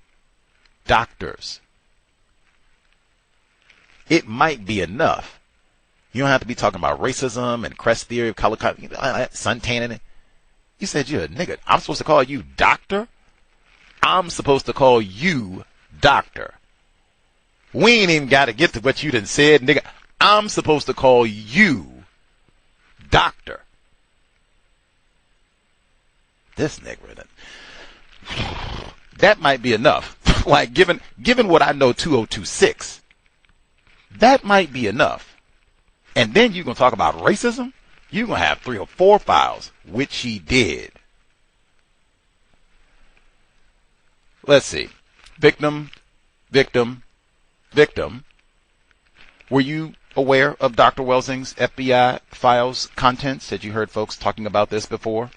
doctors. It might be enough. You don't have to be talking about racism and Cress theory of color, sun tanning. You said you're a nigga. I'm supposed to call you doctor? I'm supposed to call you doctor. We ain't even got to get to what you done said, nigga. I'm supposed to call you doctor. This nigga, that might be enough. Like, given what I know 2026, that might be enough. And then you're going to talk about racism? You're going to have 3 or 4 files, which she did. Let's see. Victim. Were you aware of Dr. Welsing's FBI files contents? Had you heard folks talking about this before?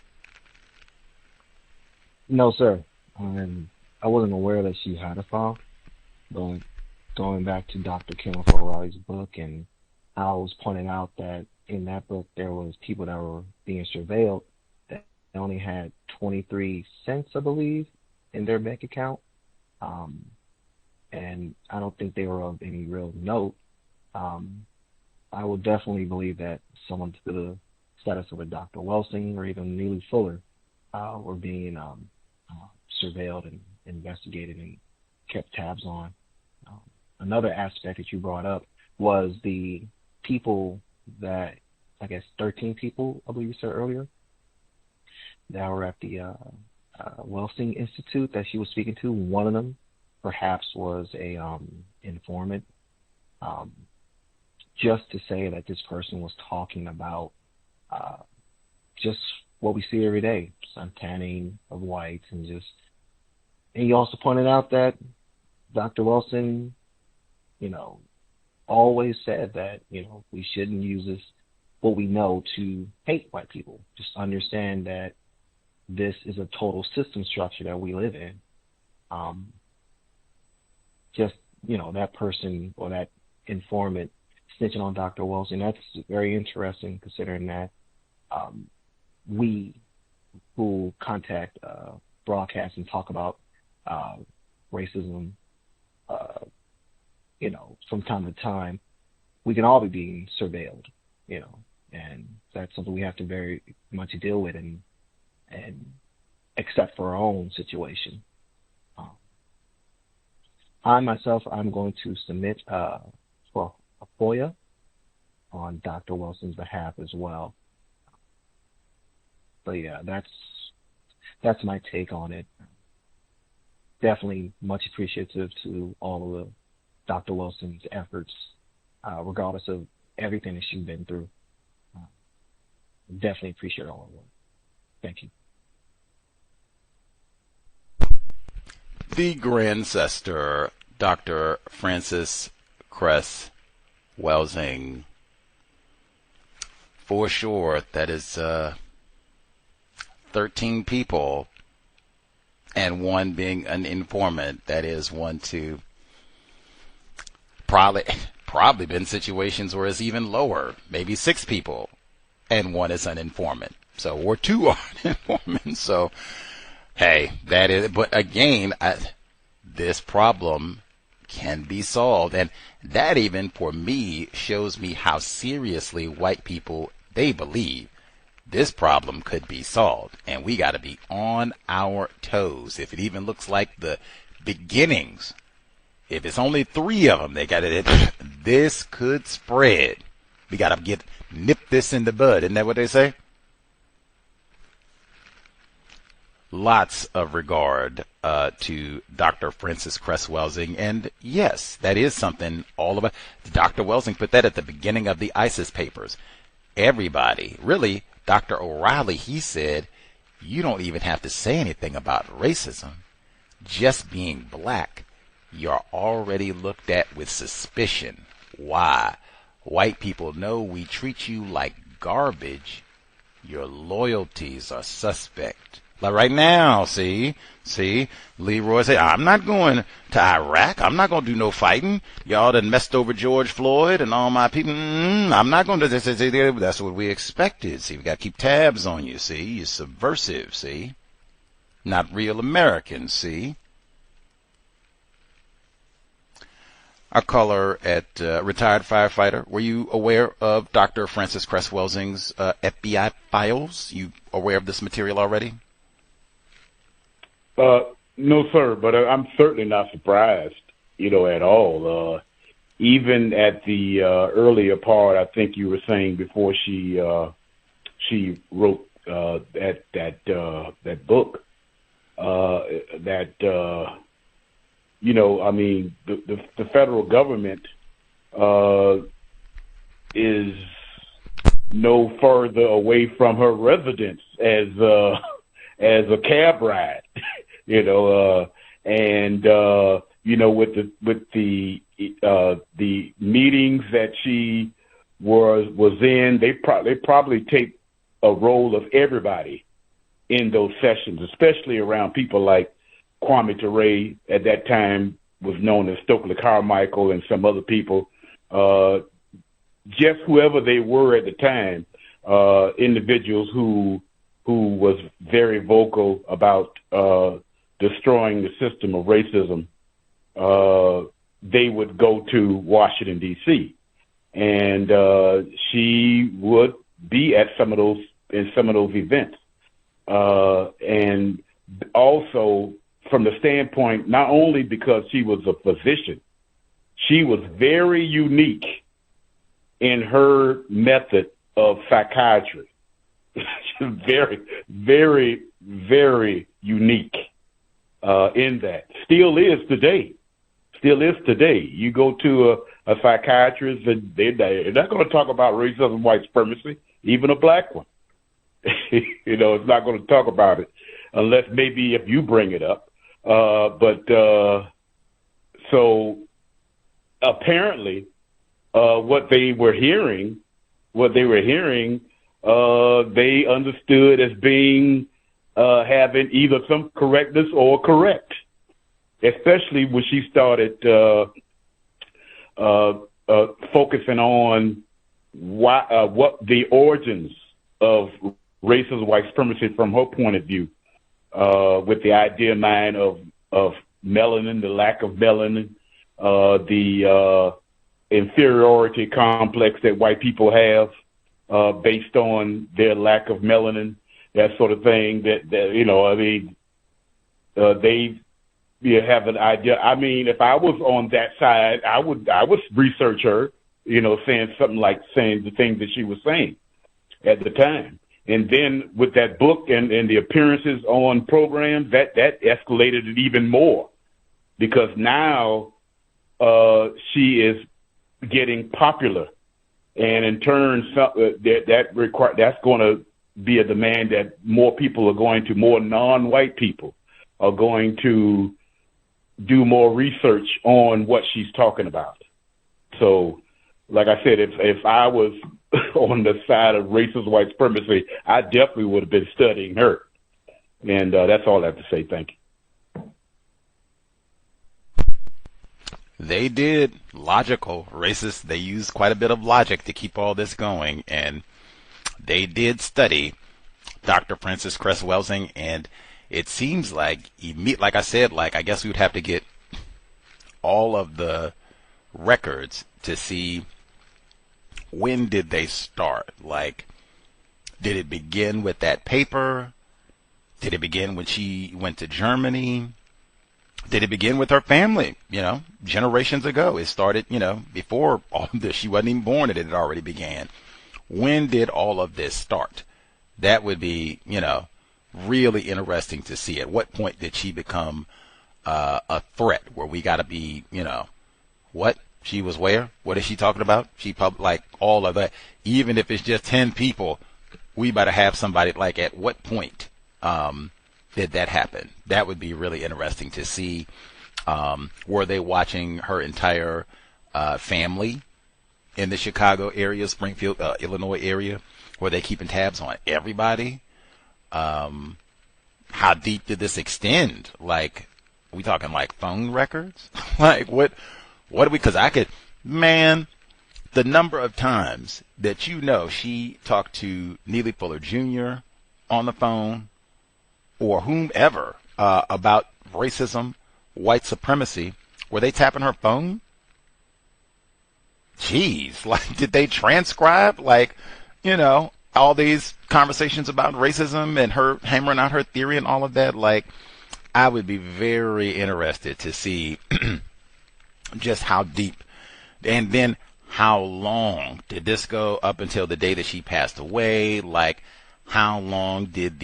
No, sir. I wasn't aware that she had a file, but going back to Dr. Kenneth O'Reilly's book, and I was pointing out that in that book there was people that were being surveilled that only had 23 cents, I believe, in their bank account. And I don't think they were of any real note. I would definitely believe that someone to the status of a Dr. Welsing or even Neely Fuller were being surveilled and investigated and kept tabs on. Another aspect that you brought up was the people that, I guess 13 people, I believe you said earlier, that were at the Welsing Institute that she was speaking to. One of them perhaps was a informant, just to say that this person was talking about just what we see every day, sun tanning of whites, and he also pointed out that Dr. Welsing, always said that, we shouldn't use this, what we know, to hate white people. Just understand that this is a total system structure that we live in. That person or that informant snitching on Dr. Welsing, that's very interesting, considering that we who contact, broadcast and talk about racism, from time to time, we can all be being surveilled, and that's something we have to very much deal with and accept for our own situation. I myself, I'm going to submit for a FOIA on Dr. Welsing's behalf as well. But yeah, that's my take on it. Definitely much appreciative to all of the Dr. Welsing's efforts, regardless of everything that she's been through. Definitely appreciate all of it. Thank you. the grandsister, Dr. Frances Cress Welsing. For sure, that is 13 people, and one being an informant. That is 1, 2. Probably been situations where it's even lower, maybe 6 people, and one is an informant. So, or 2 are an informant. So, hey, that is. But again, this problem can be solved, and that even for me shows me how seriously white people, they believe this problem could be solved, and we got to be on our toes. If it even looks like the beginnings, if it's only 3 of them, they got it. This could spread. We got to nip this in the bud. Isn't that what they say? Lots of regard to Dr. Frances Cress Welsing, and yes, that is something all about. Dr. Welsing put that at the beginning of the ISIS papers. Everybody, really, Dr. O'Reilly, he said, you don't even have to say anything about racism. Just being black, you're already looked at with suspicion. Why? White people know we treat you like garbage. Your loyalties are suspect. Like right now, see, Leroy said, I'm not going to Iraq. I'm not going to do no fighting. Y'all done messed over George Floyd and all my people. I'm not going to. That's what we expected. See, we got to keep tabs on you. See, you're subversive. See, not real Americans. See. Our caller at retired firefighter. Were you aware of Dr. Frances Cress Welsing's FBI files? You aware of this material already? No, sir, but I'm certainly not surprised, at all. Even at the earlier part, I think you were saying before she wrote that book, the federal government is no further away from her residence as a cab ride. With the meetings that she was in, they probably take a role of everybody in those sessions, especially around people like Kwame Ture, at that time was known as Stokely Carmichael, and some other people. Just whoever they were at the time, individuals who was very vocal about destroying the system of racism, they would go to Washington, D.C., and she would be at some of those events. And also from the standpoint, not only because she was a physician, she was very unique in her method of psychiatry. Very, very, very unique in that. Still is today. You go to a psychiatrist, and they're not going to talk about racism, white supremacy, even a black one. It's not going to talk about it unless maybe if you bring it up. So apparently, what they were hearing, they understood as being having either some correctness or correct, especially when she started focusing on what the origins of racism, white supremacy from her point of view, with the idea in mind of melanin, the lack of melanin, the inferiority complex that white people have based on their lack of melanin, that sort of thing. They have an idea. I mean, if I was on that side, I would research her, saying the things that she was saying at the time. And then with that book and the appearances on programs, that escalated it even more, because now she is getting popular, and in turn, that's going to be a demand that more non-white people are going to do more research on what she's talking about. So, like I said, if I was on the side of racist white supremacy, I definitely would have been studying her. And that's all I have to say. Thank you. They did logical racist. They used quite a bit of logic to keep all this going, and they did study Dr. Frances Cress Welsing, and it seems like, like I said, like I guess we would have to get all of the records to see when did they start. Like, did it begin with that paper? Did it begin when she went to Germany? Did it begin with her family, generations ago? It started, before all of this. She wasn't even born and it had already began. When did all of this start? That would be, really interesting to see. At what point did she become a threat where we got to be, what? She was where? What is she talking about? She like all of that. Even if it's just 10 people, we better have somebody. Like, at what point did that happen? That would be really interesting to see. Were they watching her entire family in the Chicago area, Springfield, Illinois area? Were they keeping tabs on everybody? How deep did this extend? Like, are we talking like phone records? Like, what do we, because I could, man, the number of times that she talked to Neely Fuller Jr. on the phone, or whomever, about racism, white supremacy, were they tapping her phone? Jeez, like, did they transcribe, like, all these conversations about racism and her hammering out her theory and all of that? Like, I would be very interested to see just how deep, and then how long did this go up until the day that she passed away? Like, how long did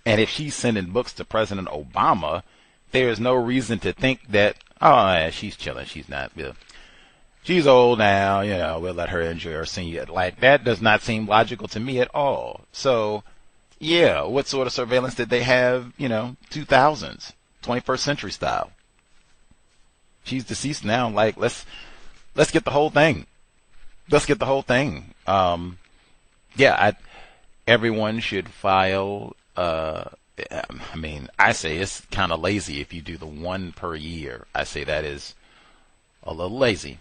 and if she's sending books to President Obama, there is no reason to think that, oh, yeah, she's chilling. She's not, she's old now, we'll let her enjoy her senior. Like, that does not seem logical to me at all. So, yeah, what sort of surveillance did they have, 2000s, 21st century style? She's deceased now. Like, let's get the whole thing. Let's get the whole thing. Everyone should file. I say it's kind of lazy if you do the one per year. I say that is a little lazy.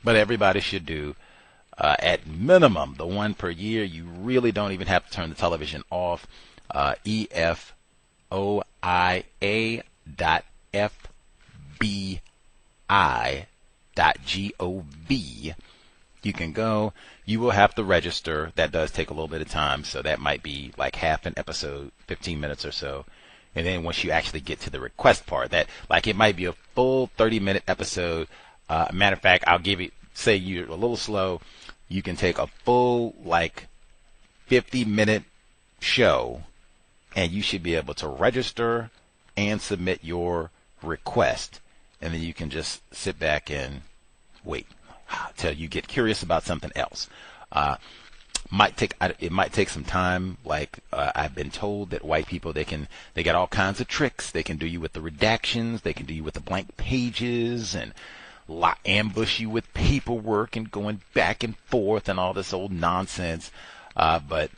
But everybody should do, at minimum, the one per year. You really don't even have to turn the television off. EFOIA.FBI.gov. You can go. You will have to register. That does take a little bit of time, so that might be like half an episode, 15 minutes or so. And then once you actually get to the request part, that, like, it might be a full 30-minute episode. Matter of fact, I'll give it, say you're a little slow, you can take a full, like, 50-minute show, and you should be able to register and submit your request. And then you can just sit back and wait till you get curious about something else. It might take some time. Like, I've been told that white people, they got all kinds of tricks. They can do you with the redactions. They can do you with the blank pages and ambush you with paperwork and going back and forth and all this old nonsense. But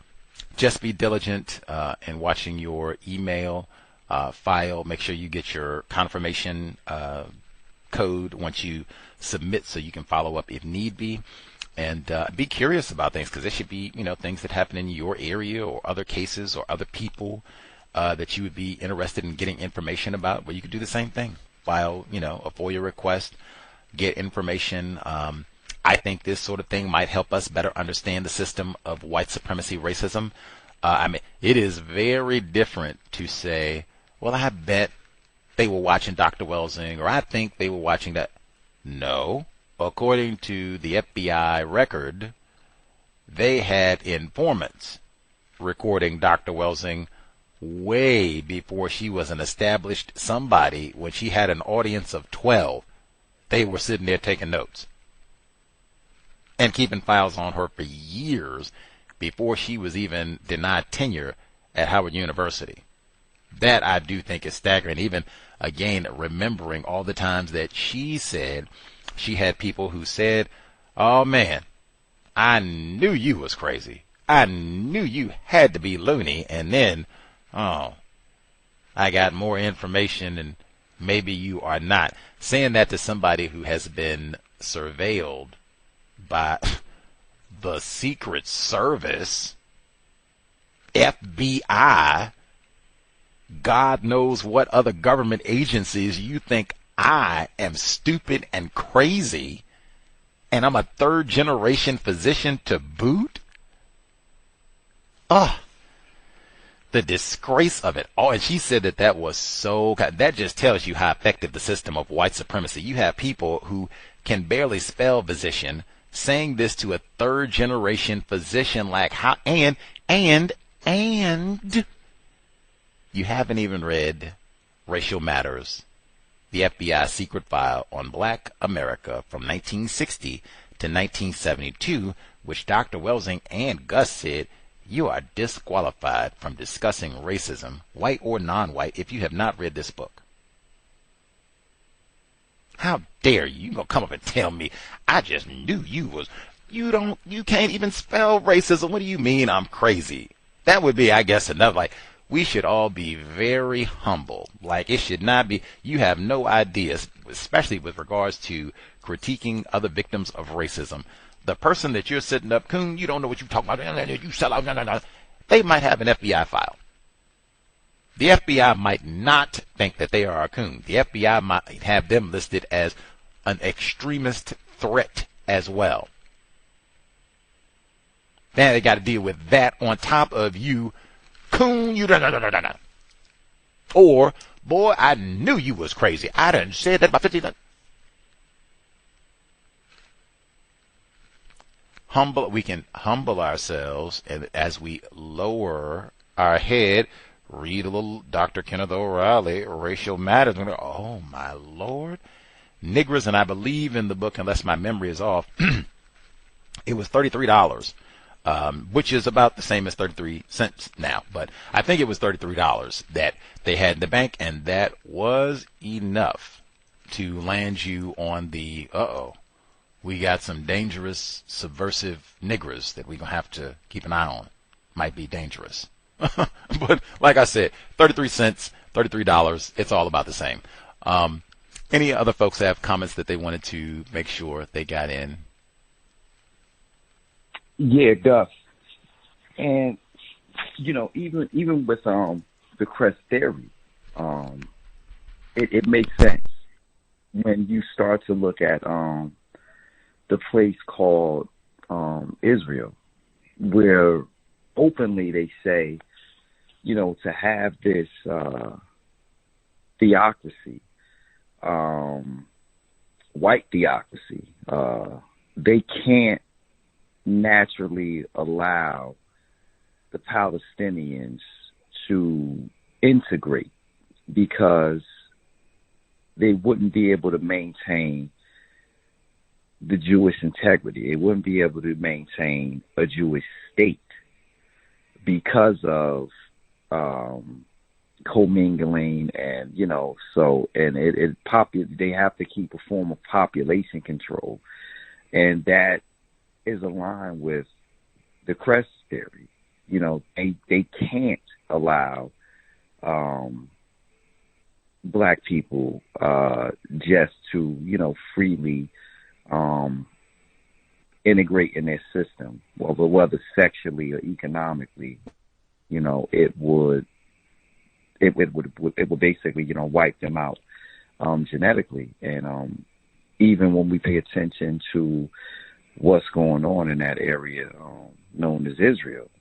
just be diligent in watching your email file. Make sure you get your confirmation code once you submit, so you can follow up if need be. And be curious about things, because there should be, things that happen in your area or other cases or other people that you would be interested in getting information about, where you could do the same thing. File, a FOIA request, get information. I think this sort of thing might help us better understand the system of white supremacy racism. It is very different to say, well, I bet they were watching Dr. Welsing, or I think they were watching that. No. According to the FBI record, they had informants recording Dr. Welsing way before she was an established somebody. When she had an audience of 12, they were sitting there taking notes and keeping files on her for years before she was even denied tenure at Howard University. That I do think is staggering. Even, again, remembering all the times that she said she had people who said, oh, man, I knew you was crazy. I knew you had to be loony. And then, oh, I got more information and maybe you are not. Saying that to somebody who has been surveilled by the Secret Service, FBI, God knows what other government agencies, you think I am stupid and crazy, and I'm a third-generation physician to boot? Ugh. The disgrace of it all. And she said that that was so, that just tells you how effective the system of white supremacy. You have people who can barely spell physician saying this to a third-generation physician, like how, and you haven't even read Racial Matters, the FBI secret file on Black America from 1960 to 1972, which Dr. Welsing and Gus said, you are disqualified from discussing racism, white or non-white, if you have not read this book. How dare you? You gonna come up and tell me I just knew you was, you can't even spell racism. What do you mean I'm crazy? That would be, I guess, enough. Like, we should all be very humble. Like, it should not be, you have no ideas, especially with regards to critiquing other victims of racism. The person that you're sitting up, coon, you don't know what you're talking about, you sell out, they might have an FBI file. The FBI might not think that they are a coon. The FBI might have them listed as an extremist threat as well. Now they got to deal with that on top of you, coon, you or, boy, I knew you was crazy. I done said that about 50 times. We can humble ourselves, and as we lower our head, read a little Dr. Kenneth O'Reilly, Racial Matters. Oh, my Lord. Niggers, and I believe in the book, unless my memory is off, it was $33, which is about the same as 33 cents now. But I think it was $33 that they had in the bank, and that was enough to land you on the, we got some dangerous, subversive niggers that we're going to have to keep an eye on. Might be dangerous. But like I said, 33 cents, $33, it's all about the same. Any other folks have comments that they wanted to make sure they got in? Yeah, Gus. And, even with the Cress theory, it makes sense when you start to look at the place called Israel, where openly they say, to have this theocracy, white theocracy, they can't naturally allow the Palestinians to integrate because they wouldn't be able to maintain the Jewish integrity. They wouldn't be able to maintain a Jewish state because of commingling and, they have to keep a form of population control. And that is aligned with the Cress theory. They can't allow black people just to, freely integrate in their system, whether sexually or economically. It would basically, wipe them out genetically. And even when we pay attention to what's going on in that area known as Israel,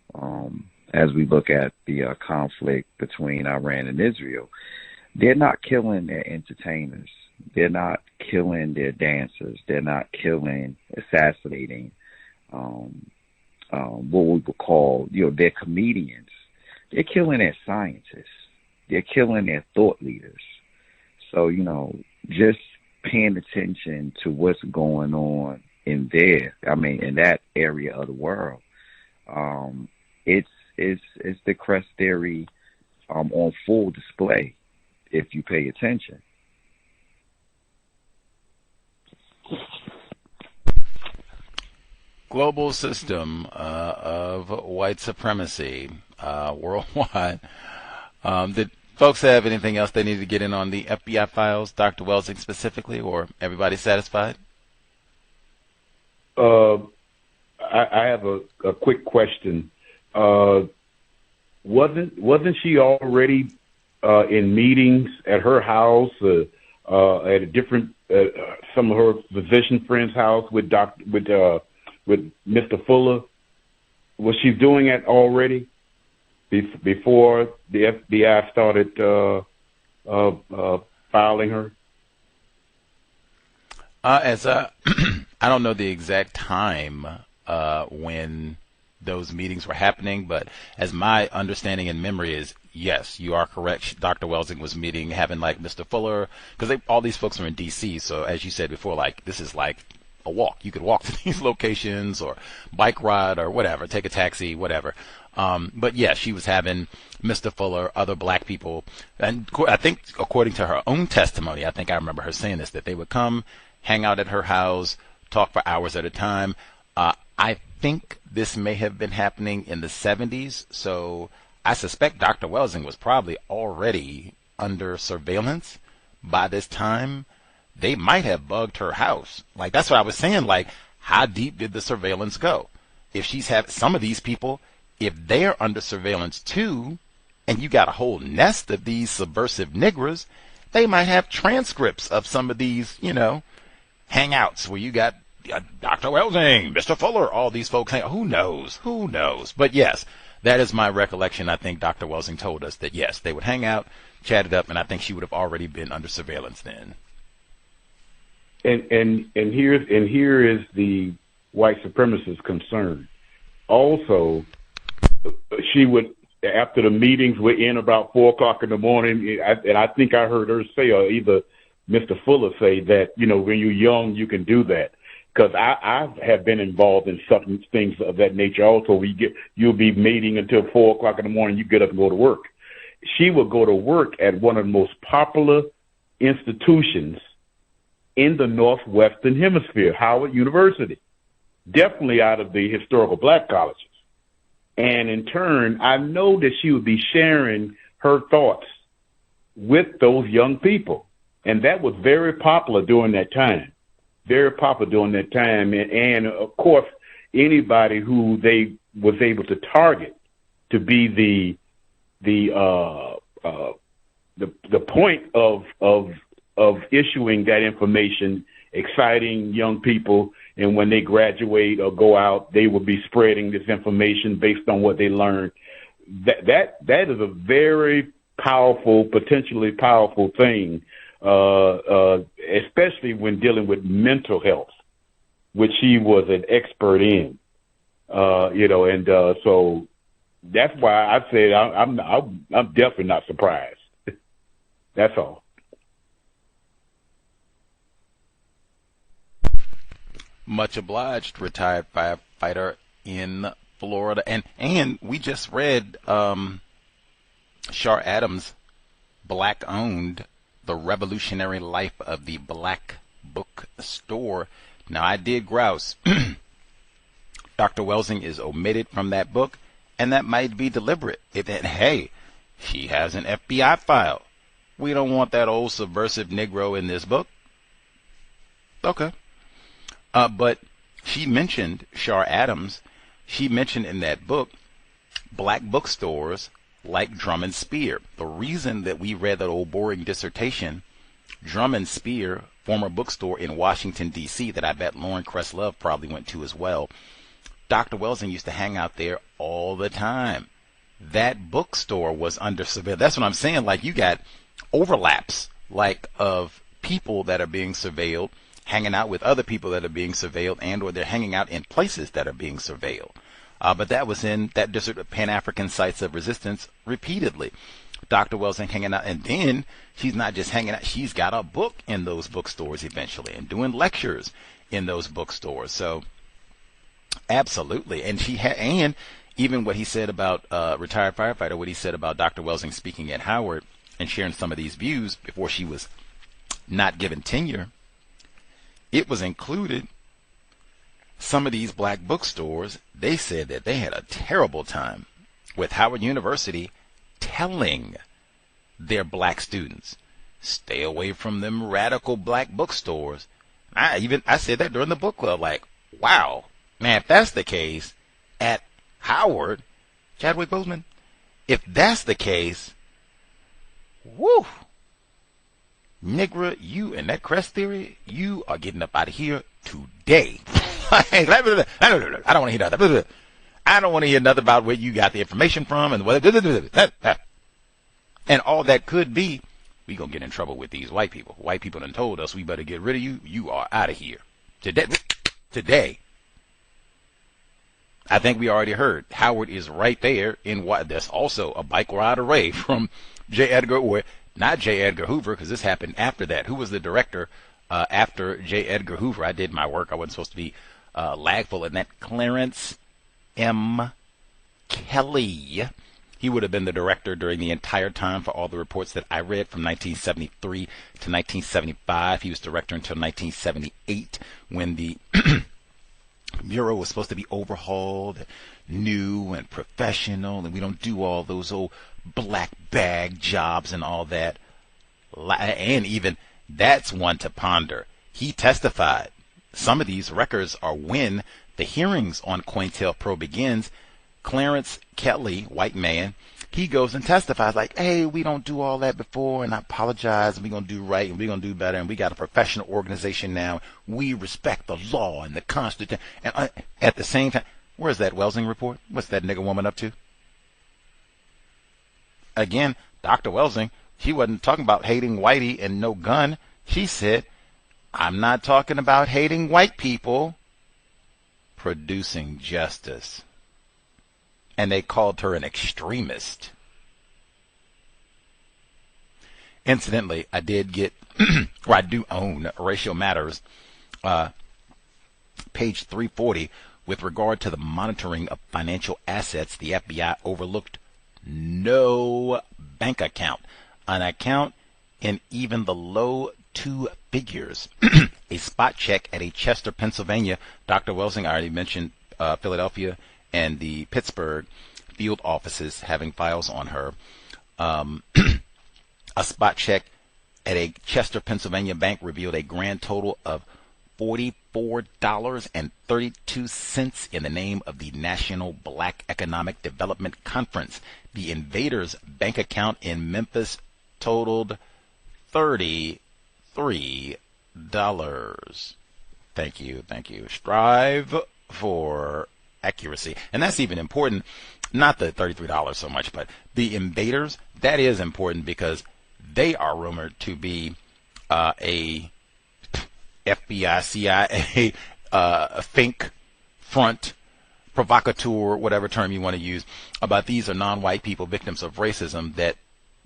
as we look at the conflict between Iran and Israel, they're not killing their entertainers. They're not killing their dancers. They're not assassinating what we would call, their comedians. They're killing their scientists. They're killing their thought leaders. So, just paying attention to what's going on in that area of the world, it's the Cress theory on full display if you pay attention. Global system of white supremacy worldwide. Did folks have anything else they needed to get in on the FBI files, Dr. Welsing specifically, or everybody satisfied? I have a quick question. Wasn't she already in meetings at her house, at a different some of her physician friends' house with Mr. Fuller? Was she doing it already before the FBI started filing her? I don't know the exact time when those meetings were happening, but as my understanding and memory is, yes, you are correct. Dr. Welsing was having like Mr. Fuller, because all these folks are in D.C., so as you said before, like this is like a walk. You could walk to these locations or bike ride or whatever, take a taxi, whatever. But yeah, she was having Mr. Fuller, other black people, and I think according to her own testimony, I think I remember her saying this, that they would come, hang out at her house, talk for hours at a time. I think this may have been happening in the 70s, so I suspect Dr. Welsing was probably already under surveillance by this time. They might have bugged her house. Like, that's what I was saying. Like, how deep did the surveillance go? If she's had some of these people, if they're under surveillance too, and you got a whole nest of these subversive niggers, they might have transcripts of some of these, hangouts where you got Dr. Welsing, Mr. Fuller, all these folks. Who knows? But yes, that is my recollection. I think Dr. Welsing told us that, yes, they would hang out, chat it up, and I think she would have already been under surveillance then. And here is the white supremacist concern. Also, she would, after the meetings were in about 4 o'clock in the morning, and I think I heard her say, or either Mr. Fuller say that, when you're young, you can do that. Because I have been involved in certain things of that nature also. You'll be meeting until 4 o'clock in the morning, you get up and go to work. She would go to work at one of the most popular institutions in the Northwestern Hemisphere, Howard University, definitely out of the historical black colleges. And in turn, I know that she would be sharing her thoughts with those young people. And that was very popular during that time. And of course, anybody who they was able to target to be the point of issuing that information, exciting young people, and when they graduate or go out, they will be spreading this information based on what they learned. That is a very powerful, potentially powerful thing, especially when dealing with mental health, which she was an expert in. So that's why I said I'm definitely not surprised. That's all. Much obliged, retired firefighter in Florida. And we just read Shar Adams' Black-Owned, The Revolutionary Life of the Black Bookstore. Now, I did grouse. Dr. Welsing is omitted from that book, and that might be deliberate. Hey, she has an FBI file. We don't want that old subversive Negro in this book. Okay. But she mentioned, Shar Adams, she mentioned in that book, black bookstores like Drum and Spear. The reason that we read that old boring dissertation, Drum and Spear, former bookstore in Washington, D.C., that I bet Lauren Cress Love probably went to as well. Dr. Welsing used to hang out there all the time. That bookstore was under surveillance. That's what I'm saying. Like, you got overlaps, like, of people that are being surveilled, hanging out with other people that are being surveilled, and or they're hanging out in places that are being surveilled. But that was in that district of Pan-African Sites of Resistance repeatedly. Dr. Welsing hanging out, and then she's not just hanging out, she's got a book in those bookstores eventually and doing lectures in those bookstores. So absolutely. And and even what he said about retired firefighter, what he said about Dr. Welsing speaking at Howard and sharing some of these views before she was not given tenure, it was included. Some of these black bookstores, they said that they had a terrible time with Howard University telling their black students, stay away from them radical black bookstores. I said that during the book club, like, wow, man, if that's the case at Howard, Chadwick Boseman, if that's the case, woo, nigga, you and that Cress theory, you are getting up out of here today. I don't want to hear nothing. I don't want to hear nothing about where you got the information from and whether, and all that could be, we gonna get in trouble with these white people. White people done told us we better get rid of you. You are out of here today. I think we already heard Howard is right there in what that's also a bike ride away from J. Edgar, or not J. Edgar Hoover, because this happened after that. Who was the director after J. Edgar Hoover? I did my work. I wasn't supposed to be lagful in that. Clarence M. Kelly. He would have been the director during the entire time for all the reports that I read from 1973 to 1975. He was director until 1978 when the Bureau was supposed to be overhauled, new and professional, and we don't do all those old black bag jobs and all that. And even that's one to ponder. He testified. Some of these records are when the hearings on COINTELPRO begins. Clarence Kelly, white man, he goes and testifies like, hey, we don't do all that before, and I apologize, and we're going to do right, and we're going to do better, and we got a professional organization now. We respect the law and the Constitution. And at the same time, where's that Welsing report? What's that nigger woman up to? Again, Dr. Welsing, she wasn't talking about hating whitey and no gun. She said, I'm not talking about hating white people, producing justice. And they called her an extremist. Incidentally, I did get, or I do own Racial Matters, page 340, with regard to the monitoring of financial assets. The FBI overlooked no bank account, an account in even the low two figures. A spot check at a Chester, Pennsylvania. Dr. Welsing, I already mentioned Philadelphia and the Pittsburgh field offices having files on her. A spot check at a Chester, Pennsylvania bank revealed a grand total of $44.32 in the name of the National Black Economic Development Conference. The invaders' bank account in Memphis totaled $33. Thank you. Strive for accuracy. And that's even important, not the $33 so much, but the invaders, that is important because they are rumored to be a FBI, CIA, fink, front, provocateur, whatever term you want to use. But these are non-white people, victims of racism, that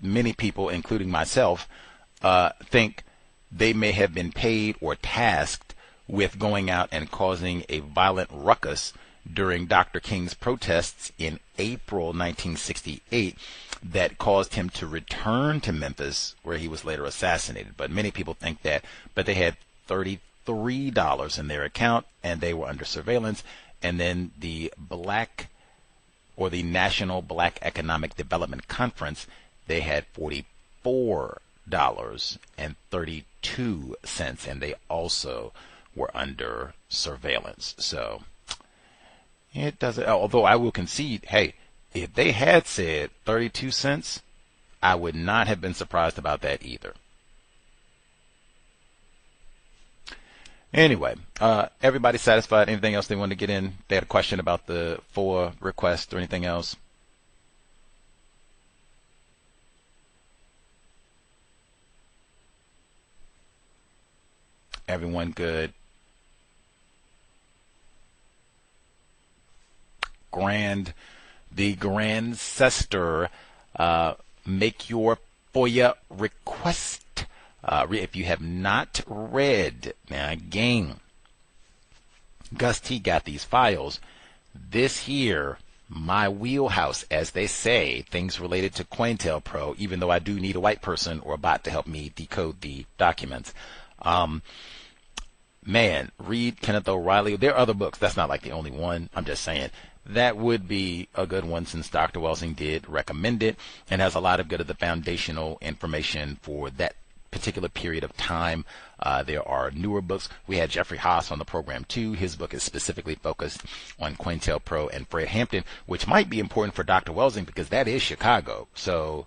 many people, including myself, think they may have been paid or tasked with going out and causing a violent ruckus during Dr. King's protests in April 1968 that caused him to return to Memphis, where he was later assassinated. But many people think that, but they had $33 in their account and they were under surveillance. And then the National Black Economic Development Conference, they had $44.32, and they also were under surveillance. So it doesn't, although I will concede, hey, if they had said 32 cents, I would not have been surprised about that either. Anyway, everybody satisfied? Anything else they wanted to get in? They had a question about the FOIA request or anything else? Everyone good? The Grandcester, make your FOIA request. If you have not read, now again, Gus T got these files. This here my wheelhouse, as they say, things related to COINTELPRO, even though I do need a white person or a bot to help me decode the documents. Man, read Kenneth O'Reilly. There are other books. That's not like the only one. I'm just saying that would be a good one, since Dr. Welsing did recommend it and has a lot of good of the foundational information for that particular period of time. There are newer books. We had Jeffrey Haas on the program too. His book is specifically focused on COINTELPRO and Fred Hampton, which might be important for Dr. Welsing because that is Chicago. So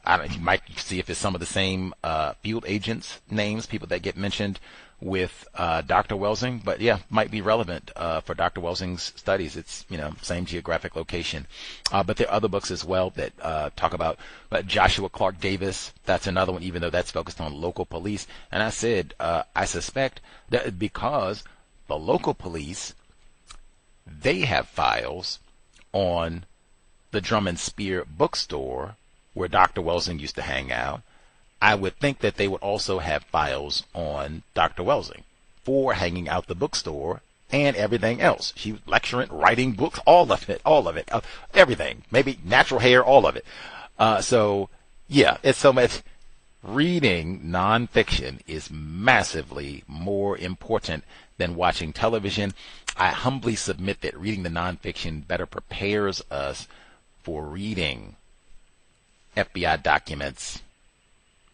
you might see if it's some of the same field agents names, people that get mentioned with Dr. Welsing, but yeah, might be relevant for Dr. Welsing's studies. It's, same geographic location. But there are other books as well that talk about Joshua Clark Davis. That's another one, even though that's focused on local police. And I said, I suspect that because the local police, they have files on the Drum and Spear bookstore where Dr. Welsing used to hang out. I would think that they would also have files on Dr. Welsing for hanging out the bookstore and everything else. She was lecturing, writing books, all of it, everything, maybe natural hair, all of it. So yeah, it's so much. Reading nonfiction is massively more important than watching television. I humbly submit that reading the nonfiction better prepares us for reading FBI documents,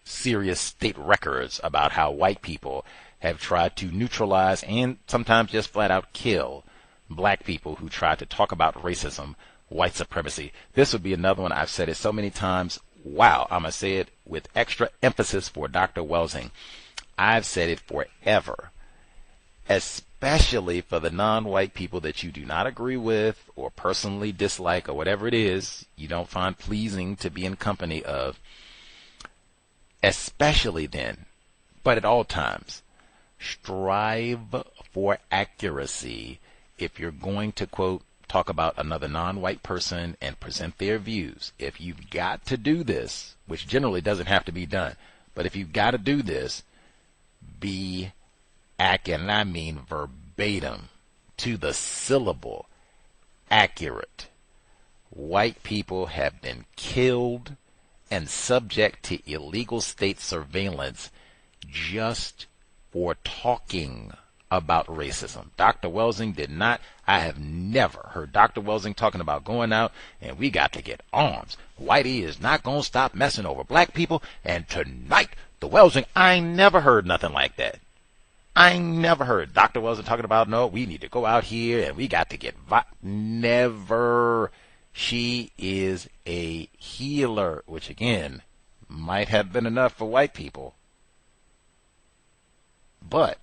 serious state records about how white people have tried to neutralize and sometimes just flat out kill black people who try to talk about racism, white supremacy. This would be another one. I've said it so many times. Wow, I'm going to say it with extra emphasis for Dr. Welsing. I've said it forever, especially for the non-white people that you do not agree with or personally dislike or whatever it is you don't find pleasing to be in company of. Especially then, but at all times, strive for accuracy if you're going to, quote, talk about another non-white person and present their views. If you've got to do this, which generally doesn't have to be done, but if you've got to do this, be accurate, and I mean verbatim, to the syllable, accurate. White people have been killed and subject to illegal state surveillance just for talking about racism. Dr. Welsing did not. I have never heard Dr. Welsing talking about going out and we got to get arms. Whitey is not going to stop messing over black people, and tonight the Welsing, I never heard nothing like that. I never heard Dr. Welsing talking about, no, we need to go out here and we got to get never. She is a healer, which again might have been enough for white people. But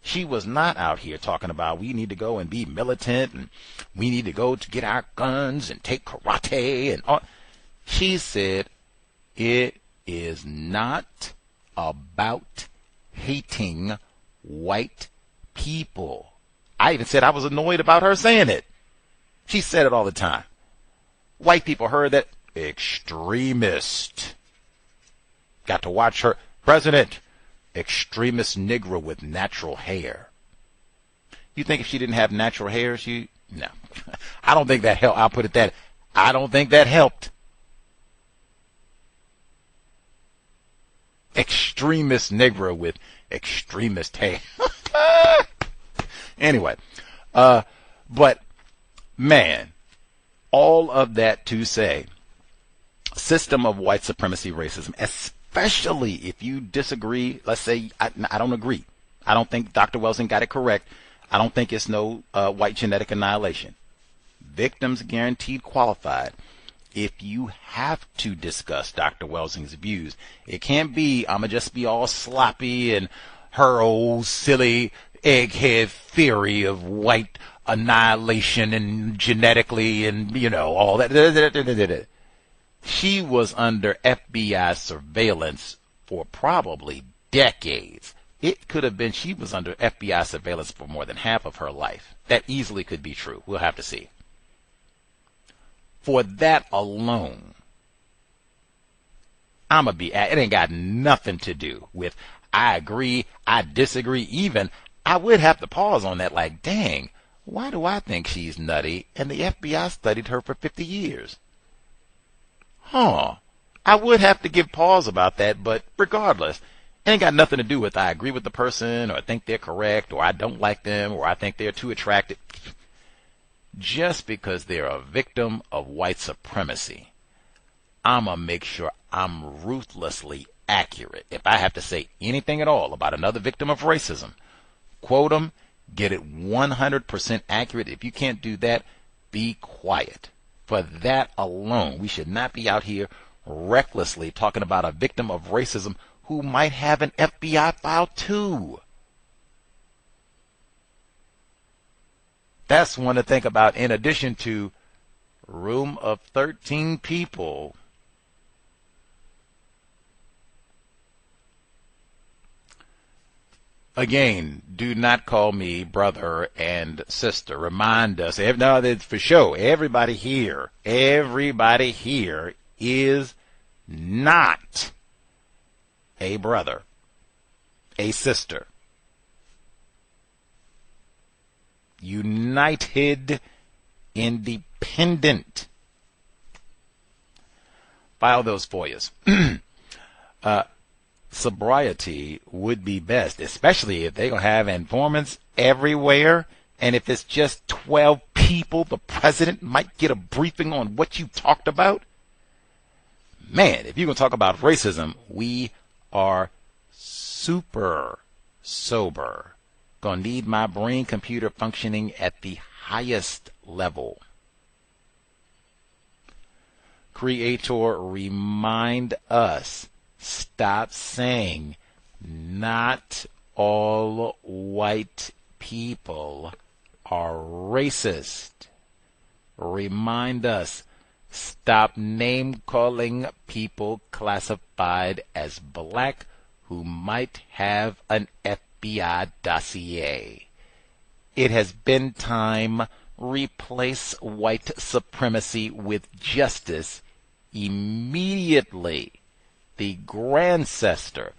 she was not out here talking about we need to go and be militant and we need to go to get our guns and take karate and all. She said it is not about hating white people. I even said I was annoyed about her saying it. She said it all the time. White people heard that. Extremist. Got to watch her. President. Extremist Negro with natural hair. You think if she didn't have natural hair, no. I don't think that helped. I'll put it that. I don't think that helped. Extremist Negro with extremist hair. Anyway. But, man. All of that to say, system of white supremacy racism, especially if you disagree. Let's say I don't agree. I don't think Dr. Welsing got it correct. I don't think it's no white genetic annihilation. Victims guaranteed qualified. If you have to discuss Dr. Welsing's views, it can't be, I'm going to just be all sloppy and her old silly egghead theory of white annihilation and genetically and, all that. She was under FBI surveillance for probably decades. It could have been she was under FBI surveillance for more than half of her life. That easily could be true. We'll have to see. For that alone, it ain't got nothing to do with I agree, I disagree, even I would have to pause on that like, dang, Why do I think she's nutty and the FBI studied her for 50 years? I would have to give pause about that, but regardless, it ain't got nothing to do with I agree with the person or I think they're correct or I don't like them or I think they're too attractive. Just because they're a victim of white supremacy, I'm going to make sure I'm ruthlessly accurate. If I have to say anything at all about another victim of racism, quote them, get it 100% accurate. If you can't do that, be quiet. For that alone, we should not be out here recklessly talking about a victim of racism who might have an FBI file too. That's one to think about in addition to room of 13 people. Again, do not call me brother and sister. Remind us, no, for sure, everybody here is not a brother, a sister. United, independent. File those FOIAs. Sobriety would be best, especially if they're going to have informants everywhere. And if it's just 12 people, the president might get a briefing on what you talked about. Man, if you're going to talk about racism, we are super sober. Going to need my brain computer functioning at the highest level. Creator, remind us. Stop saying not all white people are racist. Remind us. Stop name-calling people classified as black who might have an FBI dossier. It has been time. Replace white supremacy with justice immediately. The grandsester,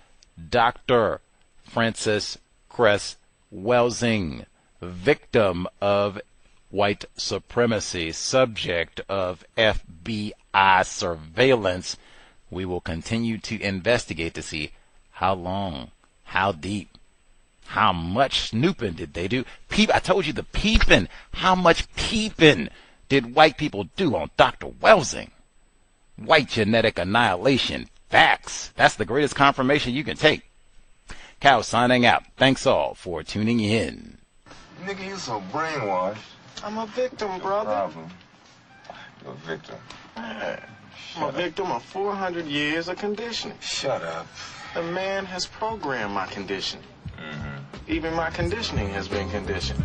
Dr. Francis Cress Welsing, victim of white supremacy, subject of FBI surveillance. We will continue to investigate to see how long, how deep, how much snooping did they do. I told you the peeping. How much peeping did white people do on Dr. Welsing? White genetic annihilation. Facts. That's the greatest confirmation you can take. Cow signing out. Thanks all for tuning in. Nigga, you so brainwashed. I'm a victim, brother. No problem. You're a victim. Man, I'm a victim of 400 years of conditioning. Shut up. The man has programmed my conditioning. Even my conditioning has been conditioned.